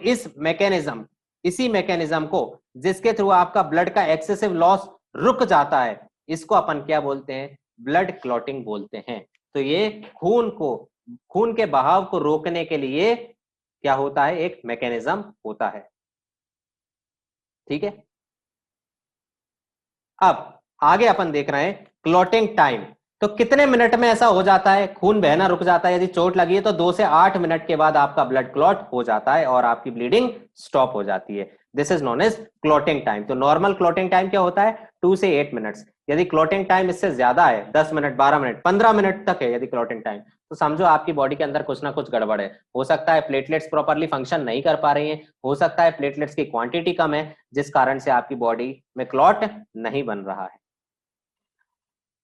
इसी मैकेनिज्म को, जिसके थ्रू आपका ब्लड का एक्सेसिव लॉस रुक जाता है, इसको अपन क्या बोलते हैं, ब्लड क्लॉटिंग बोलते हैं। तो ये खून के बहाव को रोकने के लिए क्या होता है, एक मैकेनिज्म होता है। ठीक है, अब आगे अपन देख रहे हैं क्लॉटिंग टाइम। तो कितने मिनट में ऐसा हो जाता है, खून बहना रुक जाता है? यदि चोट लगी है तो 2 से 8 मिनट के बाद आपका ब्लड क्लॉट हो जाता है और आपकी ब्लीडिंग स्टॉप हो जाती है। This is known as clotting time. तो नॉर्मल क्लॉटिंग टाइम क्या होता है, 2 से 8 मिनट्स। यदि क्लॉटिंग टाइम इससे ज्यादा है, 10 मिनट, 12 मिनट, 15 मिनट तक है यदि क्लॉटिंग टाइम, तो समझो आपकी बॉडी के अंदर कुछ ना कुछ गड़बड़ है। हो सकता है प्लेटलेट्स प्रॉपरली फंक्शन नहीं कर पा रही हैं, हो सकता है प्लेटलेट्स की क्वांटिटी कम है, जिस कारण से आपकी बॉडी में क्लॉट नहीं बन रहा है।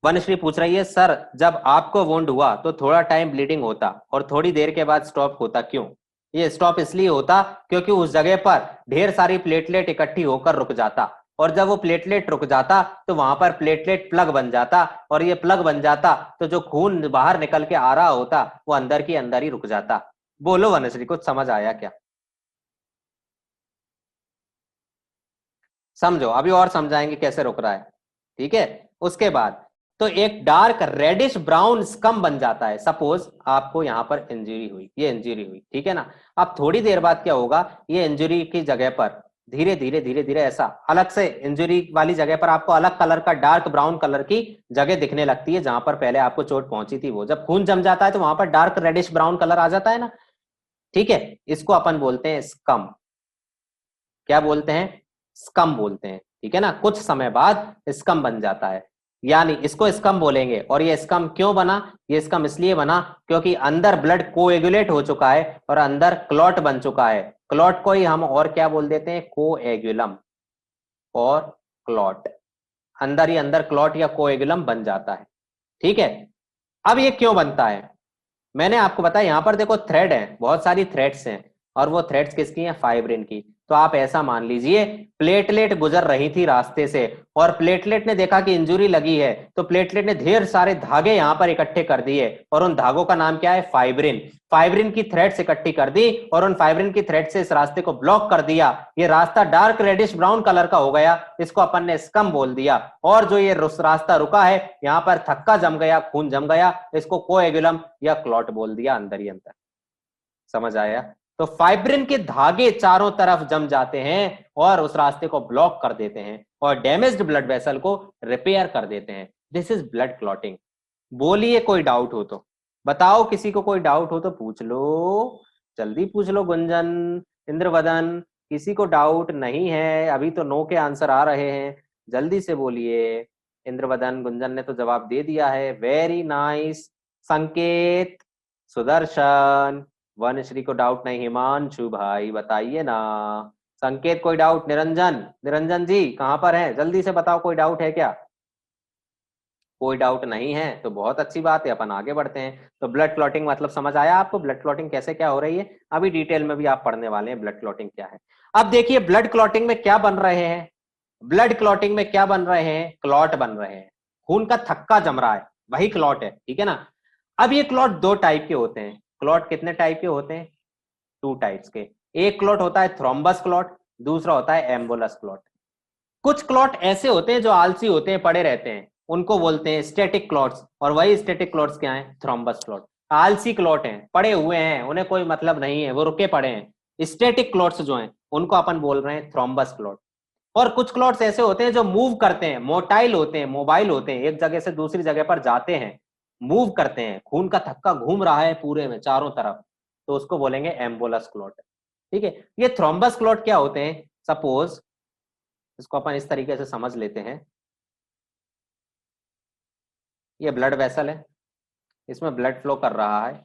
वनश्री पूछ रही है, सर जब आपको वुंड हुआ तो थोड़ा टाइम ब्लीडिंग होता और थोड़ी देर के बाद स्टॉप होता, क्यों? ये स्टॉप इसलिए होता क्योंकि उस जगह पर ढेर सारी प्लेटलेट इकट्ठी होकर रुक जाता, और जब वो प्लेटलेट रुक जाता तो वहां पर प्लेटलेट प्लग बन जाता, और ये प्लग बन जाता तो जो खून बाहर निकल के आ रहा होता वो अंदर की अंदर ही रुक जाता। बोलो वनश्री, कुछ समझ आया क्या? समझो, अभी और समझाएंगे कैसे रुक रहा है। ठीक है, उसके बाद तो एक डार्क रेडिश ब्राउन स्कम बन जाता है। सपोज आपको यहां पर इंजरी हुई, ये इंजरी हुई, ठीक है ना? अब थोड़ी देर बाद क्या होगा, ये इंजरी की जगह पर धीरे धीरे धीरे धीरे ऐसा अलग से इंजरी वाली जगह पर आपको अलग कलर का डार्क ब्राउन कलर की जगह दिखने लगती है, जहां पर पहले आपको चोट पहुंची थी। वो जब खून जम जाता है तो वहां पर डार्क रेडिश ब्राउन कलर आ जाता है ना। ठीक है, इसको अपन बोलते हैं स्कम। क्या बोलते हैं? स्कम बोलते हैं। ठीक है ना, कुछ समय बाद स्कम बन जाता है, यानी इसको स्कम बोलेंगे। और ये स्कम क्यों बना? ये स्कम इसलिए बना क्योंकि अंदर ब्लड कोएगुलेट हो चुका है और अंदर क्लॉट बन चुका है। क्लॉट को ही हम और क्या बोल देते हैं, कोएगुलम और क्लॉट। अंदर ही अंदर क्लॉट या कोएगुलम बन जाता है। ठीक है, अब ये क्यों बनता है मैंने आपको बताया। यहां पर देखो थ्रेड है, बहुत सारी थ्रेड्स हैं, और वो थ्रेड्स किसकी हैं, फाइब्रिन की। तो आप ऐसा मान लीजिए प्लेटलेट गुजर रही थी रास्ते से, और प्लेटलेट ने देखा कि इंजुरी लगी है, तो प्लेटलेट ने ढेर सारे धागे यहां पर इकट्ठे कर दिए, और उन धागों का नाम क्या है, फाइब्रिन। फाइब्रिन की थ्रेड्स इकट्ठी कर दी और उन फाइब्रिन की थ्रेड से इस रास्ते को ब्लॉक कर दिया। ये रास्ता डार्क रेडिश ब्राउन कलर का हो गया, इसको अपन ने स्कम बोल दिया। और जो ये रास्ता रुका है, यहाँ पर थक्का जम गया, खून जम गया, इसको कोएगुलम या क्लॉट बोल दिया अंदर ही अंदर। समझ आया? तो फाइब्रिन के धागे चारों तरफ जम जाते हैं और उस रास्ते को ब्लॉक कर देते हैं और डैमेज्ड ब्लड वेसल को रिपेयर कर देते हैं। This is blood clotting. बोलिए कोई डाउट हो तो बताओ, किसी को कोई डाउट हो तो पूछ लो, जल्दी पूछ लो। गुंजन, इंद्रवदन, किसी को डाउट नहीं है? अभी तो नो के आंसर आ रहे हैं, जल्दी से बोलिए। इंद्रवदन, गुंजन ने तो जवाब दे दिया है, वेरी नाइस। संकेत, सुदर्शन, वनश्री को डाउट नहीं, हिमांशु भाई बताइए ना। संकेत कोई डाउट? निरंजन, निरंजन जी कहां पर हैं, जल्दी से बताओ, कोई डाउट है क्या? कोई डाउट नहीं है तो बहुत अच्छी बात है, अपन आगे बढ़ते हैं। तो ब्लड क्लॉटिंग मतलब समझ आया आपको, ब्लड क्लॉटिंग कैसे क्या हो रही है? अभी डिटेल में भी आप पढ़ने वाले हैं ब्लड क्लॉटिंग क्या है। अब देखिए ब्लड क्लॉटिंग में क्या बन रहे हैं, ब्लड क्लॉटिंग में क्या बन रहे हैं, क्लॉट बन रहे हैं। खून का थक्का जम रहा है, वही क्लॉट है। ठीक है ना? अब ये क्लॉट दो टाइप के होते हैं। क्लॉट कितने टाइप के होते हैं? 2 टाइप्स के। एक क्लॉट होता है थ्रोम्बस क्लॉट, दूसरा होता है एम्बोलस क्लॉट। कुछ क्लॉट ऐसे होते हैं जो आलसी होते हैं, पड़े रहते हैं, उनको बोलते हैं स्टैटिक क्लॉट्स। और वही स्टैटिक क्लॉट्स क्या है, थ्रोम्बस क्लॉट। आलसी क्लॉट हैं, पड़े हुए हैं, उन्हें कोई मतलब नहीं है, वो रुके पड़े हैं। स्टैटिक क्लॉट्स जो हैं उनको अपन बोल रहे हैं थ्रोम्बस क्लॉट। और कुछ क्लॉट्स ऐसे होते हैं जो मूव करते हैं, मोटाइल होते हैं, मोबाइल होते हैं, एक जगह से दूसरी जगह पर जाते हैं, मूव करते हैं, खून का थक्का घूम रहा है पूरे में चारों तरफ, तो उसको बोलेंगे एम्बोलस क्लॉट। ठीक है, ये थ्रोम्बस क्लॉट क्या होते हैं? सपोज इसको अपन इस तरीके से समझ लेते हैं, ये ब्लड वेसल है, इसमें ब्लड फ्लो कर रहा है,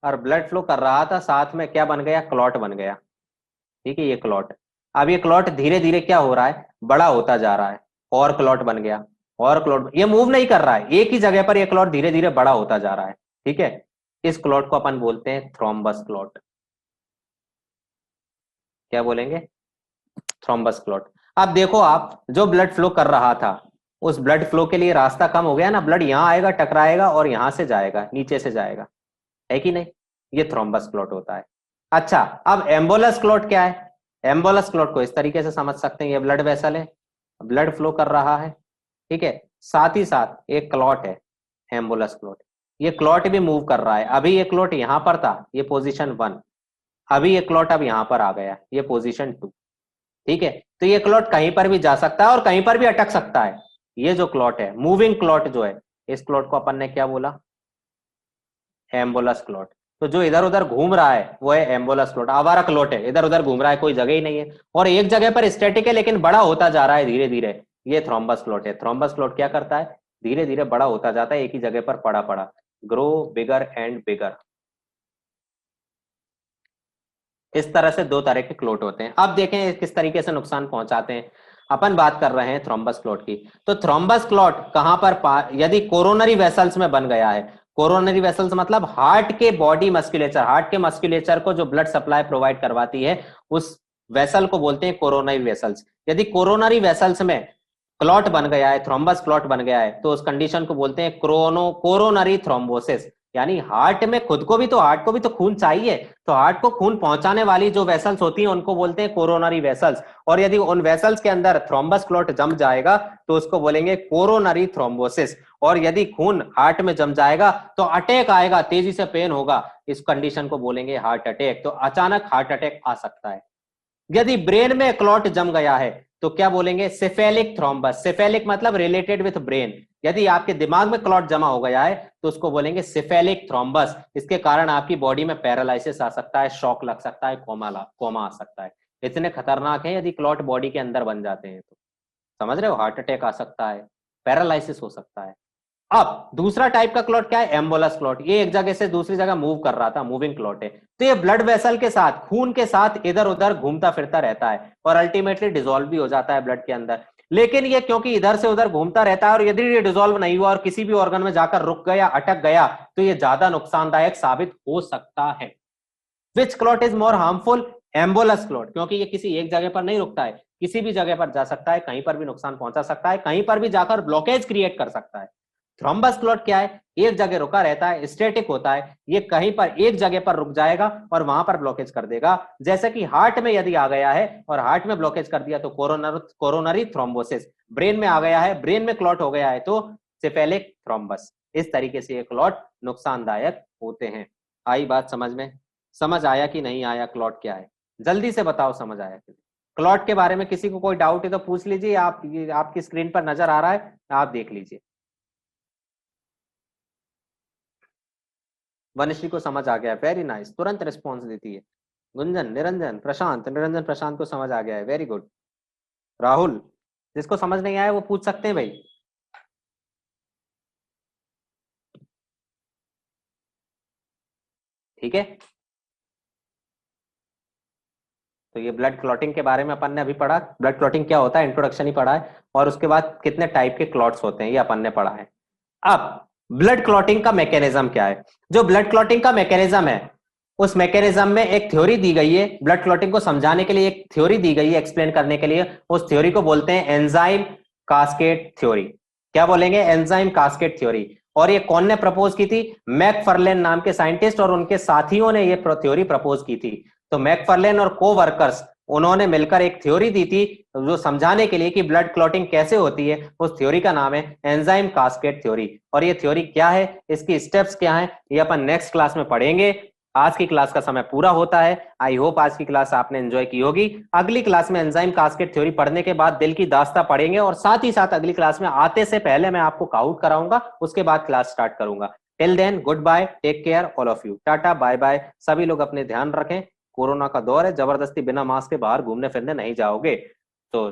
और ब्लड फ्लो कर रहा था, साथ में क्या बन गया, क्लॉट बन गया। ठीक है, ये क्लॉट। अब ये क्लॉट धीरे धीरे क्या हो रहा है, बड़ा होता जा रहा है, और क्लॉट बन गया, और क्लॉट, ये मूव नहीं कर रहा है, एक ही जगह पर ये क्लॉट धीरे धीरे बड़ा होता जा रहा है। ठीक है, इस क्लॉट को अपन बोलते हैं थ्रोम्बस क्लॉट। क्या बोलेंगे, थ्रोम्बस क्लॉट। अब देखो आप, जो ब्लड फ्लो कर रहा था, उस ब्लड फ्लो के लिए रास्ता कम हो गया ना, ब्लड यहां आएगा, टकराएगा और यहां से जाएगा, नीचे से जाएगा, है कि नहीं? ये थ्रोम्बस क्लॉट होता है। अच्छा, अब एम्बोलस क्लॉट क्या है? एम्बोलस क्लॉट को इस तरीके से समझ सकते हैं, ये ब्लड वेसल है, ब्लड फ्लो कर रहा है, ठीक है, साथ ही साथ एक क्लॉट है, एम्बुलस क्लॉट। ये क्लॉट भी मूव कर रहा है, अभी ये क्लॉट यहां पर था, ये पोजीशन 1, अभी ये क्लॉट अब यहां पर आ गया, ये पोजीशन 2। ठीक है, तो ये क्लॉट कहीं पर भी जा सकता है और कहीं पर भी अटक सकता है। ये जो क्लॉट है, मूविंग क्लॉट जो है, इस क्लॉट को अपन ने क्या बोला? एम्बुलस क्लॉट। तो जो इधर उधर घूम रहा है वो है एम्बुलस क्लॉट, आवारा क्लॉट है, इधर उधर घूम रहा है, कोई जगह ही नहीं है और एक जगह पर स्टैटिक है लेकिन बड़ा होता जा रहा है धीरे धीरे। ये थ्रोम्बस क्लॉट है। थ्रोम्बस क्लॉट क्या करता है? धीरे धीरे बड़ा होता जाता है, एक ही जगह पर पड़ा पड़ा, ग्रो बिगर एंड बिगर। इस तरह से दो तरह के क्लॉट होते हैं। अब देखें किस तरीके से नुकसान पहुंचाते हैं। अपन बात कर रहे हैं थ्रोम्बस क्लॉट की। तो थ्रोम्बस क्लॉट कहां पर यदि कोरोनरी वेसल्स में बन गया है, कोरोनरी वेसल्स मतलब हार्ट के बॉडी मस्कुलेचर, हार्ट के मस्कुलेचर को जो ब्लड सप्लाई प्रोवाइड करवाती है, उस वेसल को बोलते हैं कोरोनरी वेसल्स। यदि कोरोनरी वेसल्स में क्लॉट बन गया है, थ्रोम्बस क्लॉट बन गया है, तो उस कंडीशन को बोलते हैं कोरोनरी थ्रोम्बोसिस। यानी हार्ट में खुद को भी तो, हार्ट को भी तो खून चाहिए, तो हार्ट को खून पहुंचाने वाली जो वेसल्स होती हैं उनको बोलते हैं कोरोनरी वेसल्स। और यदि उन वेसल्स के अंदर थ्रोम्बस क्लॉट जम जाएगा तो उसको बोलेंगे कोरोनरी थ्रोम्बोसिस। और यदि खून हार्ट में जम जाएगा तो अटैक आएगा, तेजी से पेन होगा, इस कंडीशन को बोलेंगे हार्ट अटैक। तो अचानक हार्ट अटैक आ सकता है। यदि ब्रेन में क्लॉट जम गया है तो क्या बोलेंगे? Cephalic thrombus. सेफेलिक मतलब रिलेटेड विथ ब्रेन। यदि आपके दिमाग में क्लॉट जमा हो गया है तो उसको बोलेंगे सेफेलिक थ्रोम्बस। इसके कारण आपकी बॉडी में पैरालिसिस आ सकता है, शॉक लग सकता है, कोमा आ सकता है। इतने खतरनाक है यदि क्लॉट बॉडी के अंदर बन जाते हैं तो। समझ रहे हो? हार्ट अटैक आ सकता है, पैरालिसिस हो सकता है। अब दूसरा टाइप का क्लॉट क्या है? एम्बुलस क्लॉट। ये एक जगह से दूसरी जगह मूव कर रहा था, मूविंग क्लॉट है। तो ये ब्लड वेसल के साथ, खून के साथ इधर उधर घूमता फिरता रहता है और अल्टीमेटली डिसॉल्व भी हो जाता है ब्लड के अंदर। लेकिन ये क्योंकि इधर से उधर घूमता रहता है और यदि ये डिसॉल्व नहीं हुआ और किसी भी ऑर्गन में जाकर रुक गया, अटक गया, तो ये ज्यादा नुकसानदायक साबित हो सकता है। Which clot is more harmful? Embolus clot, क्योंकि ये किसी एक जगह पर नहीं रुकता है, किसी भी जगह पर जा सकता है, कहीं पर भी नुकसान पहुंचा सकता है, कहीं पर भी जाकर ब्लॉकेज क्रिएट कर सकता है। थ्रोम्बस क्लॉट क्या है? एक जगह रुका रहता है, स्टैटिक होता है, ये कहीं पर एक जगह पर रुक जाएगा और वहां पर ब्लॉकेज कर देगा। जैसे कि हार्ट में यदि आ गया है और हार्ट में ब्लॉकेज कर दिया तो कोरोनरी थ्रोम्बोसिस। ब्रेन में आ गया है, ब्रेन में क्लॉट हो गया है तो सेफेलिक थ्रोम्बस। इस तरीके से ये क्लॉट नुकसानदायक होते हैं। आई बात समझ में? समझ आया कि नहीं आया? क्लॉट क्या है जल्दी से बताओ, समझ आया कि? क्लॉट के बारे में किसी को कोई डाउट है तो पूछ लीजिए। आप, ये आपकी स्क्रीन पर नजर आ रहा है, आप देख लीजिए। वनश्री को समझ आ गया, वेरी नाइस, तुरंत रिस्पॉन्स देती है। गुंजन, निरंजन, प्रशांत, निरंजन प्रशांत को समझ आ गया है, वेरी गुड। राहुल, जिसको समझ नहीं आया वो पूछ सकते हैं भाई। ठीक है, तो ये ब्लड क्लॉटिंग के बारे में अपन ने अभी पढ़ा। ब्लड क्लॉटिंग क्या होता है, इंट्रोडक्शन ही पढ़ा है, और उसके बाद कितने टाइप के क्लॉट्स होते हैं ये अपन ने पढ़ा है। अब ब्लड क्लॉटिंग का मैकेनिज्म क्या है? जो ब्लड क्लॉटिंग का मैकेनिज्म है, उस मैकेनिज्म में एक थ्योरी दी गई है, ब्लड क्लॉटिंग को समझाने के लिए एक थ्योरी दी गई है, एक्सप्लेन करने के लिए। उस थ्योरी को बोलते हैं एंजाइम कास्केड थ्योरी। क्या बोलेंगे? Enzyme cascade theory. और ये कौन ने प्रपोज की थी? मैकफर्लेन नाम के साइंटिस्ट और उनके साथियों ने ये थ्योरी प्रपोज की थी। तो मैकफर्लेन और को वर्कर्स, उन्होंने मिलकर एक थ्योरी दी थी जो समझाने के लिए कि ब्लड क्लॉटिंग कैसे होती है। उस थ्योरी का नाम है एंजाइम कास्केड थ्योरी। और ये थ्योरी क्या है, इसकी स्टेप्स क्या है, ये अपन नेक्स्ट क्लास में पढ़ेंगे। आज की क्लास का समय पूरा होता है। आई होप आज की क्लास आपने एंजॉय की होगी। अगली क्लास में एंजाइम कास्केड थ्योरी पढ़ने के बाद दिल की दास्ता पढ़ेंगे और साथ ही साथ अगली क्लास में आते से पहले मैं आपको काउंट कराऊंगा, उसके बाद क्लास स्टार्ट करूंगा। Till then, goodbye, take care all of you, tata bye bye. सभी लोग अपने ध्यान रखें, कोरोना का दौर है, जबरदस्ती बिना मास्क के बाहर घूमने फिरने नहीं जाओगे। तो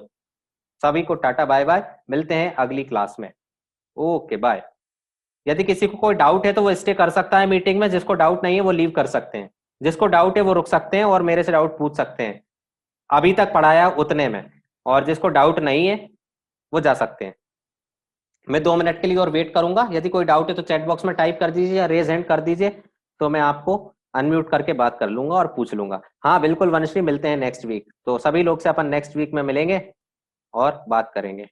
सभी को टाटा बाय बाय, मिलते हैं अगली क्लास में। Okay bye. यदि किसी को कोई डाउट है तो वो स्टे कर सकता है मीटिंग में, जिसको डाउट नहीं है वो लीव कर सकते हैं, जिसको डाउट है वो रुक सकते हैं और मेरे से डाउट पूछ सकते हैं अभी तक पढ़ाया उतने में, और जिसको डाउट नहीं है वो जा सकते हैं। मैं 2 मिनट के लिए और वेट करूंगा। यदि कोई डाउट है तो चैट बॉक्स में टाइप कर दीजिए या रेज हैंड कर दीजिए, तो मैं आपको अनम्यूट करके बात कर लूंगा और पूछ लूंगा। हाँ बिल्कुल वनश्री, मिलते हैं नेक्स्ट वीक। तो सभी लोग से अपन नेक्स्ट वीक में मिलेंगे और बात करेंगे।